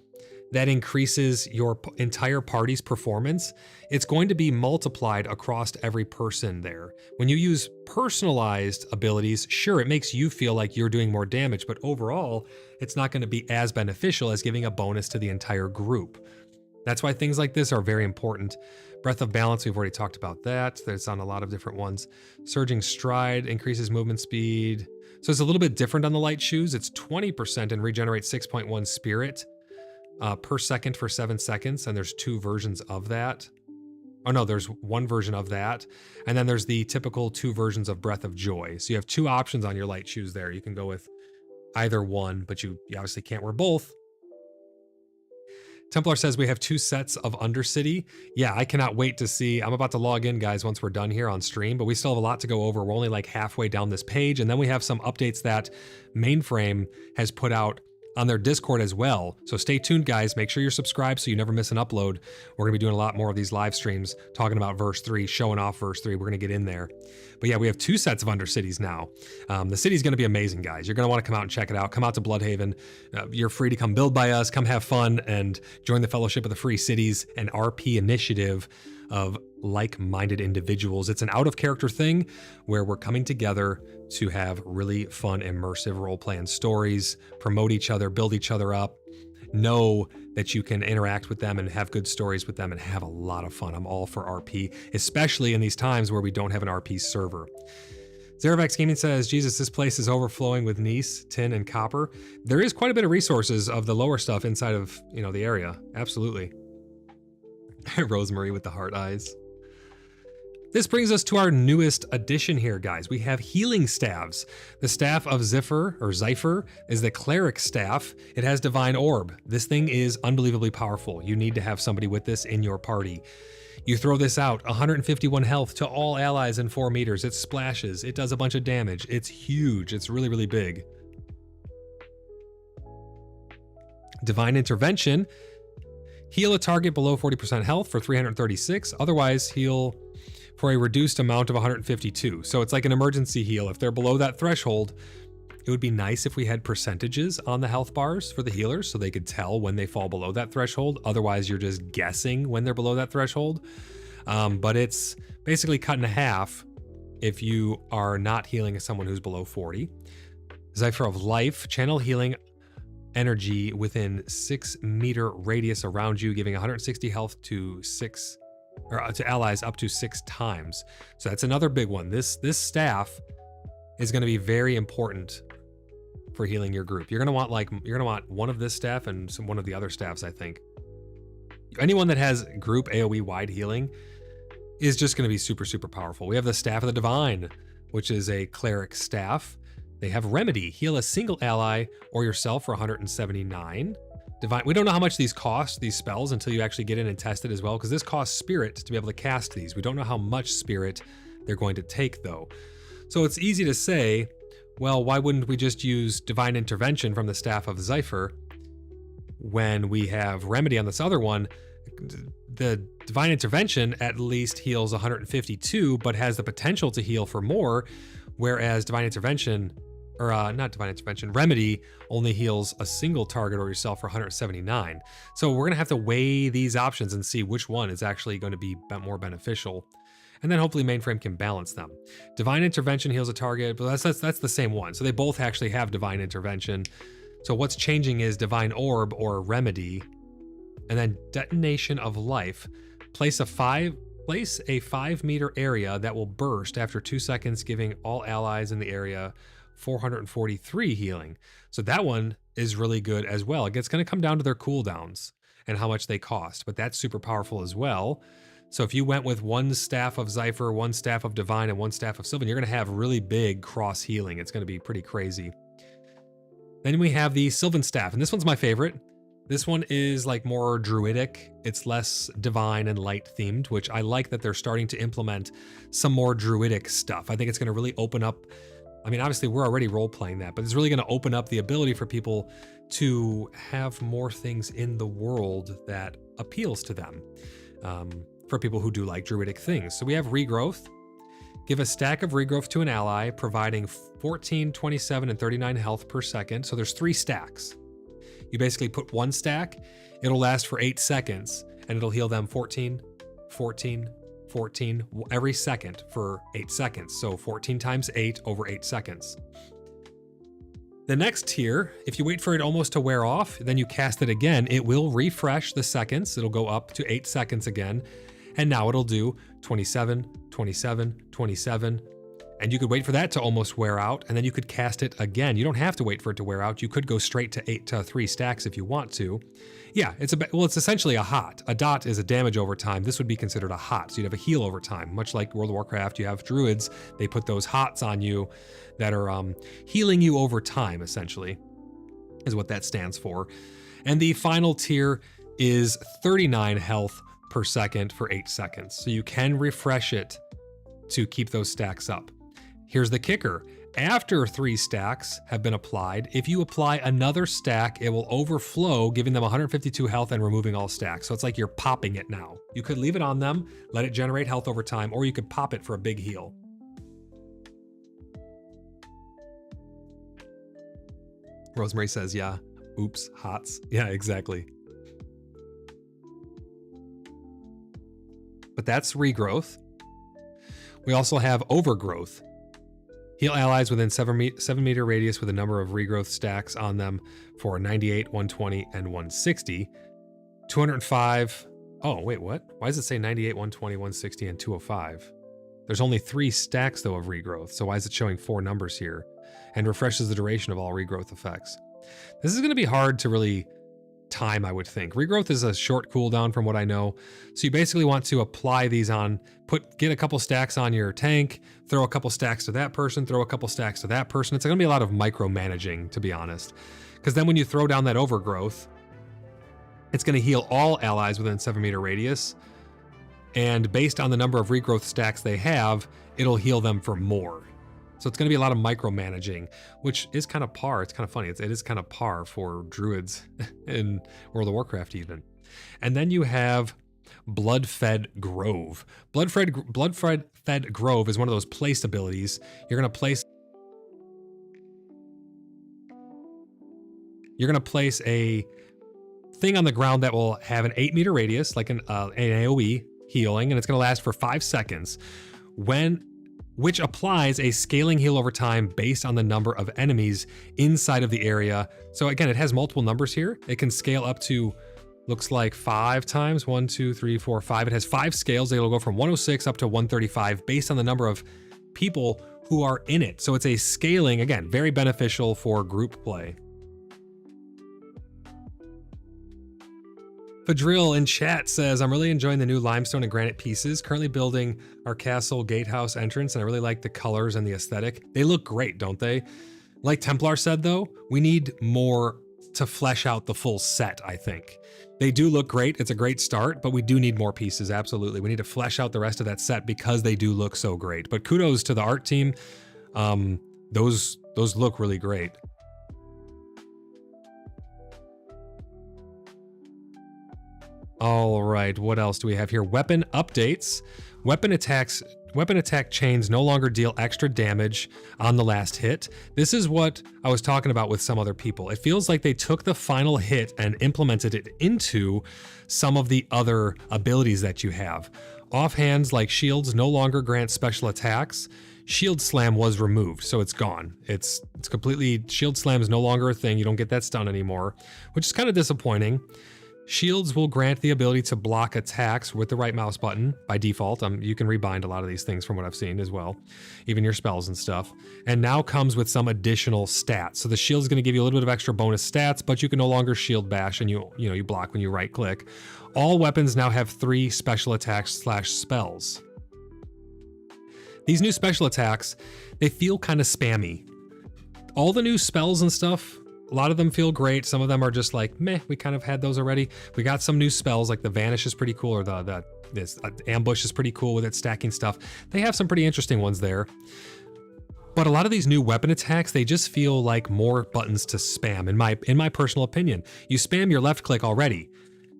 Speaker 2: that increases your entire party's performance, it's going to be multiplied across every person there. When you use personalized abilities, sure, it makes you feel like you're doing more damage, but overall, it's not going to be as beneficial as giving a bonus to the entire group. That's why things like this are very important. Breath of Balance, we've already talked about that. There's on a lot of different ones. Surging Stride increases movement speed. So it's a little bit different on the light shoes. It's 20% and regenerates 6.1 spirit per second for 7 seconds. And there's 2 versions of that. Oh no, there's 1 version of that. And then there's the typical 2 versions of Breath of Joy. So you have 2 options on your light shoes there. You can go with either one, but you obviously can't wear both. Templar says we have 2 sets of Undercity. Yeah, I cannot wait to see. I'm about to log in, guys, once we're done here on stream, but we still have a lot to go over. We're only like halfway down this page, and then we have some updates that Mainframe has put out on their Discord as well. So stay tuned, guys. Make sure you're subscribed so you never miss an upload. We're gonna be doing a lot more of these live streams, talking about verse 3, showing off verse 3. We're gonna get in there. But yeah, we have 2 sets of Undercities now. The city's gonna be amazing, guys. You're gonna wanna come out and check it out. Come out to Bloodhaven. You're free to come build by us, come have fun, and join the Fellowship of the Free Cities, an RP initiative of like-minded individuals. It's an out-of-character thing where we're coming together to have really fun, immersive role-playing stories, promote each other, build each other up, know that you can interact with them and have good stories with them and have a lot of fun. I'm all for RP, especially in these times where we don't have an RP server. Zerovax Gaming says, Jesus, this place is overflowing with gneiss, tin, and copper. There is quite a bit of resources of the lower stuff inside of, the area. Absolutely. Rosemary with the heart eyes. This brings us to our newest addition here, guys. We have healing staves. The staff of Zephyr is the cleric staff. It has divine orb. This thing is unbelievably powerful. You need to have somebody with this in your party. You throw this out, 151 health to all allies in 4 meters. It splashes. It does a bunch of damage. It's huge. It's really, really big. Divine intervention. Heal a target below 40% health for 336. Otherwise, heal for a reduced amount of 152. So it's like an emergency heal. If they're below that threshold, it would be nice if we had percentages on the health bars for the healers so they could tell when they fall below that threshold. Otherwise, you're just guessing when they're below that threshold. But it's basically cut in half if you are not healing someone who's below 40. Zephyr of Life, channel healing energy within 6 meter radius around you, giving 160 health to allies up to 6 times. So that's another big one. This staff is going to be very important for healing your group. You're going to want one of this staff and one of the other staffs, I think. Anyone that has group AoE wide healing, is just going to be super, super powerful. We have the Staff of the Divine, which is a cleric staff. They have Remedy, heal a single ally or yourself for 179. Divine, we don't know how much these cost, these spells, until you actually get in and test it as well, because this costs spirit to be able to cast these. We don't know how much spirit they're going to take though. So it's easy to say, well, why wouldn't we just use Divine Intervention from the Staff of Zephyr when we have Remedy on this other one? The Divine Intervention at least heals 152, but has the potential to heal for more, whereas Divine Intervention, or not Divine Intervention, Remedy only heals a single target or yourself for 179. So we're gonna have to weigh these options and see which one is actually going to be more beneficial. And then hopefully Mainframe can balance them. Divine Intervention heals a target, but that's the same one. So they both actually have Divine Intervention. So what's changing is Divine Orb or Remedy. And then Detonation of Life. Place a 5-meter area that will burst after 2 seconds, giving all allies in the area 443 healing. So that one is really good as well. It's going to come down to their cooldowns and how much they cost, but that's super powerful as well. So if you went with one Staff of Zephyr, one Staff of Divine, and one Staff of Sylvan, you're going to have really big cross healing. It's going to be pretty crazy. Then we have the Sylvan Staff, and this one's my favorite. This one is like more druidic. It's less divine and light themed, which I like that they're starting to implement some more druidic stuff. I think it's going to really open up. I mean, obviously we're already role playing that, but it's really going to open up the ability for people to have more things in the world that appeals to them. For people who do like druidic things. So we have Regrowth. Give a stack of Regrowth to an ally, providing 14, 27, and 39 health per second. So there's 3 stacks. You basically put one stack, it'll last for 8 seconds, and it'll heal them 14, 14, 14 every second for 8 seconds. So 14 times 8 over 8 seconds. The next tier, if you wait for it almost to wear off, then you cast it again, it will refresh the seconds. It'll go up to 8 seconds again. And now it'll do 27, 27, 27. And you could wait for that to almost wear out, and then you could cast it again. You don't have to wait for it to wear out. You could go straight to 3 stacks if you want to. Yeah, it's essentially a hot. A dot is a damage over time. This would be considered a hot. So you'd have a heal over time. Much like World of Warcraft, you have druids. They put those hots on you that are healing you over time, essentially, is what that stands for. And the final tier is 39 health per second for 8 seconds. So you can refresh it to keep those stacks up. Here's the kicker. After 3 stacks have been applied, if you apply another stack, it will overflow, giving them 152 health and removing all stacks. So it's like you're popping it now. You could leave it on them, let it generate health over time, or you could pop it for a big heal. Rosemary says, yeah, oops, hots. Yeah, exactly. But that's Regrowth. We also have Overgrowth. Heal allies within 7-meter radius with a number of Regrowth stacks on them for 98, 120, and 160. 205. Oh, wait, what? Why does it say 98, 120, 160, and 205? There's only 3 stacks, though, of Regrowth, so why is it showing 4 numbers here? And refreshes the duration of all Regrowth effects. This is going to be hard to really time, I would think. Regrowth is a short cooldown from what I know. So you basically want to apply these on, get a couple stacks on your tank, throw a couple stacks to that person, throw a couple stacks to that person. It's going to be a lot of micromanaging, to be honest. Because then when you throw down that Overgrowth, it's going to heal all allies within 7-meter radius. And based on the number of Regrowth stacks they have, it'll heal them for more. So it's going to be a lot of micromanaging, which is kind of par. It's kind of funny. It is kind of par for druids in World of Warcraft even. And then you have Blood-Fed Grove. Blood-Fed Grove is one of those placed abilities. You're going to place a thing on the ground that will have an 8-meter radius, like an AoE healing, and it's going to last for 5 seconds. Which applies a scaling heal over time based on the number of enemies inside of the area. So again, it has multiple numbers here. It can scale up to, looks like 5 times, 1, 2, 3, 4, 5. It has 5 scales. It'll go from 106 up to 135 based on the number of people who are in it. So it's a scaling, again, very beneficial for group play. Fadril in chat says, I'm really enjoying the new limestone and granite pieces. Currently building our castle gatehouse entrance, and I really like the colors and the aesthetic. They look great, don't they? Like Templar said, though, we need more to flesh out the full set, I think. They do look great. It's a great start, but we do need more pieces, absolutely. We need to flesh out the rest of that set because they do look so great. But kudos to the art team. Those look really great. All right, what else do we have here? Weapon updates. Weapon attack chains no longer deal extra damage on the last hit. This is what I was talking about with some other people. It feels like they took the final hit and implemented it into some of the other abilities that you have. Offhands like shields no longer grant special attacks. Shield slam was removed, so it's gone. It's completely, shield slam is no longer a thing. You don't get that stun anymore, which is kind of disappointing. Shields will grant the ability to block attacks with the right mouse button by default. You can rebind a lot of these things from what I've seen as well, even your spells and stuff. And now comes with some additional stats. So the shield is going to give you a little bit of extra bonus stats, but you can no longer shield bash, and you block when you right click. All weapons now have 3 special attacks / spells. These new special attacks, they feel kind of spammy. All the new spells and stuff, a lot of them feel great. Some of them are just like, meh, we kind of had those already. We got some new spells, like the Vanish is pretty cool, or this Ambush is pretty cool with its stacking stuff. They have some pretty interesting ones there. But a lot of these new weapon attacks, they just feel like more buttons to spam, in my personal opinion. You spam your left click already.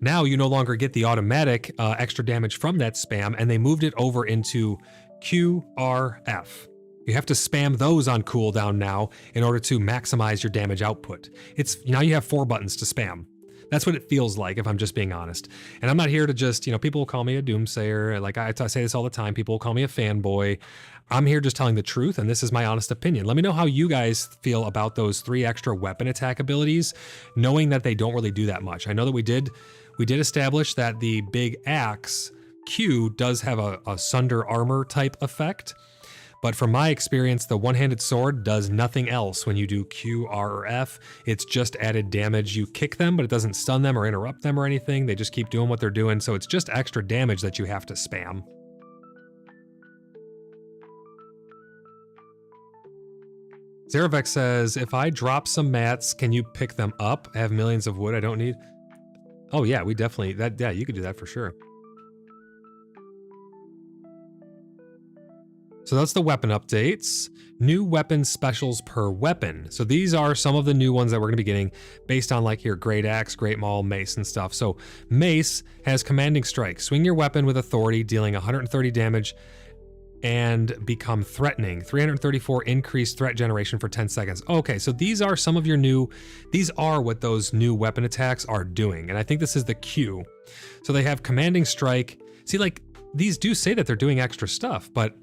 Speaker 2: Now you no longer get the automatic extra damage from that spam, and they moved it over into QRF. You have to spam those on cooldown now in order to maximize your damage output. Now you have 4 buttons to spam. That's what it feels like, if I'm just being honest. And I'm not here to just, people will call me a doomsayer. Like I say this all the time. People will call me a fanboy. I'm here just telling the truth, and this is my honest opinion. Let me know how you guys feel about those 3 extra weapon attack abilities, knowing that they don't really do that much. I know that we did establish that the big axe Q does have a sunder armor type effect. But from my experience, the one-handed sword does nothing else when you do Q, R, or F. It's just added damage. You kick them, but it doesn't stun them or interrupt them or anything. They just keep doing what they're doing, so it's just extra damage that you have to spam. Zerovex says, if I drop some mats, can you pick them up? I have millions of wood I don't need. Oh yeah, we definitely, yeah, you could do that for sure. So that's the weapon updates. New weapon specials per weapon. So these are some of the new ones that we're going to be getting based on like your Great Axe, Great Maul, Mace, and stuff. So Mace has Commanding Strike. Swing your weapon with authority, dealing 130 damage and become threatening. 334 increased threat generation for 10 seconds. Okay, so these are some of your these are what those new weapon attacks are doing. And I think this is the Q. So they have Commanding Strike. See, like, these do say that they're doing extra stuff, but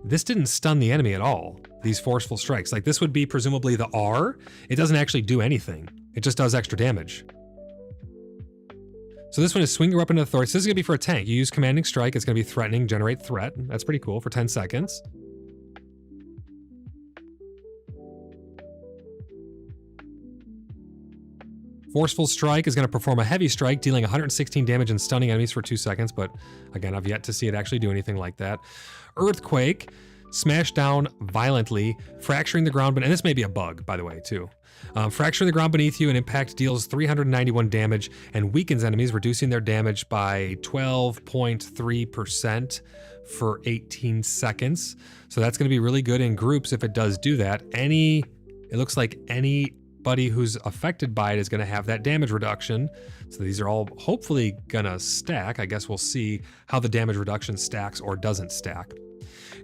Speaker 2: this didn't stun the enemy at all, these forceful strikes. Like, this would be presumably the R. It doesn't actually do anything. It just does extra damage. So this one is swing your weapon to authority. So this is going to be for a tank. You use Commanding Strike. It's going to be threatening, generate threat. That's pretty cool for 10 seconds. Forceful Strike is going to perform a heavy strike, dealing 116 damage and stunning enemies for 2 seconds, but again, I've yet to see it actually do anything like that. Earthquake, smash down violently, fracturing the ground, and this may be a bug, by the way, too. Fracturing the ground beneath you, and impact deals 391 damage and weakens enemies, reducing their damage by 12.3% for 18 seconds. So that's going to be really good in groups if it does do that. It looks like anybody who's affected by it is going to have that damage reduction. So these are all hopefully going to stack. I guess we'll see how the damage reduction stacks or doesn't stack.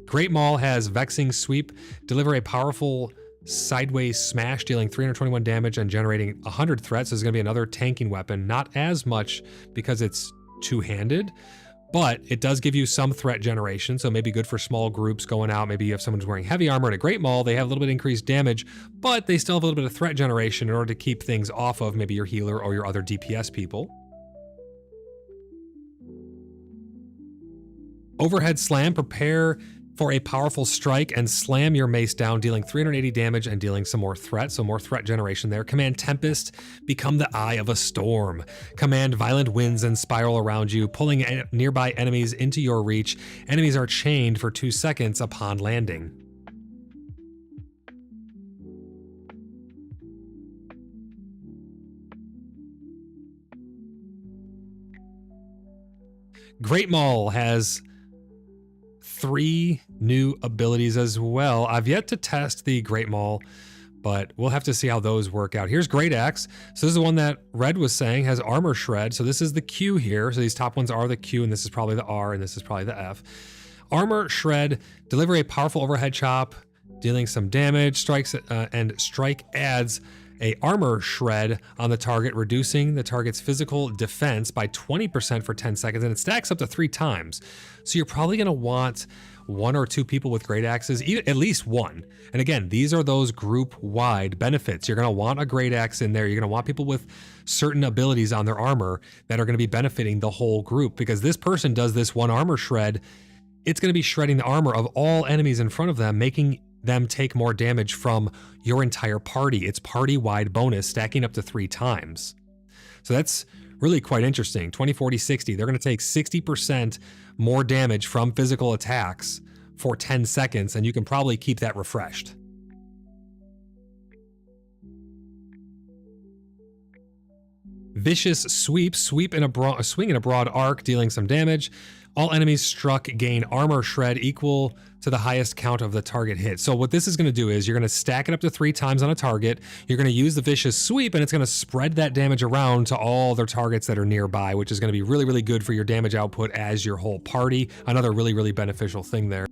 Speaker 2: Great Maul has Vexing Sweep, deliver a powerful sideways smash, dealing 321 damage and generating 100 threats. So it's going to be another tanking weapon. Not as much because it's two-handed, but it does give you some threat generation, so maybe good for small groups going out. Maybe you have someone who's wearing heavy armor and a Great Maul. They have a little bit increased damage, but they still have a little bit of threat generation in order to keep things off of maybe your healer or your other DPS people. Overhead Slam, prepare for a powerful strike and slam your mace down, dealing 380 damage and dealing some more threat, so more threat generation there. Command Tempest, become the eye of a storm. Command Violent Winds and spiral around you, pulling nearby enemies into your reach. Enemies are chained for 2 seconds upon landing. Great Maul has 3 new abilities as well. I've yet to test the Great Maul, but we'll have to see how those work out. Here's Great Axe. So this is the one that Red was saying has Armor Shred. So this is the Q here. So these top ones are the Q, and this is probably the R, and this is probably the F. Armor Shred, deliver a powerful overhead chop, dealing some damage. Strikes and strike adds a armor shred on the target, reducing the target's physical defense by 20% for 10 seconds, and it stacks up to 3 times. So you're probably going to want 1 or 2 people with great axes, at least 1. And again, these are those group-wide benefits. You're going to want a great axe in there. You're going to want people with certain abilities on their armor that are going to be benefiting the whole group, because this person does this 1 armor shred. It's going to be shredding the armor of all enemies in front of them, making them take more damage from your entire party. It's party-wide bonus, stacking up to 3 times. So that's really quite interesting. 20, 40, 60. They're going to take 60% more damage from physical attacks for 10 seconds, and you can probably keep that refreshed. Vicious Sweep, swing in a broad arc, dealing some damage. All enemies struck gain armor shred equal to the highest count of the target hit. So what this is going to do is you're going to stack it up to 3 times on a target. You're going to use the Vicious Sweep, and it's going to spread that damage around to all their targets that are nearby, which is going to be really, really good for your damage output as your whole party. Another really, really beneficial thing there.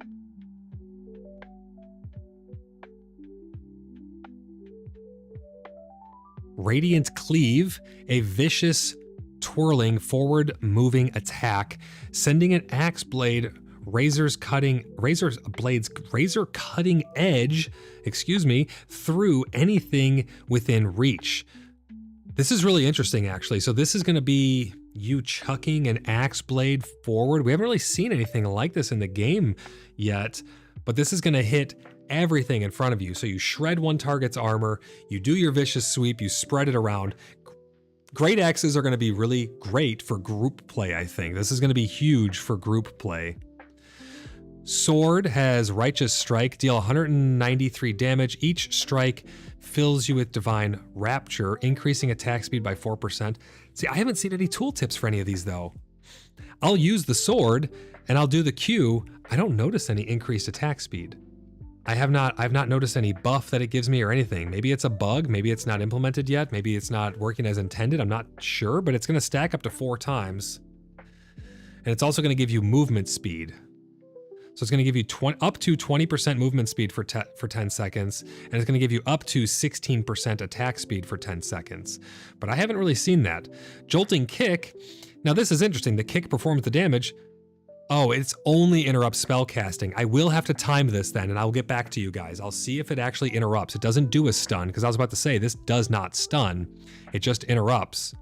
Speaker 2: Radiant Cleave, a vicious twirling forward moving attack, sending an axe blade razor cutting edge, through anything within reach. This is really interesting, actually. So this is going to be you chucking an axe blade forward. We haven't really seen anything like this in the game yet, but this is going to hit everything in front of you. So you shred one target's armor, you do your vicious sweep, you spread it around. Great axes are going to be really great for group play, I think. This is going to be huge for group play. Sword has Righteous Strike, deal 193 damage. Each strike fills you with Divine Rapture, increasing attack speed by 4%. See, I haven't seen any tooltips for any of these, though. I'll use the sword, and I'll do the Q. I don't notice any increased attack speed. I've not noticed any buff that it gives me or anything. Maybe it's a bug, maybe it's not implemented yet, maybe it's not working as intended, I'm not sure, but it's going to stack up to 4 times. And it's also going to give you movement speed. So it's going to give you up to 20% movement speed for 10 seconds, and it's going to give you up to 16% attack speed for 10 seconds. But I haven't really seen that. Jolting Kick, now this is interesting. The kick performs the damage. Oh, it's only interrupts spell casting. I will have to time this then, and I'll get back to you guys. I'll see if it actually interrupts. It doesn't do a stun, because I was about to say, this does not stun. It just interrupts.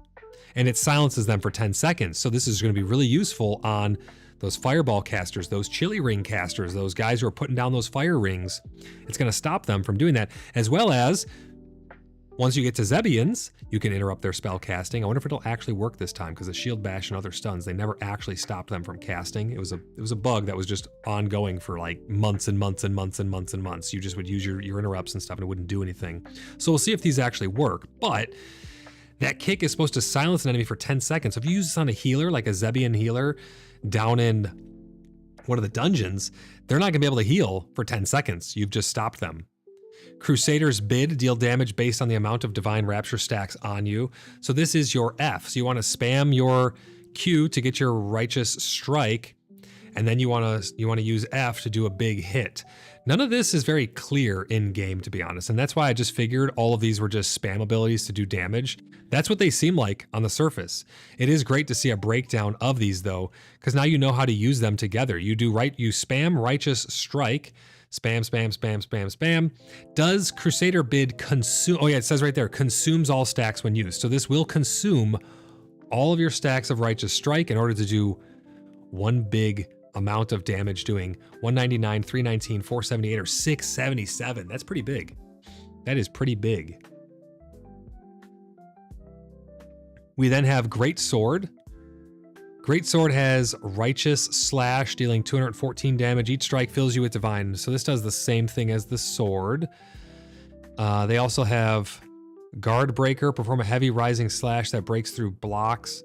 Speaker 2: And it silences them for 10 seconds. So this is going to be really useful on those fireball casters, those chili ring casters, those guys who are putting down those fire rings. It's going to stop them from doing that, as well as once you get to Zebians, you can interrupt their spell casting. I wonder if it'll actually work this time, because the shield bash and other stuns, they never actually stopped them from casting. It was a bug that was just ongoing for like months and months and months and months and months. You just would use your interrupts and stuff and it wouldn't do anything. So we'll see if these actually work, but that kick is supposed to silence an enemy for 10 seconds. So if you use this on a healer, like a Zebian healer down in one of the dungeons, they're not gonna be able to heal for 10 seconds. You've just stopped them. Crusader's Bid, deal damage based on the amount of Divine Rapture stacks on you. So this is your F. So you want to spam your Q to get your Righteous Strike, and then you want to use F to do a big hit. None of this is very clear in game, to be honest, and that's why I just figured all of these were just spam abilities to do damage. That's what they seem like on the surface. It is great to see a breakdown of these though, because now you know how to use them together. You spam Righteous Strike. Spam, spam, spam, spam, spam. Does Crusader Bid consume? Oh yeah, it says right there, consumes all stacks when used. So this will consume all of your stacks of Righteous Strike in order to do one big amount of damage, doing 199, 319, 478, or 677. That's pretty big. That is pretty big. We then have Great Sword. Great Sword has Righteous Slash, dealing 214 damage. Each strike fills you with Divine. So this does the same thing as the sword. They also have Guard Breaker. Perform a heavy rising slash that breaks through blocks,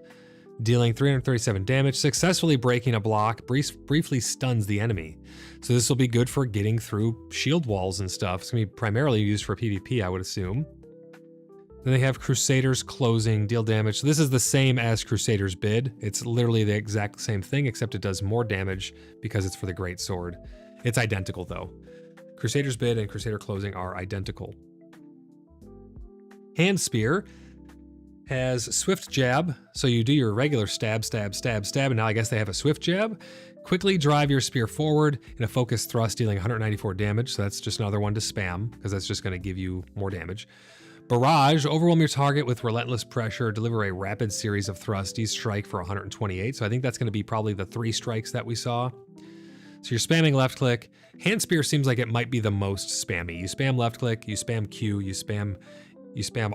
Speaker 2: dealing 337 damage. Successfully breaking a block briefly stuns the enemy. So this will be good for getting through shield walls and stuff. It's going to be primarily used for PvP, I would assume. Then they have Crusader's Closing, deal damage. So this is the same as Crusader's Bid. It's literally the exact same thing, except it does more damage because it's for the Great Sword. It's identical though. Crusader's Bid and Crusader Closing are identical. Hand Spear has Swift Jab. So you do your regular stab, stab, stab, stab, and now I guess they have a Swift Jab. Quickly drive your spear forward in a focused thrust, dealing 194 damage. So that's just another one to spam, because that's just going to give you more damage. Barrage, overwhelm your target with relentless pressure, deliver a rapid series of thrusts, each strike for 128. So I think that's going to be probably the 3 strikes that we saw. So you're spamming left click. Hand Spear seems like it might be the most spammy. You spam left click, you spam Q, you spam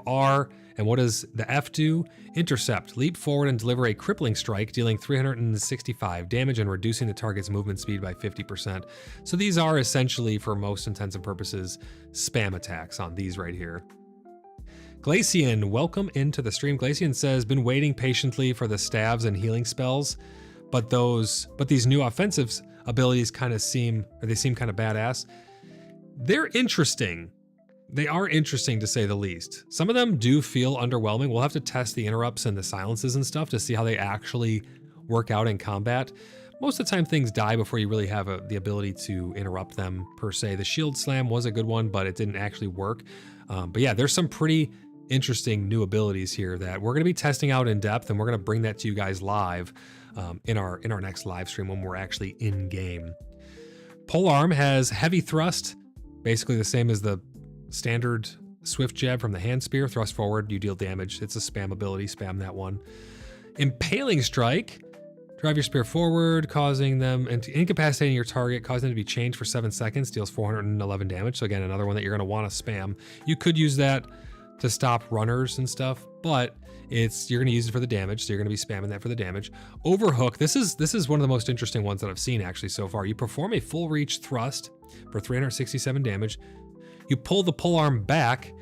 Speaker 2: R, and what does the F do? Intercept, leap forward and deliver a crippling strike, dealing 365 damage and reducing the target's movement speed by 50%. So these are essentially, for most intents and purposes, spam attacks on these right here. Glacian, welcome into the stream. Glacian says, been waiting patiently for the stabs and healing spells, but these new offensive abilities kind of seem kind of badass. They're interesting. They are interesting to say the least. Some of them do feel underwhelming. We'll have to test the interrupts and the silences and stuff to see how they actually work out in combat. Most of the time things die before you really have the ability to interrupt them per se. The shield slam was a good one, but it didn't actually work. But yeah, there's some pretty interesting new abilities here that we're going to be testing out in depth, and we're going to bring that to you guys live in our next live stream when we're actually in game. Polearm has heavy thrust, basically the same as the standard Swift Jab from the Hand Spear. Thrust forward, you deal damage. It's a spam ability, spam that one. Impaling Strike, drive your spear forward, causing them and incapacitating your target, causing them to be changed for 7 seconds, deals 411 damage. So again, another one that you're going to want to spam. You could use that to stop runners and stuff, but you're going to use it for the damage, so you're going to be spamming that for the damage. Overhook, this is one of the most interesting ones that I've seen actually so far. You perform a full reach thrust for 367 damage. You pull the polearm back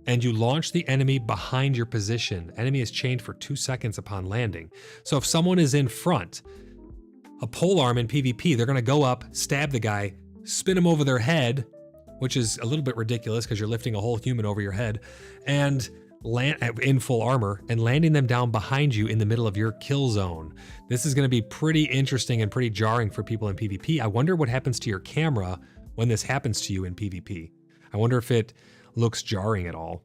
Speaker 2: and you launch the enemy behind your position. Enemy is chained for 2 seconds upon landing. So if someone is in front, a polearm in PvP, they're going to go up, stab the guy, spin him over their head, which is a little bit ridiculous because you're lifting a whole human over your head, and land in full armor and landing them down behind you in the middle of your kill zone. This is going to be pretty interesting and pretty jarring for people in PvP. I wonder what happens to your camera when this happens to you in PvP. I wonder if it looks jarring at all.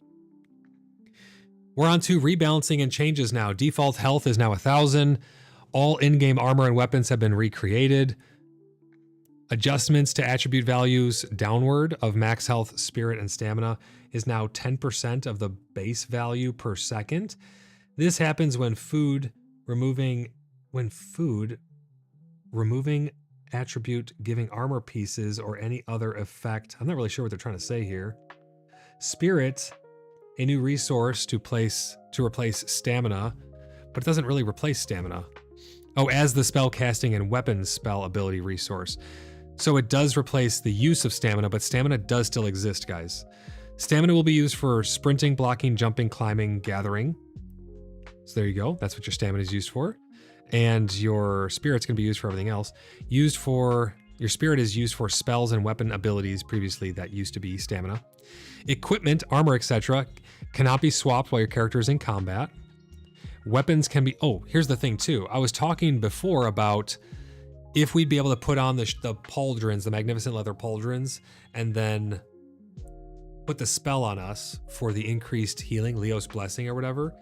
Speaker 2: We're on to rebalancing and changes now. Default health is now 1,000. All in-game armor and weapons have been recreated. Adjustments to attribute values downward of max health, spirit, and stamina is now 10% of the base value per second. This happens when removing attribute giving armor pieces or any other effect. I'm not really sure what they're trying to say here. Spirit, a new resource to replace stamina, but it doesn't really replace stamina. Oh, as the spell casting and weapons spell ability resource. So it does replace the use of stamina, but stamina does still exist, guys. Stamina will be used for sprinting, blocking, jumping, climbing, gathering. So there you go. That's what your stamina is used for. And your spirit's going to be used for everything else. Your spirit is used for spells and weapon abilities previously that used to be stamina. Equipment, armor, etc. cannot be swapped while your character is in combat. Weapons can be... Oh, here's the thing too. I was talking before about if we'd be able to put on the pauldrons, the magnificent leather pauldrons, and then put the spell on us for the increased healing, Leo's blessing or whatever,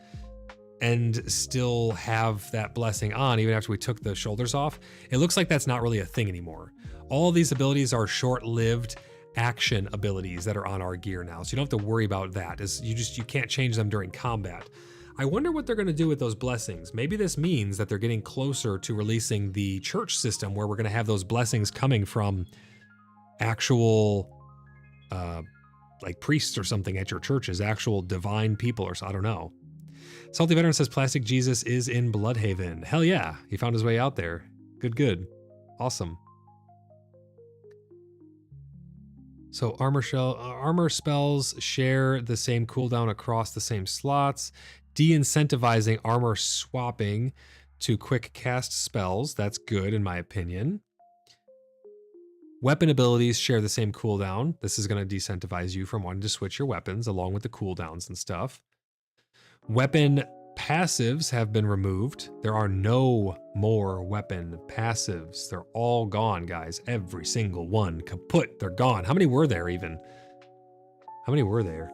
Speaker 2: and still have that blessing on even after we took the shoulders off. It looks like that's not really a thing anymore. All of these abilities are short-lived action abilities that are on our gear now, so you don't have to worry about that. You can't change them during combat. I wonder what they're going to do with those blessings. Maybe this means that they're getting closer to releasing the church system where we're going to have those blessings coming from actual like priests or something at your churches, actual divine people or so. I don't know. Salty Veteran says Plastic Jesus is in Bloodhaven. Hell yeah, he found his way out there. Good. Awesome. So armor spells share the same cooldown across the same slots, de-incentivizing armor swapping to quick cast spells. That's good in my opinion. Weapon abilities share the same cooldown. This is going to decentivize you from wanting to switch your weapons along with the cooldowns and stuff. Weapon passives have been removed. There are no more weapon passives. They're all gone, guys. Every single one. Kaput. They're gone. How many were there even? How many were there?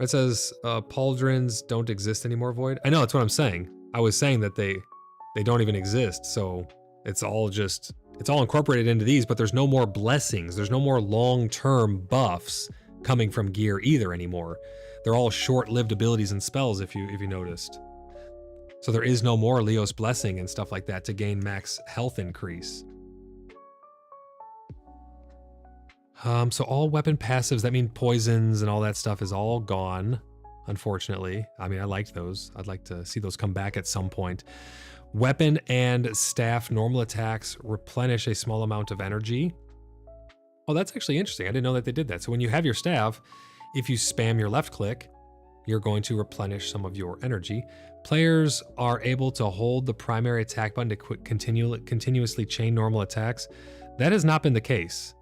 Speaker 2: It says pauldrons don't exist anymore, Void. I know, that's what I'm saying. I was saying that they don't even exist. So it's all incorporated into these, but there's no more blessings. There's no more long-term buffs coming from gear either anymore. They're all short-lived abilities and spells if you noticed. So there is no more Leos Blessing and stuff like that to gain max health increase. So all weapon passives, that means poisons and all that stuff is all gone, unfortunately. I mean, I liked those. I'd like to see those come back at some point. Weapon and staff normal attacks replenish a small amount of energy. Oh, that's actually interesting. I didn't know that they did that. So when you have your staff, if you spam your left click, you're going to replenish some of your energy. Players are able to hold the primary attack button to continuously chain normal attacks. That has not been the case.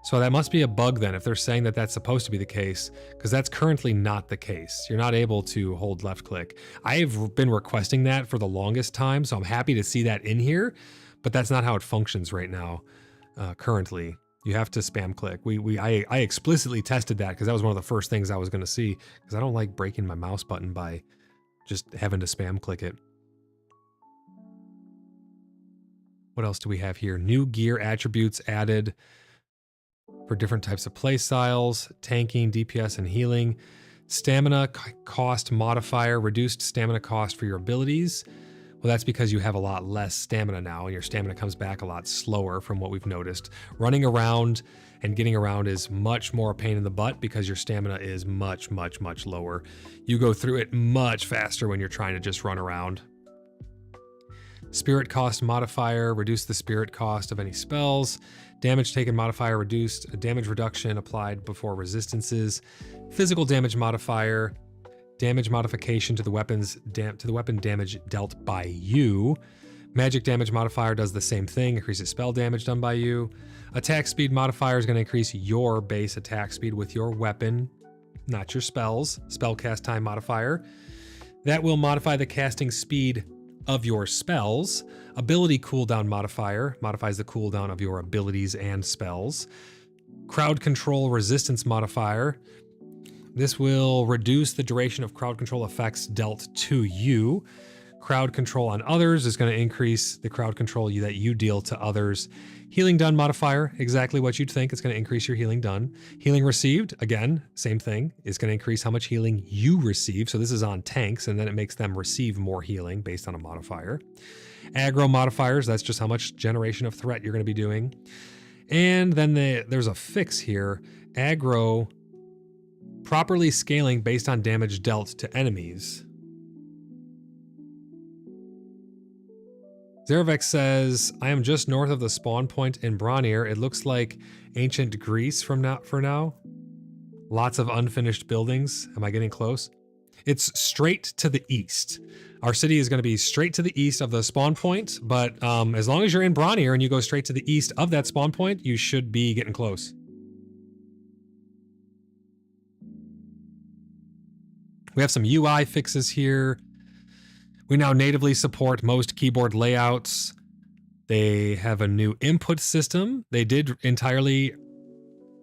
Speaker 2: So that must be a bug then if they're saying that that's supposed to be the case, because that's currently not the case. You're not able to hold left click. I've been requesting that for the longest time, so I'm happy to see that in here, but that's not how it functions right now, currently. You have to spam click. I explicitly tested that because that was one of the first things I was going to see, because I don't like breaking my mouse button by just having to spam click it. What else do we have here? New gear attributes added for different types of play styles, tanking, DPS, and healing. Stamina cost modifier, reduced stamina cost for your abilities. Well, that's because you have a lot less stamina now, and your stamina comes back a lot slower from what we've noticed. Running around and getting around is much more a pain in the butt because your stamina is much lower. You go through it much faster when you're trying to just run around. Spirit cost modifier, reduce the spirit cost of any spells. Damage taken modifier reduced, damage reduction applied before resistances. Physical damage modifier, damage modification to the weapon damage dealt by you. Magic damage modifier does the same thing, increases spell damage done by you. Attack speed modifier is going to increase your base attack speed with your weapon, not your spells. Spell cast time modifier. That will modify the casting speed of your spells. Ability cooldown modifier modifies the cooldown of your abilities and spells. Crowd control resistance modifier. This will reduce the duration of crowd control effects dealt to you. Crowd control on others is going to increase the crowd control that you deal to others. Healing done modifier, exactly what you'd think. It's going to increase your healing done. Healing received, again, same thing. It's going to increase how much healing you receive. So this is on tanks, and then it makes them receive more healing based on a modifier. Aggro modifiers, that's just how much generation of threat you're going to be doing. And then there's a fix here. Aggro properly scaling based on damage dealt to enemies. Zerovex says, I am just north of the spawn point in Bronir. It looks like ancient Greece for now. Lots of unfinished buildings. Am I getting close? It's straight to the east. Our city is going to be straight to the east of the spawn point, but as long as you're in Bronir and you go straight to the east of that spawn point, you should be getting close. We have some UI fixes here. We now natively support most keyboard layouts. They have a new input system. They did entirely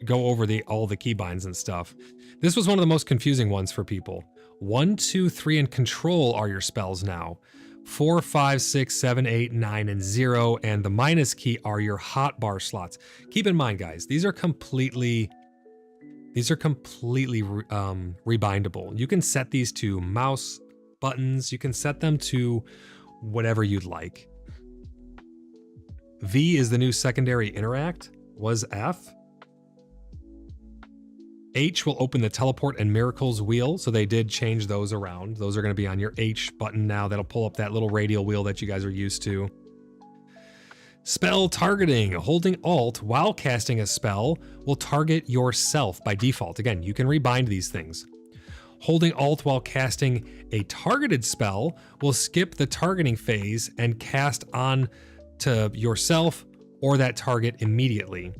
Speaker 2: go over all the keybinds and stuff. This was one of the most confusing ones for people. 1, 2, 3, and control are your spells now. 4, 5, 6, 7, 8, 9, and 0, and the minus key are your hotbar slots. Keep in mind, guys, these are completely rebindable. You can set these to mouse buttons. You can set them to whatever you'd like. V is the new secondary interact, was F. H will open the teleport and miracles wheel. So they did change those around. Those are going to be on your H button now. That'll pull up that little radial wheel that you guys are used to. Spell targeting. Holding Alt while casting a spell will target yourself by default. Again, you can rebind these things. Holding Alt while casting a targeted spell will skip the targeting phase and cast on to yourself or that target immediately.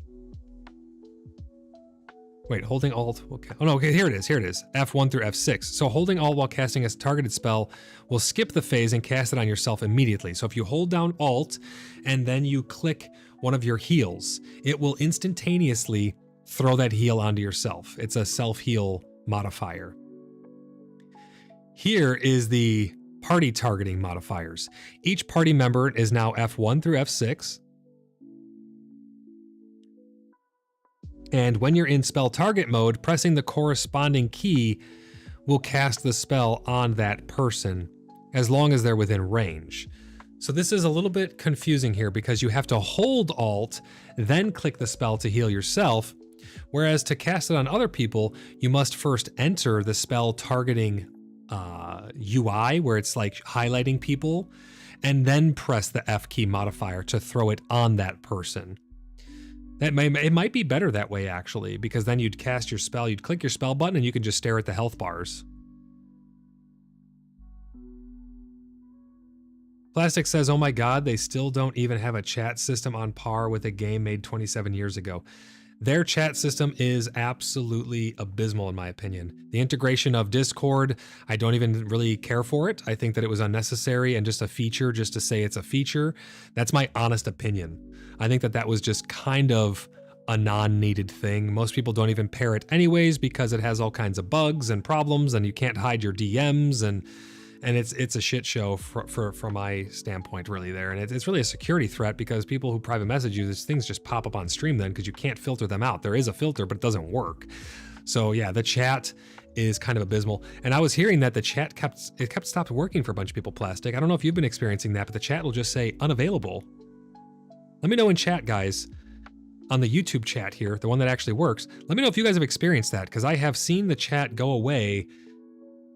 Speaker 2: Wait, holding Alt. Okay. Oh no, okay, here it is. F1 through F6. So holding Alt while casting a targeted spell will skip the phase and cast it on yourself immediately. So if you hold down Alt and then you click one of your heals, it will instantaneously throw that heal onto yourself. It's a self-heal modifier. Here is the party targeting modifiers. Each party member is now F1 through F6. And when you're in spell target mode, pressing the corresponding key will cast the spell on that person as long as they're within range. So this is a little bit confusing here because you have to hold Alt, then click the spell to heal yourself. Whereas to cast it on other people, you must first enter the spell targeting UI where it's like highlighting people, and then press the F key modifier to throw it on that person. It might be better that way actually, because then you'd cast your spell, you'd click your spell button and you can just stare at the health bars. Plastic says, oh my God, they still don't even have a chat system on par with a game made 27 years ago. Their chat system is absolutely abysmal in my opinion. The integration of Discord, I don't even really care for it. I think that it was unnecessary and just a feature just to say it's a feature. That's my honest opinion. I think that that was just kind of a non-needed thing. Most people don't even pair it anyways because it has all kinds of bugs and problems and you can't hide your DMs and it's a shit show from my standpoint really there. And it's really a security threat because people who private message you, these things just pop up on stream then because you can't filter them out. There is a filter, but it doesn't work. So yeah, the chat is kind of abysmal. And I was hearing that the chat kept stopped working for a bunch of people, Plastic. I don't know if you've been experiencing that, but the chat will just say unavailable. Let me know in chat, guys, on the YouTube chat here, the one that actually works. Let me know if you guys have experienced that because I have seen the chat go away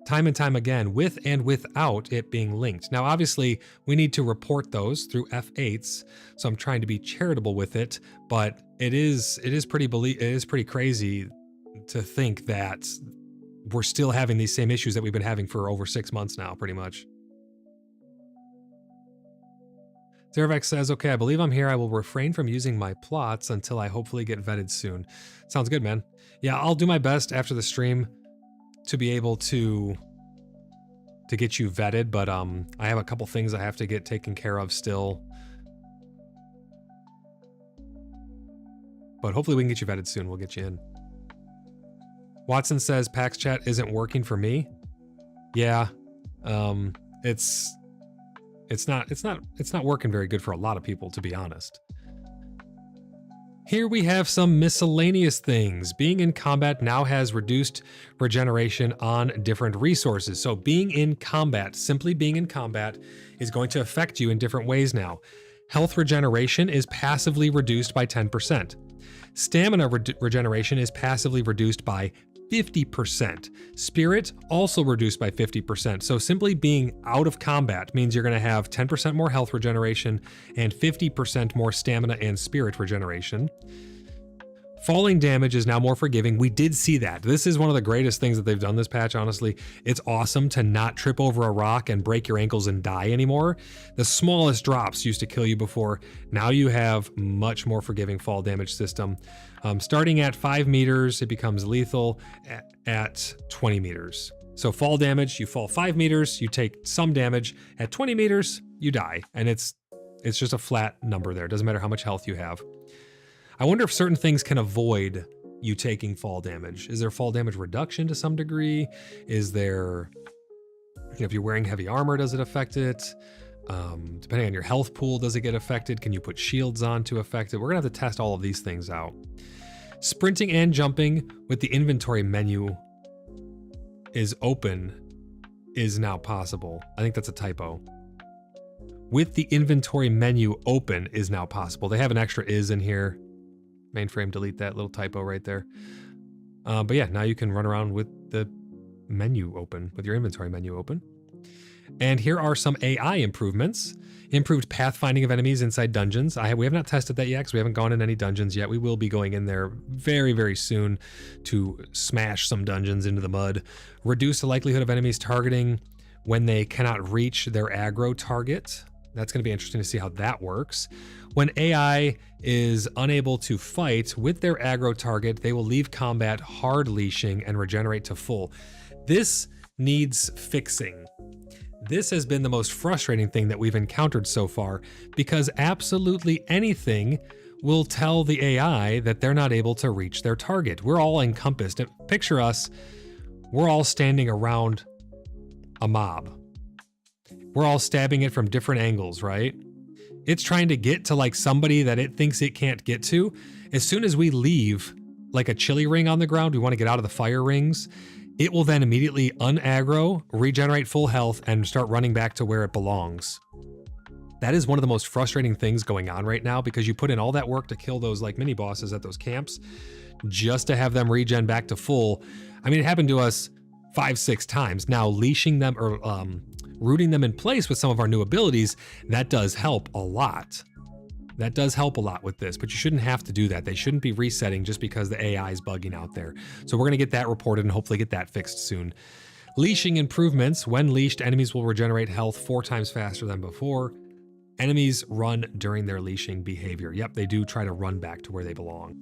Speaker 2: time and time again, with and without it being linked. Now, obviously, we need to report those through F8s, so I'm trying to be charitable with it, but it is pretty crazy to think that we're still having these same issues that we've been having for over 6 months now, pretty much. Zervex says, okay, I believe I'm here. I will refrain from using my plots until I hopefully get vetted soon. Sounds good, man. Yeah, I'll do my best after the stream to be able to get you vetted, but I have a couple things I have to get taken care of still. But hopefully we can get you vetted soon. We'll get you in. Watson says PAX chat isn't working for me. Yeah, it's not working very good for a lot of people, to be honest. Here we have some miscellaneous things. Being in combat now has reduced regeneration on different resources. So being in combat, simply being in combat, is going to affect you in different ways now. Health regeneration is passively reduced by 10%. Stamina regeneration is passively reduced by 50%. Spirit also reduced by 50%. So simply being out of combat means you're going to have 10% more health regeneration and 50% more stamina and spirit regeneration. Falling damage is now more forgiving. We did see that. This is one of the greatest things that they've done this patch, honestly. It's awesome to not trip over a rock and break your ankles and die anymore. The smallest drops used to kill you before. Now you have much more forgiving fall damage system. Starting at 5 meters, it becomes lethal at 20 meters. So fall damage, you fall 5 meters, you take some damage. At 20 meters, you die. And it's just a flat number there. It doesn't matter how much health you have. I wonder if certain things can avoid you taking fall damage. Is there fall damage reduction to some degree? Is there, if you're wearing heavy armor, does it affect it? Depending on your health pool, does it get affected? Can you put shields on to affect it? We're gonna have to test all of these things out. Sprinting and jumping with the inventory menu is open is now possible. I think that's a typo. With the inventory menu open is now possible. They have an extra is in here. Mainframe, delete that little typo right there. But yeah, now you can run around with the menu open, with your inventory menu open. And here are some AI improvements. Improved pathfinding of enemies inside dungeons. We have not tested that yet because we haven't gone in any dungeons yet. We will be going in there very, very soon to smash some dungeons into the mud. Reduce the likelihood of enemies targeting when they cannot reach their aggro target. That's going to be interesting to see how that works. When AI is unable to fight with their aggro target, they will leave combat hard leashing and regenerate to full. This needs fixing. This has been the most frustrating thing that we've encountered so far, because absolutely anything will tell the AI that they're not able to reach their target. We're all encompassed. Picture us, we're all standing around a mob. We're all stabbing it from different angles, right? It's trying to get to like somebody that it thinks it can't get to. As soon as we leave like a chili ring on the ground, we want to get out of the fire rings. It will then immediately unaggro, regenerate full health, and start running back to where it belongs. That is one of the most frustrating things going on right now, because you put in all that work to kill those like mini bosses at those camps just to have them regen back to full. I mean, it happened to us 5-6 times. Now leashing them or rooting them in place with some of our new abilities, that does help a lot. That does help a lot with this, but you shouldn't have to do that. They shouldn't be resetting just because the AI is bugging out there. So we're going to get that reported and hopefully get that fixed soon. Leashing improvements. When leashed, enemies will regenerate health 4 times faster than before. Enemies run during their leashing behavior. Yep, they do try to run back to where they belong.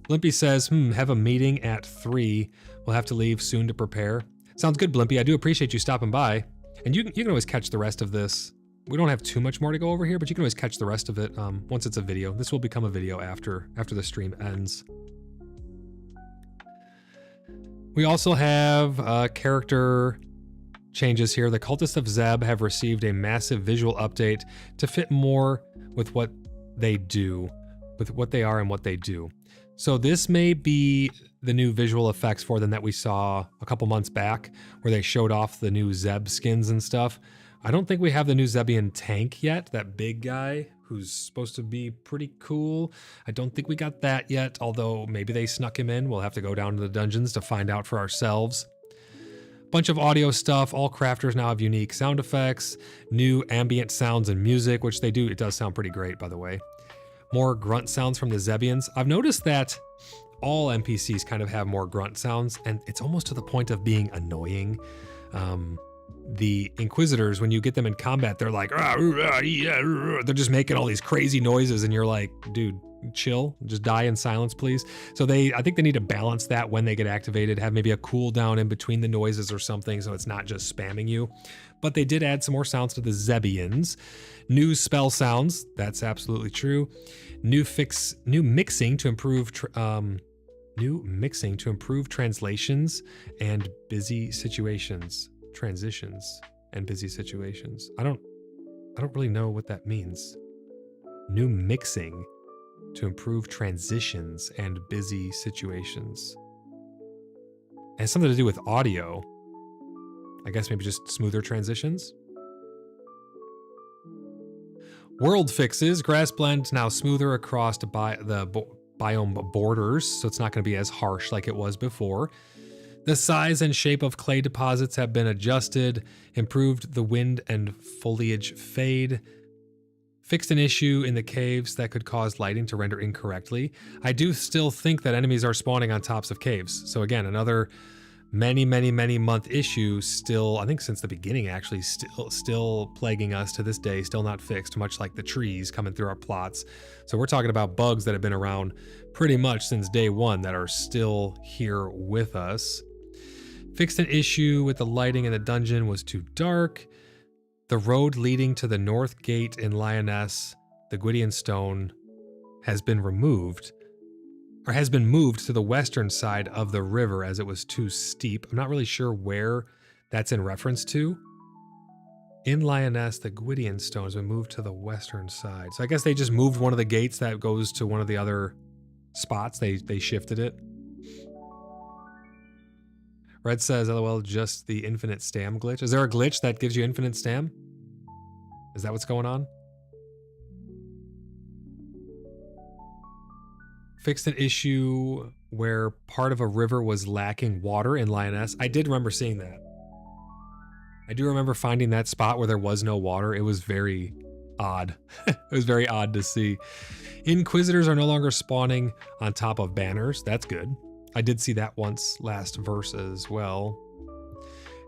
Speaker 2: Blimpy says, have a meeting at 3. We'll have to leave soon to prepare. Sounds good, Blimpy. I do appreciate you stopping by. And you can always catch the rest of this. We don't have too much more to go over here, but you can always catch the rest of it once it's a video. This will become a video after the stream ends. We also have character changes here. The Cultists of Zeb have received a massive visual update to fit more with what they do, with what they are and what they do. So this may be the new visual effects for them that we saw a couple months back, where they showed off the new Zeb skins and stuff. I don't think we have the new Zebian tank yet, that big guy who's supposed to be pretty cool. I don't think we got that yet, although maybe they snuck him in. We'll have to go down to the dungeons to find out for ourselves. Bunch of audio stuff. All crafters now have unique sound effects, new ambient sounds and music, which they do. It does sound pretty great, by the way. More grunt sounds from the Zebians. I've noticed that all NPCs kind of have more grunt sounds, and it's almost to the point of being annoying. The Inquisitors, when you get them in combat, they're like, they're just making all these crazy noises, and you're like, dude, chill, just die in silence, please. So I think they need to balance that when they get activated, have maybe a cooldown in between the noises or something, so it's not just spamming you. But they did add some more sounds to the Zebians. New spell sounds, that's absolutely true. New mixing to improve translations and busy situations. Transitions and busy situations. I don't really know what that means. New mixing to improve transitions and busy situations. It has something to do with audio. I guess maybe just smoother transitions. World fixes. Grass blend now smoother across the biome borders, so it's not going to be as harsh like it was before. The size and shape of clay deposits have been adjusted, improved the wind and foliage fade, fixed an issue in the caves that could cause lighting to render incorrectly. I do still think that enemies are spawning on tops of caves. So again, another many month issue still, I think since the beginning actually, still plaguing us to this day, still not fixed, much like the trees coming through our plots. So we're talking about bugs that have been around pretty much since day one that are still here with us. Fixed an issue with the lighting in the dungeon was too dark. The road leading to the north gate in Lioness, the Gwydion Stone, has been removed, or has been moved to the western side of the river as it was too steep. I'm not really sure where that's in reference to. In Lioness, the Gwydion Stone has been moved to the western side. So I guess they just moved one of the gates that goes to one of the other spots. They shifted it. Red says, LOL, just the infinite stam glitch. Is there a glitch that gives you infinite stam? Is that what's going on? Fixed an issue where part of a river was lacking water in Lioness. I did remember seeing that. I do remember finding that spot where there was no water. It was very odd. It was very odd to see. Inquisitors are no longer spawning on top of banners. That's good. I did see that once last verse as well.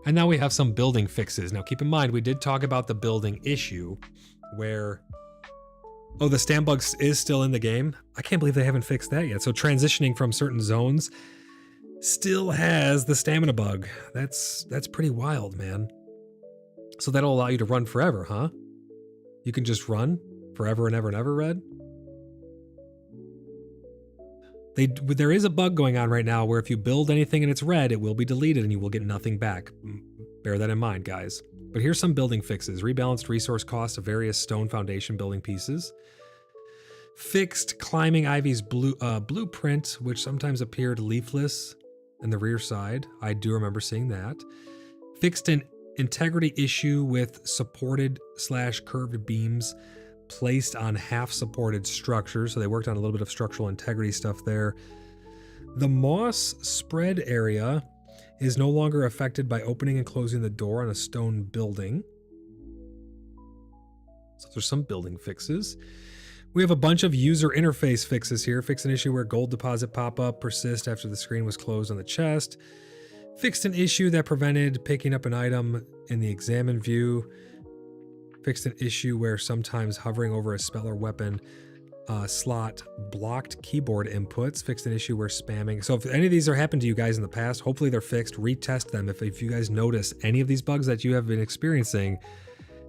Speaker 2: And now we have some building fixes. Now keep in mind, we did talk about the building issue where, oh, the stam bug is still in the game. I can't believe they haven't fixed that yet. So transitioning from certain zones still has the stamina bug. That's pretty wild, man. So that'll allow you to run forever, huh? You can just run forever and ever and ever, Red? There is a bug going on right now where if you build anything and it's red, it will be deleted and you will get nothing back. Bear that in mind, guys. But here's some building fixes. Rebalanced resource costs of various stone foundation building pieces. Fixed climbing Ivy's blueprint, which sometimes appeared leafless in the rear side. I do remember seeing that. Fixed an integrity issue with supported/curved beams placed on half-supported structures, so they worked on a little bit of structural integrity stuff there. The moss spread area is no longer affected by opening and closing the door on a stone building. So there's some building fixes. We have a bunch of user interface fixes here. Fix an issue where gold deposit pop-up persist after the screen was closed on the chest. Fixed an issue that prevented picking up an item in the examine view. Fixed an issue where sometimes hovering over a spell or weapon slot blocked keyboard inputs. Fixed an issue where spamming. So if any of these are happened to you guys in the past, hopefully they're fixed. Retest them. If you guys notice any of these bugs that you have been experiencing,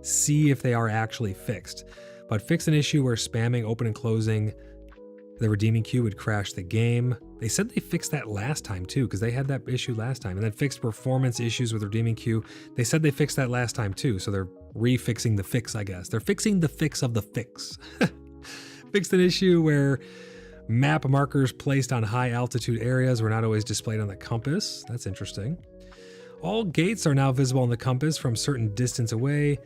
Speaker 2: see if they are actually fixed. But fixed an issue where spamming open and closing the redeeming queue would crash the game. They said they fixed that last time too, because they had that issue last time. And then fixed performance issues with redeeming queue. They said they fixed that last time too, so they're refixing the fix, I guess. They're fixing the fix of the fix. Fixed an issue where map markers placed on high altitude areas were not always displayed on the compass. That's interesting. All gates are now visible on the compass from certain distance away,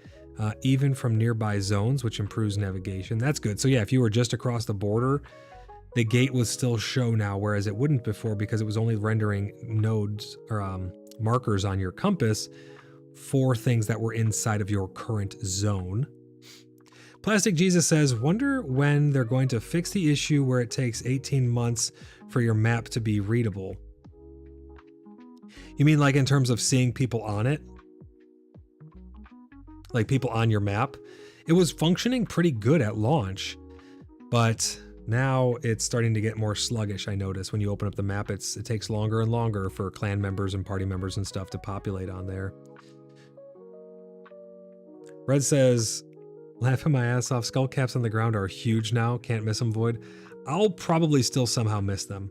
Speaker 2: even from nearby zones, which improves navigation. That's good. So yeah, if you were just across the border, the gate will still show now, whereas it wouldn't before because it was only rendering nodes or markers on your compass for things that were inside of your current zone. Plastic Jesus says, wonder when they're going to fix the issue where it takes 18 months for your map to be readable. You mean like in terms of seeing people on it? Like people on your map? It was functioning pretty good at launch, but now it's starting to get more sluggish. I notice when you open up the map, it takes longer and longer for clan members and party members and stuff to populate on there. Red says, laughing my ass off, skull caps on the ground are huge now. Can't miss them, Void. I'll probably still somehow miss them.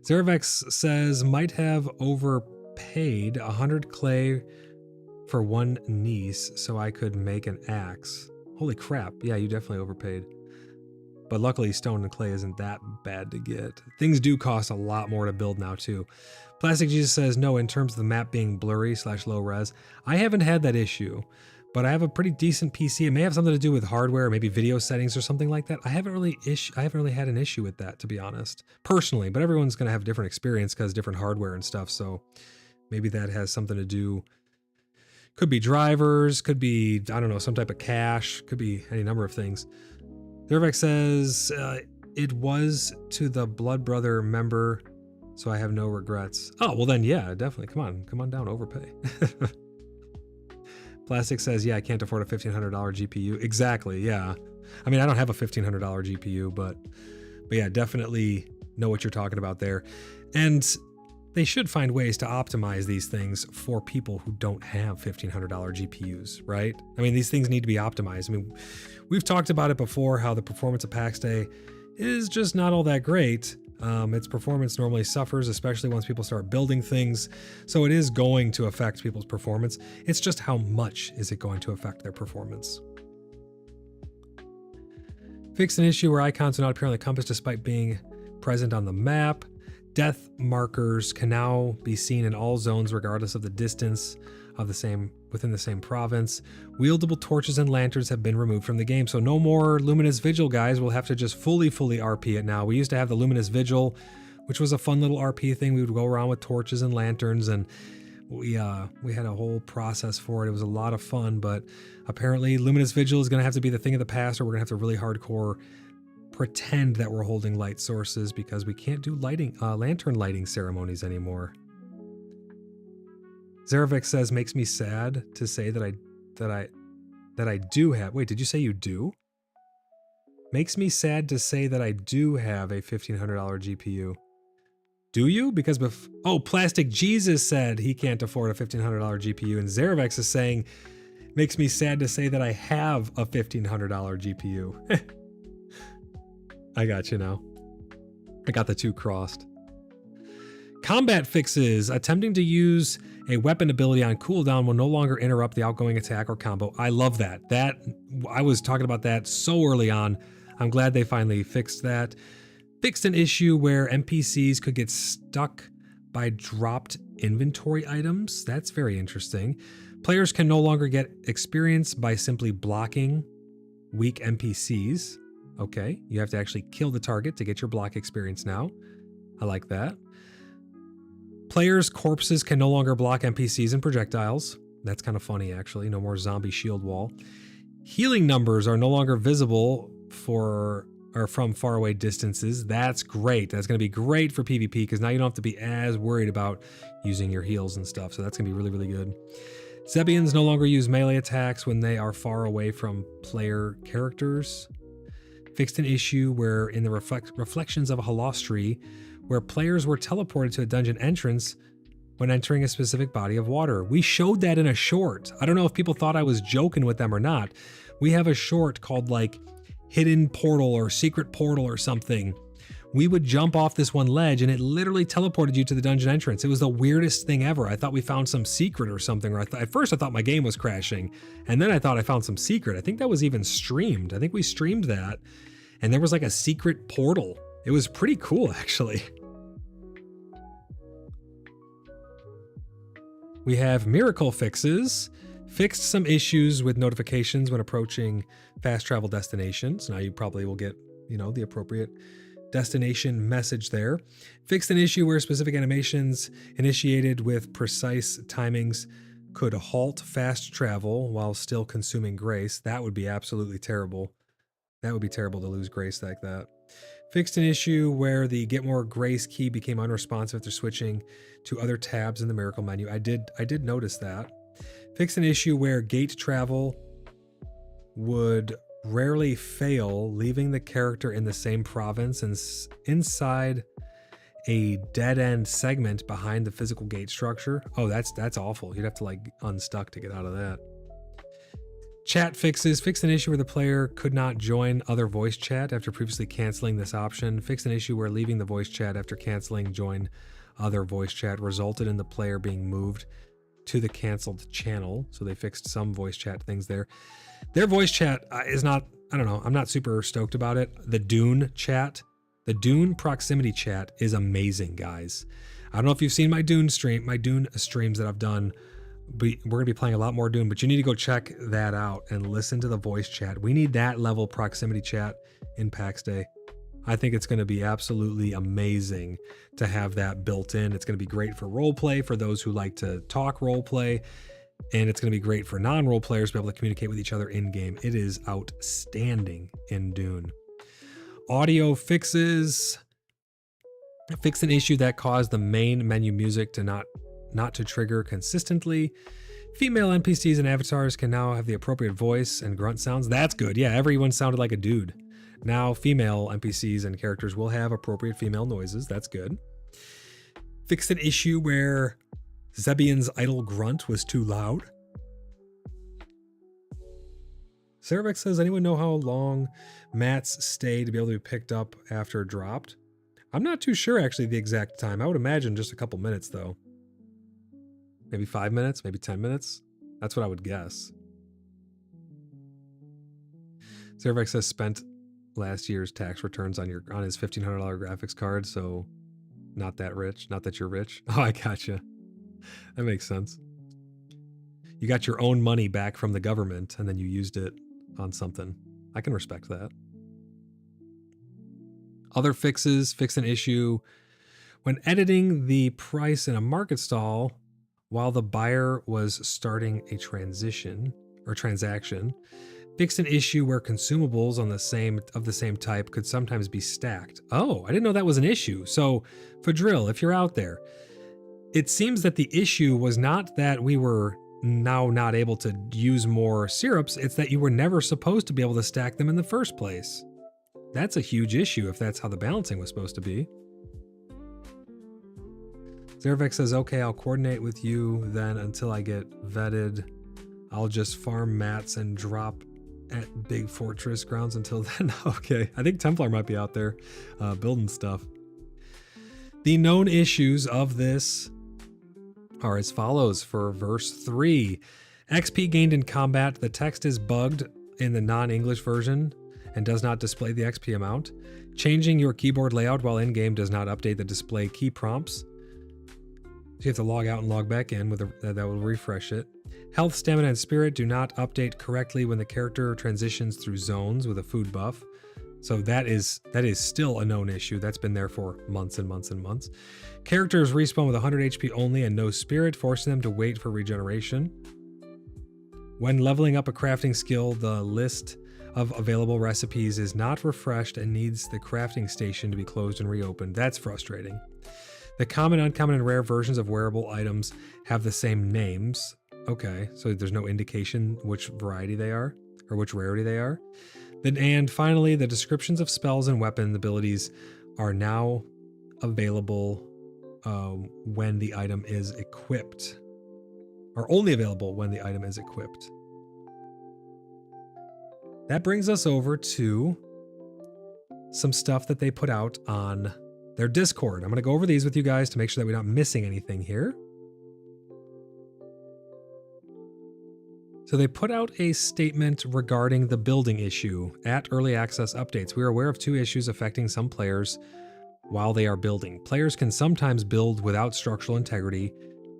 Speaker 2: Zeravex says, might have overpaid 100 clay for one niece so I could make an axe. Holy crap. Yeah, you definitely overpaid. But luckily stone and clay isn't that bad to get. Things do cost a lot more to build now too. Plastic Jesus says, no, in terms of the map being blurry / low res, I haven't had that issue, but I have a pretty decent PC. It may have something to do with hardware, or maybe video settings or something like that. I haven't really had an issue with that, to be honest, personally, but everyone's going to have different experience because different hardware and stuff. So maybe that has something to do. Could be drivers, could be, I don't know, some type of cache, could be any number of things. Dervek says, it was to the Blood Brother member, so I have no regrets. Oh, well then, yeah, definitely. Come on down, overpay. Plastic says, yeah, I can't afford a $1,500 GPU. Exactly, yeah. I mean, I don't have a $1,500 GPU, but yeah, definitely know what you're talking about there. And they should find ways to optimize these things for people who don't have $1,500 GPUs, right? I mean, these things need to be optimized. I mean, we've talked about it before, how the performance of PAX Day is just not all that great. Its performance normally suffers, especially once people start building things. So it is going to affect people's performance. It's just how much is it going to affect their performance? Fix an issue where icons do not appear on the compass despite being present on the map. Death markers can now be seen in all zones regardless of the distance of within the same province. Wieldable torches and lanterns have been removed from the game, so no more Luminous Vigil, guys. We'll have to just fully RP it now. We used to have the Luminous Vigil, which was a fun little RP thing. We would go around with torches and lanterns, and we had a whole process for it. It was a lot of fun, but apparently Luminous Vigil is going to have to be the thing of the past, or we're going to have to really hardcore pretend that we're holding light sources because we can't do lantern lighting ceremonies anymore. Zerovic says, makes me sad to say that I do have. Wait, did you say you do? Makes me sad to say that I do have a $1,500 GPU. Do you? Because Plastic Jesus said he can't afford a $1,500 GPU, and Zerovex is saying, makes me sad to say that I have a $1,500 GPU. I got you now. I got the two crossed. Combat fixes. Attempting to use a weapon ability on cooldown will no longer interrupt the outgoing attack or combo. I love that. I was talking about that so early on. I'm glad they finally fixed that. Fixed an issue where NPCs could get stuck by dropped inventory items. That's very interesting. Players can no longer get experience by simply blocking weak NPCs. Okay, you have to actually kill the target to get your block experience now. I like that. Players' corpses can no longer block NPCs and projectiles. That's kind of funny, actually. No more zombie shield wall. Healing numbers are no longer visible from faraway distances. That's great. That's going to be great for PvP because now you don't have to be as worried about using your heals and stuff. So that's going to be really, really good. Zebians no longer use melee attacks when they are far away from player characters. Fixed an issue where in the reflections of a Halostri, where players were teleported to a dungeon entrance when entering a specific body of water. We showed that in a short. I don't know if people thought I was joking with them or not. We have a short called like Hidden Portal or Secret Portal or something. We would jump off this one ledge and it literally teleported you to the dungeon entrance. It was the weirdest thing ever. I thought we found some secret or something. Or at first I thought my game was crashing. And then I thought I found some secret. I think that was even streamed. I think we streamed that. And there was like a secret portal. It was pretty cool, actually. We have miracle fixes. Fixed some issues with notifications when approaching fast travel destinations. Now you probably will get, the appropriate destination message there. Fixed an issue where specific animations initiated with precise timings could halt fast travel while still consuming grace. That would be absolutely terrible. That would be terrible to lose grace like that. Fixed an issue where the Get More Grace key became unresponsive after switching to other tabs in the miracle menu. I did notice that. Fixed an issue where gate travel would rarely fail, leaving the character in the same province and inside a dead-end segment behind the physical gate structure. Oh, that's awful. You'd have to like unstuck to get out of that. Chat fixes. Fixed an issue where the player could not join other voice chat after previously canceling this option. Fixed an issue where leaving the voice chat after canceling join other voice chat resulted in the player being moved to the canceled channel. So they fixed some voice chat things there. Their voice chat is not, I don't know, I'm not super stoked about it. The Dune chat, the Dune proximity chat is amazing, guys. I don't know if you've seen my Dune streams that I've done. We're going to be playing a lot more Dune, but you need to go check that out and listen to the voice chat. We need that level proximity chat in PAX Day. I think it's going to be absolutely amazing to have that built in. It's going to be great for roleplay for those who like to talk roleplay, and it's going to be great for non-role players to be able to communicate with each other in-game. It is outstanding in Dune. Audio fixes. Fixed an issue that caused the main menu music to not to trigger consistently. Female NPCs and avatars can now have the appropriate voice and grunt sounds. That's good. Yeah, everyone sounded like a dude. Now female NPCs and characters will have appropriate female noises. That's good. Fixed an issue where Zebian's idle grunt was too loud. Cerebex says, anyone know how long Matt's stay to be able to be picked up after dropped? I'm not too sure actually the exact time. I would imagine just a couple minutes though. Maybe 5 minutes, maybe 10 minutes. That's what I would guess. Cerebex says spent last year's tax returns on his $1,500 graphics card, so Not that rich. Not that you're rich. Oh, I gotcha. That makes sense. You got your own money back from the government and then you used it on something. I can respect that. Other fixes, fix an issue. When editing the price in a market stall, while the buyer was starting a transaction, fixed an issue where consumables of the same type could sometimes be stacked. Oh, I didn't know that was an issue. So, Fadril, if you're out there, it seems that the issue was not that we were now not able to use more syrups, it's that you were never supposed to be able to stack them in the first place. That's a huge issue if that's how the balancing was supposed to be. Zervek says, okay, I'll coordinate with you then until I get vetted. I'll just farm mats and drop at Big Fortress grounds until then. Okay, I think Templar might be out there building stuff. The known issues of this are as follows for verse 3. XP gained in combat. The text is bugged in the non-English version and does not display the XP amount. Changing your keyboard layout while in-game does not update the display key prompts. So you have to log out and log back in that will refresh it. Health, stamina, and spirit do not update correctly when the character transitions through zones with a food buff. So that is still a known issue. That's been there for months and months and months. Characters respawn with 100 HP only and no spirit, forcing them to wait for regeneration. When leveling up a crafting skill, the list of available recipes is not refreshed and needs the crafting station to be closed and reopened. That's frustrating. The common, uncommon, and rare versions of wearable items have the same names. Okay, so there's no indication which variety they are or which rarity they are. And finally, the descriptions of spells and weapon abilities are now available when the item is equipped, or only available when the item is equipped. That brings us over to some stuff that they put out on their Discord. I'm going to go over these with you guys to make sure that we're not missing anything here. So they put out a statement regarding the building issue. At early access updates, we are aware of 2 issues affecting some players while they are building. Players can sometimes build without structural integrity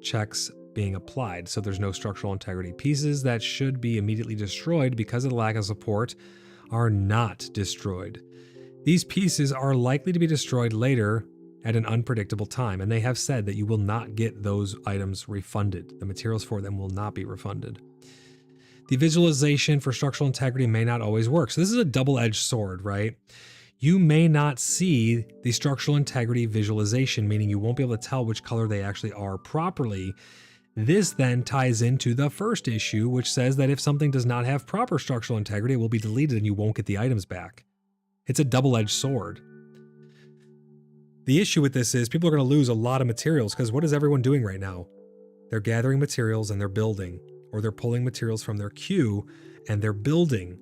Speaker 2: checks being applied, so there's no structural integrity. Pieces that should be immediately destroyed because of the lack of support are not destroyed. These pieces are likely to be destroyed later at an unpredictable time, and they have said that you will not get those items refunded. The materials for them will not be refunded. The visualization for structural integrity may not always work. So this is a double-edged sword, right? You may not see the structural integrity visualization, meaning you won't be able to tell which color they actually are properly. This then ties into the first issue, which says that if something does not have proper structural integrity, it will be deleted and you won't get the items back. It's a double-edged sword. The issue with this is people are going to lose a lot of materials because what is everyone doing right now? They're gathering materials and they're building, or they're pulling materials from their queue and they're building.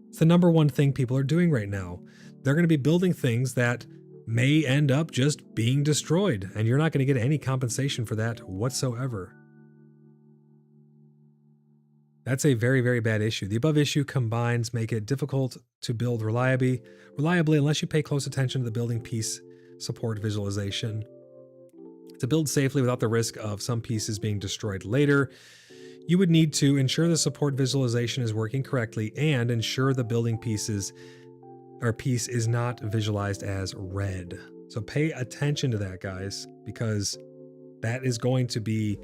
Speaker 2: It's the number one thing people are doing right now. They're going to be building things that may end up just being destroyed, and you're not going to get any compensation for that whatsoever. That's a very, very bad issue. The above issue combines make it difficult to build reliably unless you pay close attention to the building piece support visualization. To build safely without the risk of some pieces being destroyed later, you would need to ensure the support visualization is working correctly and ensure the building piece is not visualized as red. So pay attention to that, guys, because that is going to be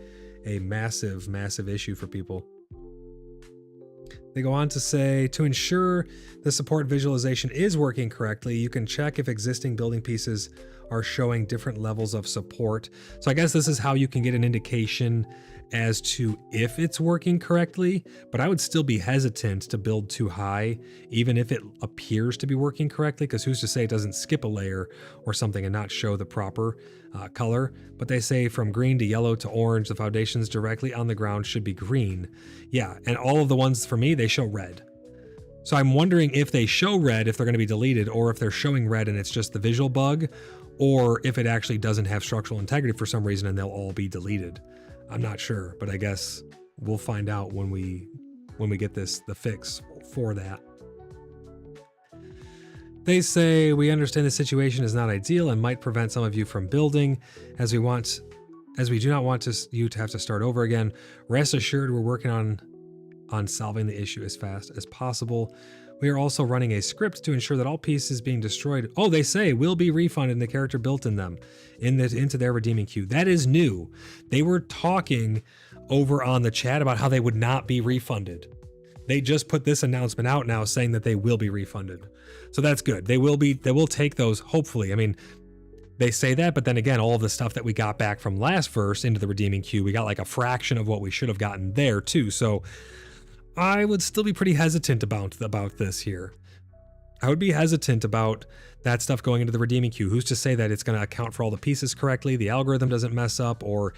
Speaker 2: a massive, massive issue for people. They go on to say, to ensure the support visualization is working correctly, you can check if existing building pieces are showing different levels of support. So I guess this is how you can get an indication as to if it's working correctly, but I would still be hesitant to build too high, even if it appears to be working correctly, because who's to say it doesn't skip a layer or something and not show the proper color. But they say from green to yellow to orange, the foundations directly on the ground should be green. Yeah, and all of the ones for me, they show red. So I'm wondering if they show red, if they're going to be deleted, or if they're showing red and it's just the visual bug, or if it actually doesn't have structural integrity for some reason and they'll all be deleted. I'm not sure, but I guess we'll find out when we get the fix for that. They say, we understand the situation is not ideal and might prevent some of you from building as we do not want you to have to start over again. Rest assured, we're working on solving the issue as fast as possible. We are also running a script to ensure that all pieces being destroyed, they say, will be refunded and the character built in them into their redeeming queue. That is new. They were talking over on the chat about how they would not be refunded. They just put this announcement out now saying that they will be refunded. So that's good. They will take those, hopefully. I mean, they say that, but then again, all of the stuff that we got back from last verse into the redeeming queue, we got like a fraction of what we should have gotten there too. So I would still be pretty hesitant about this here. I would be hesitant about that stuff going into the redeeming queue. Who's to say that it's going to account for all the pieces correctly, the algorithm doesn't mess up, or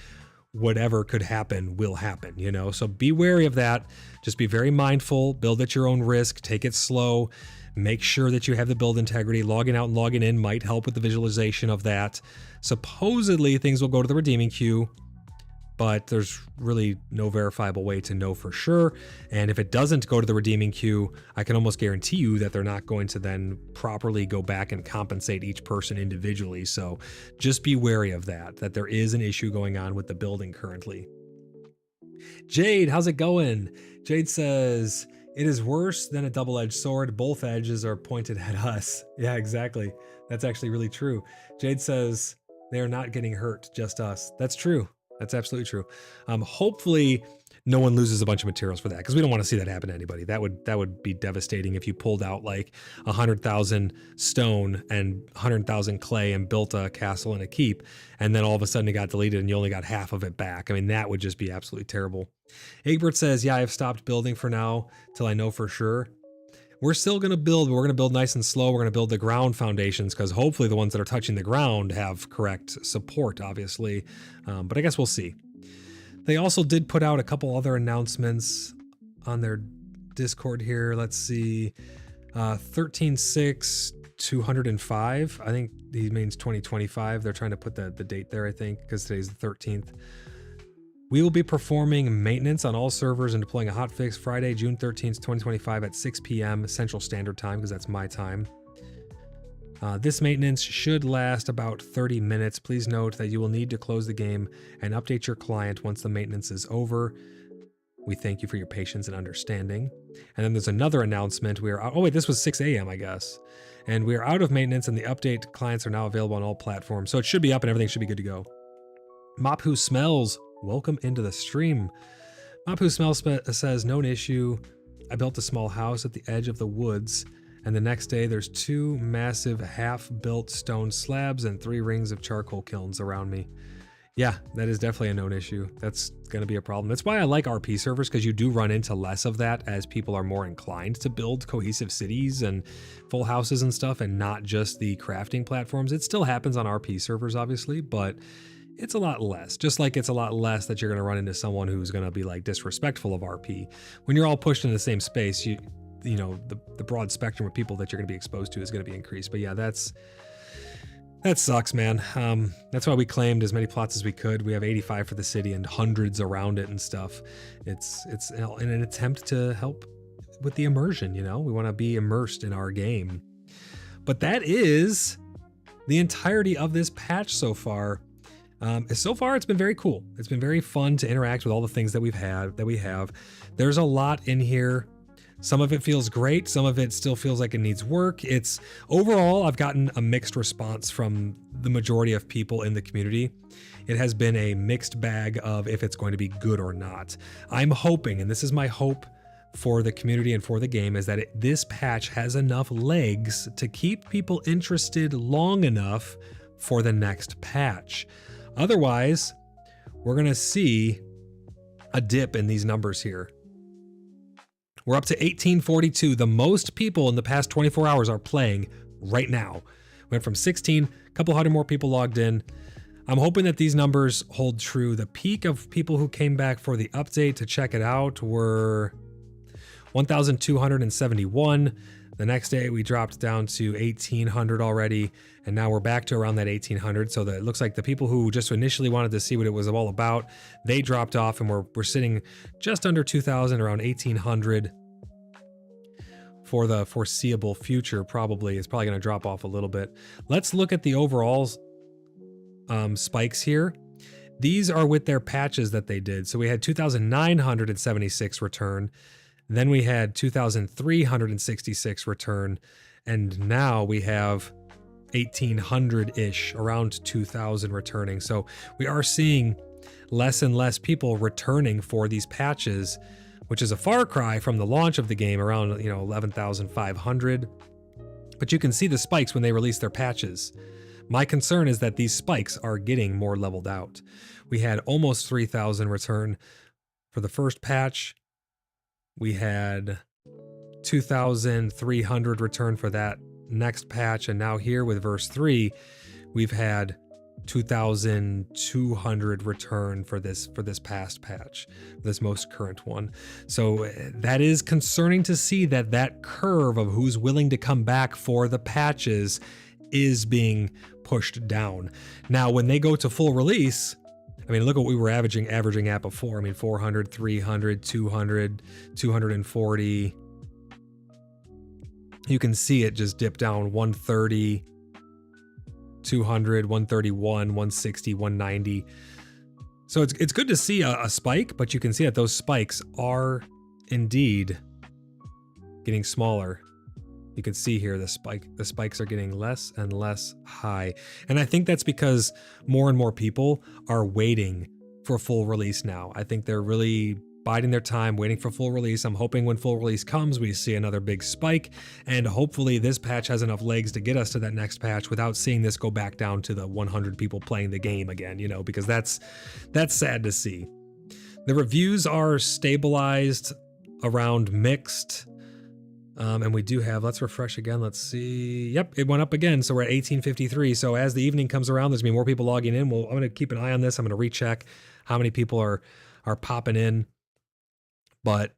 Speaker 2: whatever could happen will happen, you know? So be wary of that. Just be very mindful, build at your own risk, take it slow, make sure that you have the build integrity. Logging out and logging in might help with the visualization of that. Supposedly things will go to the redeeming queue, but there's really no verifiable way to know for sure. And if it doesn't go to the redeeming queue, I can almost guarantee you that they're not going to then properly go back and compensate each person individually. So just be wary of that there is an issue going on with the building currently. Jade, how's it going? Jade says, it is worse than a double-edged sword. Both edges are pointed at us. Yeah, exactly. That's actually really true. Jade says, they are not getting hurt, just us. That's true. That's absolutely true. Hopefully no one loses a bunch of materials for that, because we don't want to see that happen to anybody. That would be devastating if you pulled out like 100,000 stone and 100,000 clay and built a castle and a keep, and then all of a sudden it got deleted and you only got half of it back. I mean, that would just be absolutely terrible. Egbert says, yeah, I've stopped building for now till I know for sure. We're still going to build, but we're going to build nice and slow. We're going to build the ground foundations, because hopefully the ones that are touching the ground have correct support, obviously. But I guess we'll see. They also did put out a couple other announcements on their Discord here. Let's see. 13.6, 205. I think he means 2025. They're trying to put the date there, I think, because today's the 13th. We will be performing maintenance on all servers and deploying a hotfix Friday, June 13th, 2025 at 6 p.m. Central Standard Time, because that's my time. This maintenance should last about 30 minutes. Please note that you will need to close the game and update your client once the maintenance is over. We thank you for your patience and understanding. And then there's another announcement. We are out. Oh wait, this was 6 a.m. I guess. And we are out of maintenance, and the update clients are now available on all platforms. So it should be up and everything should be good to go. Mop Who Smells, welcome into the stream. Mop Who Smells says, known issue. I built a small house at the edge of the woods, and the next day there's 2 massive half-built stone slabs and 3 rings of charcoal kilns around me. Yeah, that is definitely a known issue. That's going to be a problem. That's why I like RP servers, because you do run into less of that as people are more inclined to build cohesive cities and full houses and stuff, and not just the crafting platforms. It still happens on RP servers, obviously, but it's a lot less. Just like it's a lot less that you're going to run into someone who's going to be like disrespectful of RP. When you're all pushed in the same space, you know, the broad spectrum of people that you're going to be exposed to is going to be increased. But yeah, that sucks, man. That's why we claimed as many plots as we could. We have 85 for the city and hundreds around it and stuff. It's in an attempt to help with the immersion, you know? We want to be immersed in our game. But that is the entirety of this patch so far. So far, it's been very cool. It's been very fun to interact with all the things that we have. There's a lot in here. Some of it feels great. Some of it still feels like it needs work. It's overall, I've gotten a mixed response from the majority of people in the community. It has been a mixed bag of if it's going to be good or not. I'm hoping, and this is my hope for the community and for the game, is that this patch has enough legs to keep people interested long enough for the next patch. Otherwise, we're going to see a dip in these numbers here. We're up to 1842. The most people in the past 24 hours are playing right now. Went from 16, a couple hundred more people logged in. I'm hoping that these numbers hold true. The peak of people who came back for the update to check it out were 1,271. The next day we dropped down to 1,800 already, and now we're back to around that 1,800. So that it looks like the people who just initially wanted to see what it was all about, they dropped off, and we're sitting just under 2,000, around 1,800 for the foreseeable future. Probably it's probably going to drop off a little bit. Let's look at the overall spikes here. These are with their patches that they did. So we had 2,976 return, then we had 2,366 return, and now we have 1,800-ish, around 2,000 returning. So we are seeing less and less people returning for these patches, which is a far cry from the launch of the game around 11,500. But you can see the spikes when they release their patches. My concern is that these spikes are getting more leveled out. We had almost 3,000 return for the first patch. We had 2,300 return for that next patch, and now here with verse 3, we've had 2,200 return for this past patch, this most current one. So that is concerning to see that curve of who's willing to come back for the patches is being pushed down. Now, when they go to full release, I mean, look what we were averaging at before. I mean, 400, 300, 200, 240. You can see it just dip down 130, 200, 131, 160, 190. So it's good to see a spike, but you can see that those spikes are indeed getting smaller. You can see here the spikes are getting less and less high. And I think that's because more and more people are waiting for full release now. I think they're really biding their time, waiting for full release. I'm hoping when full release comes, we see another big spike, and hopefully this patch has enough legs to get us to that next patch without seeing this go back down to the 100 people playing the game again, because that's sad to see. The reviews are stabilized around mixed. And we do have, let's refresh again. Let's see. Yep, it went up again. So we're at 1853. So as the evening comes around, there's gonna be more people logging in. Well, I'm gonna keep an eye on this. I'm gonna recheck how many people are popping in. But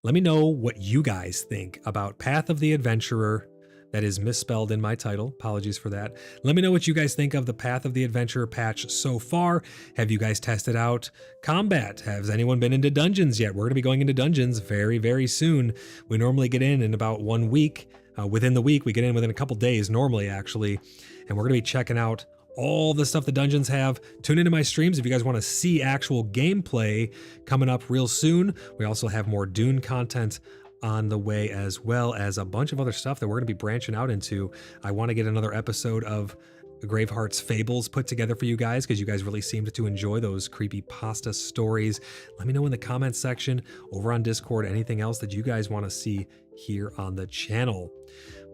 Speaker 2: let me know what you guys think about Path of the Adventurer. That is misspelled in my title. Apologies for that. Let me know what you guys think of the Path of the Adventurer patch so far. Have you guys tested out combat? Has anyone been into dungeons yet? We're going to be going into dungeons very, very soon. We normally get in about 1 week. Within the week, we get in within a couple days, normally, actually. And we're going to be checking out all the stuff the dungeons have. Tune into my streams if you guys want to see actual gameplay coming up real soon. We also have more Dune content on the way, as well as a bunch of other stuff that we're going to be branching out into. I want to get another episode of Graveheart's Fables put together for you guys, because you guys really seemed to enjoy those creepypasta stories. Let me know in the comments section over on Discord anything else that you guys want to see here on the channel.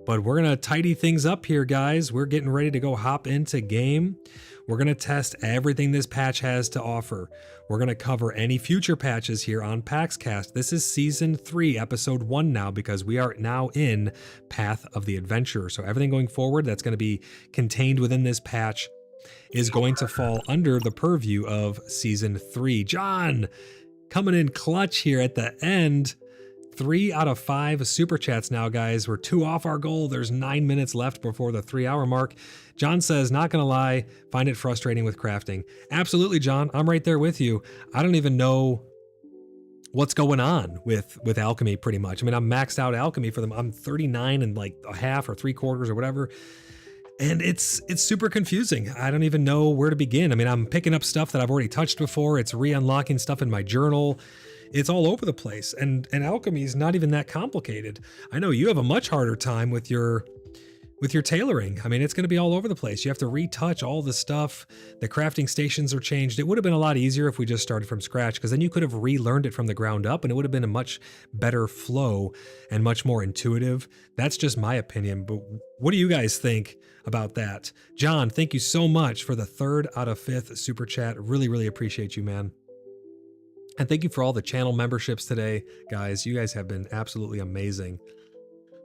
Speaker 2: But we're going to tidy things up here, guys. We're getting ready to go hop into game. We're going to test everything this patch has to offer. We're going to cover any future patches here on PaxCast. This is Season 3, Episode 1 now, because we are now in Path of the Adventurer. So everything going forward that's going to be contained within this patch is going to fall under the purview of Season 3. John, coming in clutch here at the end. 3 out of 5 super chats now, guys. We're 2 off our goal. There's 9 minutes left before the 3-hour mark. John says, not gonna lie, find it frustrating with crafting. Absolutely, John. I'm right there with you. I don't even know what's going on with alchemy, pretty much. I mean, I'm maxed out alchemy for them. I'm 39 and like a half or 3/4 or whatever. And it's super confusing. I don't even know where to begin. I mean, I'm picking up stuff that I've already touched before. It's re-unlocking stuff in my journal. It's all over the place, and alchemy is not even that complicated. I know you have a much harder time with your tailoring. I mean, it's going to be all over the place. You have to retouch all the stuff. The crafting stations are changed. It would have been a lot easier if we just started from scratch, because then you could have relearned it from the ground up, and it would have been a much better flow and much more intuitive. That's just my opinion, but what do you guys think about that? John, thank you so much for the 3rd out of 5th super chat. Really, really appreciate you, man. And thank you for all the channel memberships today, guys. You guys have been absolutely amazing.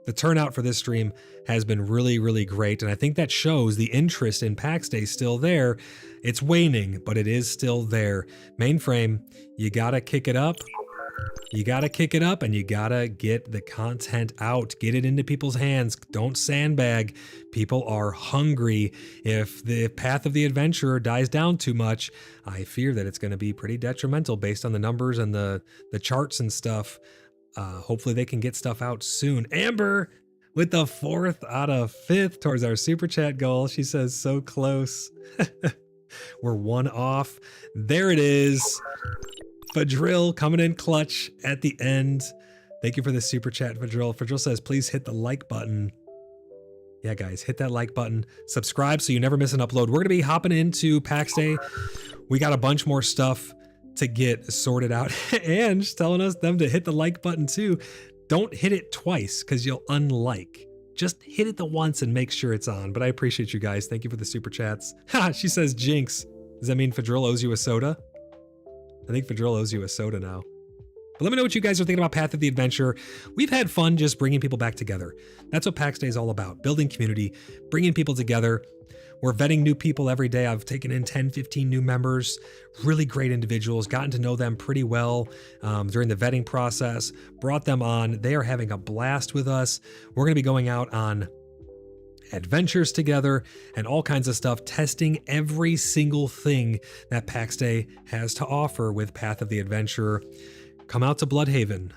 Speaker 2: The turnout for this stream has been really, really great, and I think that shows the interest in PAX Day still there. It's waning, but it is still there. Mainframe, you gotta kick it up. You gotta kick it up, and you gotta get the content out. Get it into people's hands. Don't sandbag. People are hungry. If the Path of the Adventurer dies down too much, I fear that it's going to be pretty detrimental based on the numbers and the charts and stuff. Hopefully they can get stuff out soon. Amber with the 4th out of 5th towards our super chat goal. She says, so close. We're 1 off. There it is. Fadril coming in clutch at the end. Thank you for the super chat, Fadril. Fadril says, please hit the like button. Yeah, guys, hit that like button. Subscribe so you never miss an upload. We're going to be hopping into PAX Day. We got a bunch more stuff to get sorted out. And she's telling us them to hit the like button too. Don't hit it twice because you'll unlike. Just hit it the once and make sure it's on. But I appreciate you guys. Thank you for the super chats. Ha! She says jinx. Does that mean Fadril owes you a soda? I think Fadril owes you a soda now. But let me know what you guys are thinking about Path of the Adventure. We've had fun just bringing people back together. That's what PAX Day is all about. Building community, bringing people together. We're vetting new people every day. I've taken in 10, 15 new members, really great individuals, gotten to know them pretty well during the vetting process, brought them on. They are having a blast with us. We're going to be going out on adventures together and all kinds of stuff, testing every single thing that PAX Day has to offer with Path of the Adventure. Come out to Bloodhaven,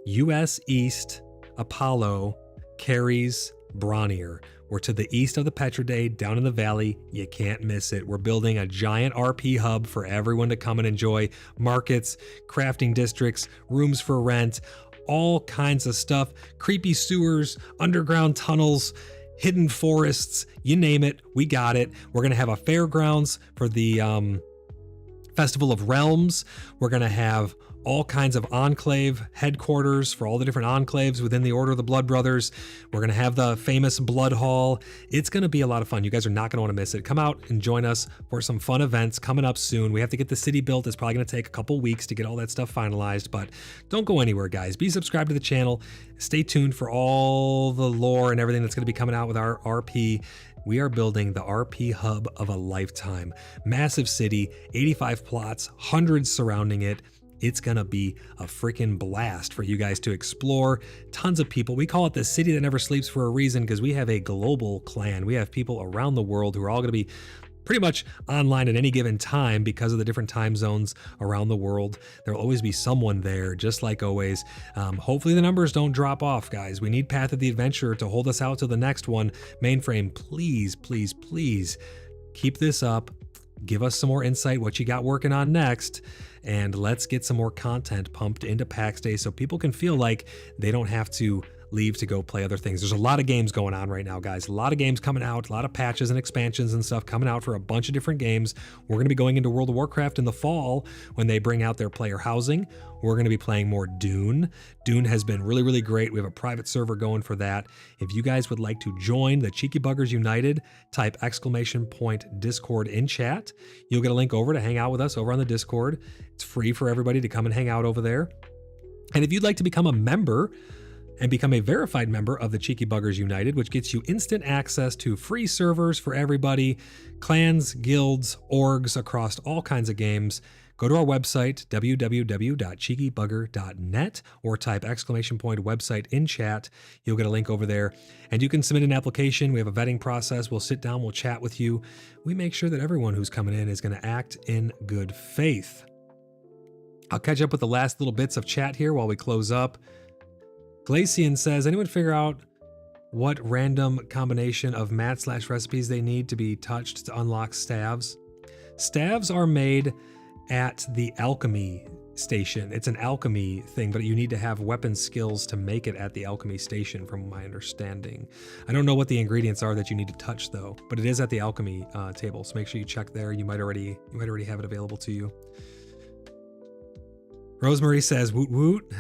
Speaker 2: US East, Apollo, Carries, Bronnier. We're to the east of the Petra Day, down in the valley. You can't miss it. We're building a giant RP hub for everyone to come and enjoy. Markets, crafting districts, rooms for rent, all kinds of stuff. Creepy sewers, underground tunnels, hidden forests, you name it, we got it. We're going to have a fairgrounds for the Festival of Realms. We're going to have all kinds of enclave headquarters for all the different enclaves within the Order of the Blood Brothers. We're going to have the famous Blood Hall. It's going to be a lot of fun. You guys are not going to want to miss it. Come out and join us for some fun events coming up soon. We have to get the city built. It's probably going to take a couple weeks to get all that stuff finalized, but don't go anywhere, guys. Be subscribed to the channel. Stay tuned for all the lore and everything that's going to be coming out with our RP. We are building the RP hub of a lifetime. Massive city, 85 plots, hundreds surrounding it. It's gonna be a freaking blast for you guys to explore. Tons of people. We call it the city that never sleeps for a reason because we have a global clan. We have people around the world who are all gonna be pretty much online at any given time because of the different time zones around the world. There will always be someone there, just like always. Hopefully the numbers don't drop off, guys. We need Path of the Adventure to hold us out to the next one. Mainframe, please, please, please keep this up. Give us some more insight, what you got working on next, and let's get some more content pumped into PAX Day so people can feel like they don't have to leave to go play other things. There's a lot of games going on right now, guys. A lot of games coming out, a lot of patches and expansions and stuff coming out for a bunch of different games. We're going to be going into World of Warcraft in the fall when they bring out their player housing. We're going to be playing more Dune. Dune has been really, really great. We have a private server going for that. If you guys would like to join the Cheeky Buggers United, type !Discord in chat. You'll get a link over to hang out with us over on the Discord. It's free for everybody to come and hang out over there. And if you'd like to become a member and become a verified member of the Cheeky Buggers United, which gets you instant access to free servers for everybody, clans, guilds, orgs across all kinds of games, go to our website, www.cheekybugger.net, or type !Website in chat. You'll get a link over there, and you can submit an application. We have a vetting process. We'll sit down, we'll chat with you. We make sure that everyone who's coming in is going to act in good faith. I'll catch up with the last little bits of chat here while we close up. Glacian says, anyone figure out what random combination of mat/recipes they need to be touched to unlock staves? Staves are made at the alchemy station. It's an alchemy thing, but you need to have weapon skills to make it at the alchemy station, from my understanding. I don't know what the ingredients are that you need to touch though, but it is at the alchemy table, so make sure you check there. You might already have it available to you. Rosemary says, woot woot.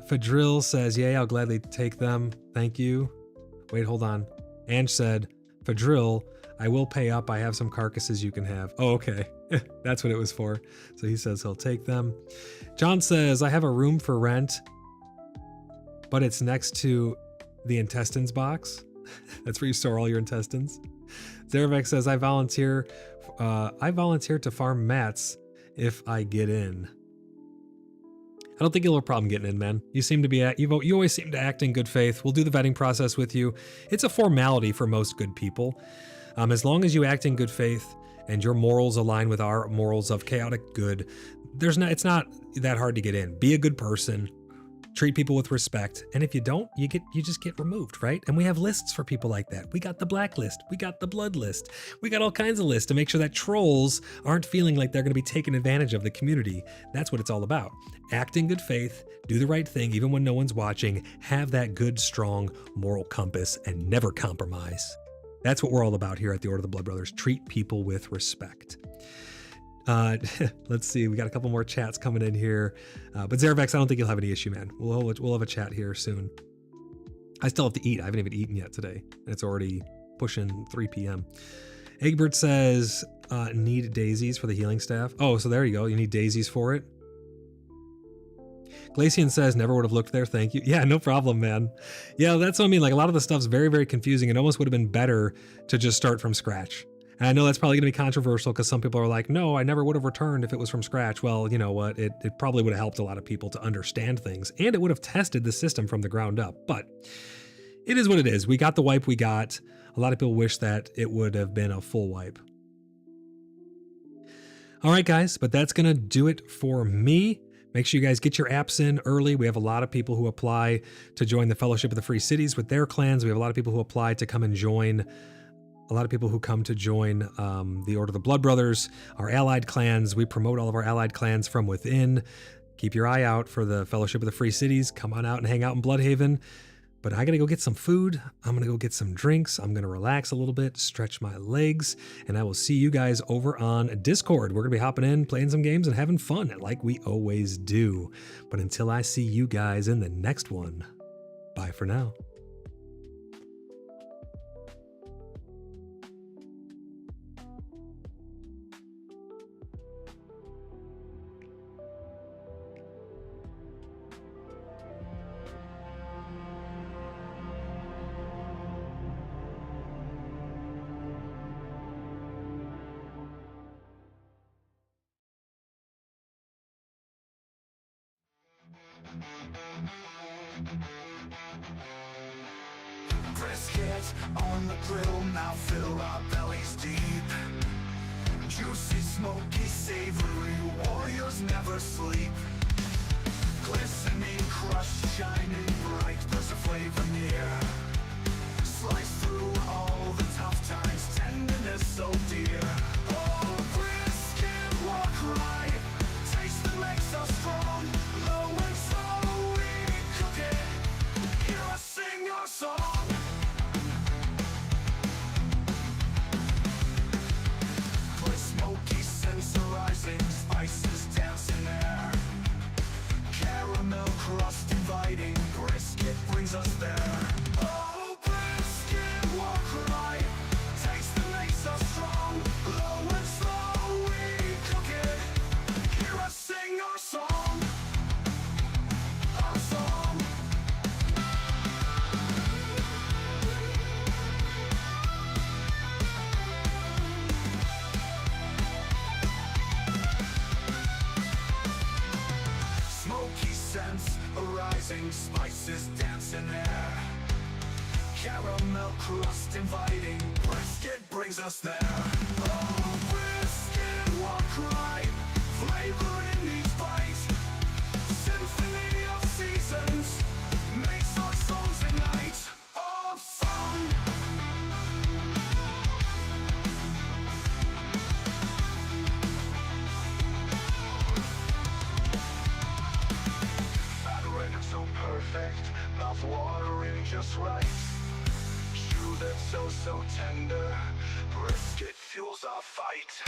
Speaker 2: Fadril says, yay, I'll gladly take them. Thank you. Wait, hold on. Ange said, Fadril, I will pay up. I have some carcasses you can have. Oh, okay. That's what it was for. So he says he'll take them. John says, I have a room for rent, but it's next to the intestines box. That's where you store all your intestines. Zarevek says, I volunteer to farm mats if I get in. I don't think you'll have a problem getting in, man. You seem to be you always seem to act in good faith. We'll do the vetting process with you. It's a formality for most good people. As long as you act in good faith and your morals align with our morals of chaotic good, it's not that hard to get in. Be a good person. treat people with respect. And if you don't, you just get removed, right? And we have lists for people like that. We got the blacklist, we got the blood list, we got all kinds of lists to make sure that trolls aren't feeling like they're going to be taking advantage of the community. That's what it's all about. Act in good faith, do the right thing even when no one's watching, have that good, strong moral compass, and never compromise. That's what we're all about here at the Order of the Blood Brothers. Treat people with respect. Let's see. We got a couple more chats coming in here. But Zeravex, I don't think you'll have any issue, man. We'll have a chat here soon. I still have to eat. I haven't even eaten yet today. And it's already pushing 3 p.m. Egbert says, need daisies for the healing staff. Oh, so there you go. You need daisies for it. Glacian says, never would have looked there. Thank you. Yeah, no problem, man. Yeah, that's what I mean. Like, a lot of the stuff's very, very confusing. It almost would have been better to just start from scratch. And I know that's probably going to be controversial because some people are like, no, I never would have returned if it was from scratch. Well, you know what? It probably would have helped a lot of people to understand things, and it would have tested the system from the ground up. But it is what it is. We got the wipe we got. A lot of people wish that it would have been a full wipe. All right, guys, but that's going to do it for me. Make sure you guys get your apps in early. We have a lot of people who apply to join the Fellowship of the Free Cities with their clans. We have a lot of people who apply to come and join. A lot of people who come to join the Order of the Blood Brothers, our allied clans. We promote all of our allied clans from within. Keep your eye out for the Fellowship of the Free Cities. Come on out and hang out in Bloodhaven. But I gotta go get some food. I'm gonna go get some drinks. I'm gonna relax a little bit, stretch my legs, and I will see you guys over on Discord. We're gonna be hopping in, playing some games, and having fun like we always do. But until I see you guys in the next one, bye for now.
Speaker 1: Brisket on the grill, now fill our bellies deep. Juicy, smoky, savory, warriors never sleep. Glistening, crushed, shining bright, there's a flavor near. Slice through all the tough times, tenderness so dear. Oh, brisket, walk right, taste that makes us strong. Low and slow we cook it, hear us sing our song. Smoky scents arising, spices dancing there. Caramel crust inviting, brisket brings us there. Oh, brisket, walk right, taste that makes us strong. Low and slow we cook it, hear us sing our song. Our song. Smoky scents arising, spices dancing there. Caramel crust inviting, brisket brings us there. Oh, brisket, walk right, flavor in each bite. Symphony of seasons, makes our songs ignite. Oh, song. So perfect, mouth watering just right. Chew that's so tender, brisket fuels our fight.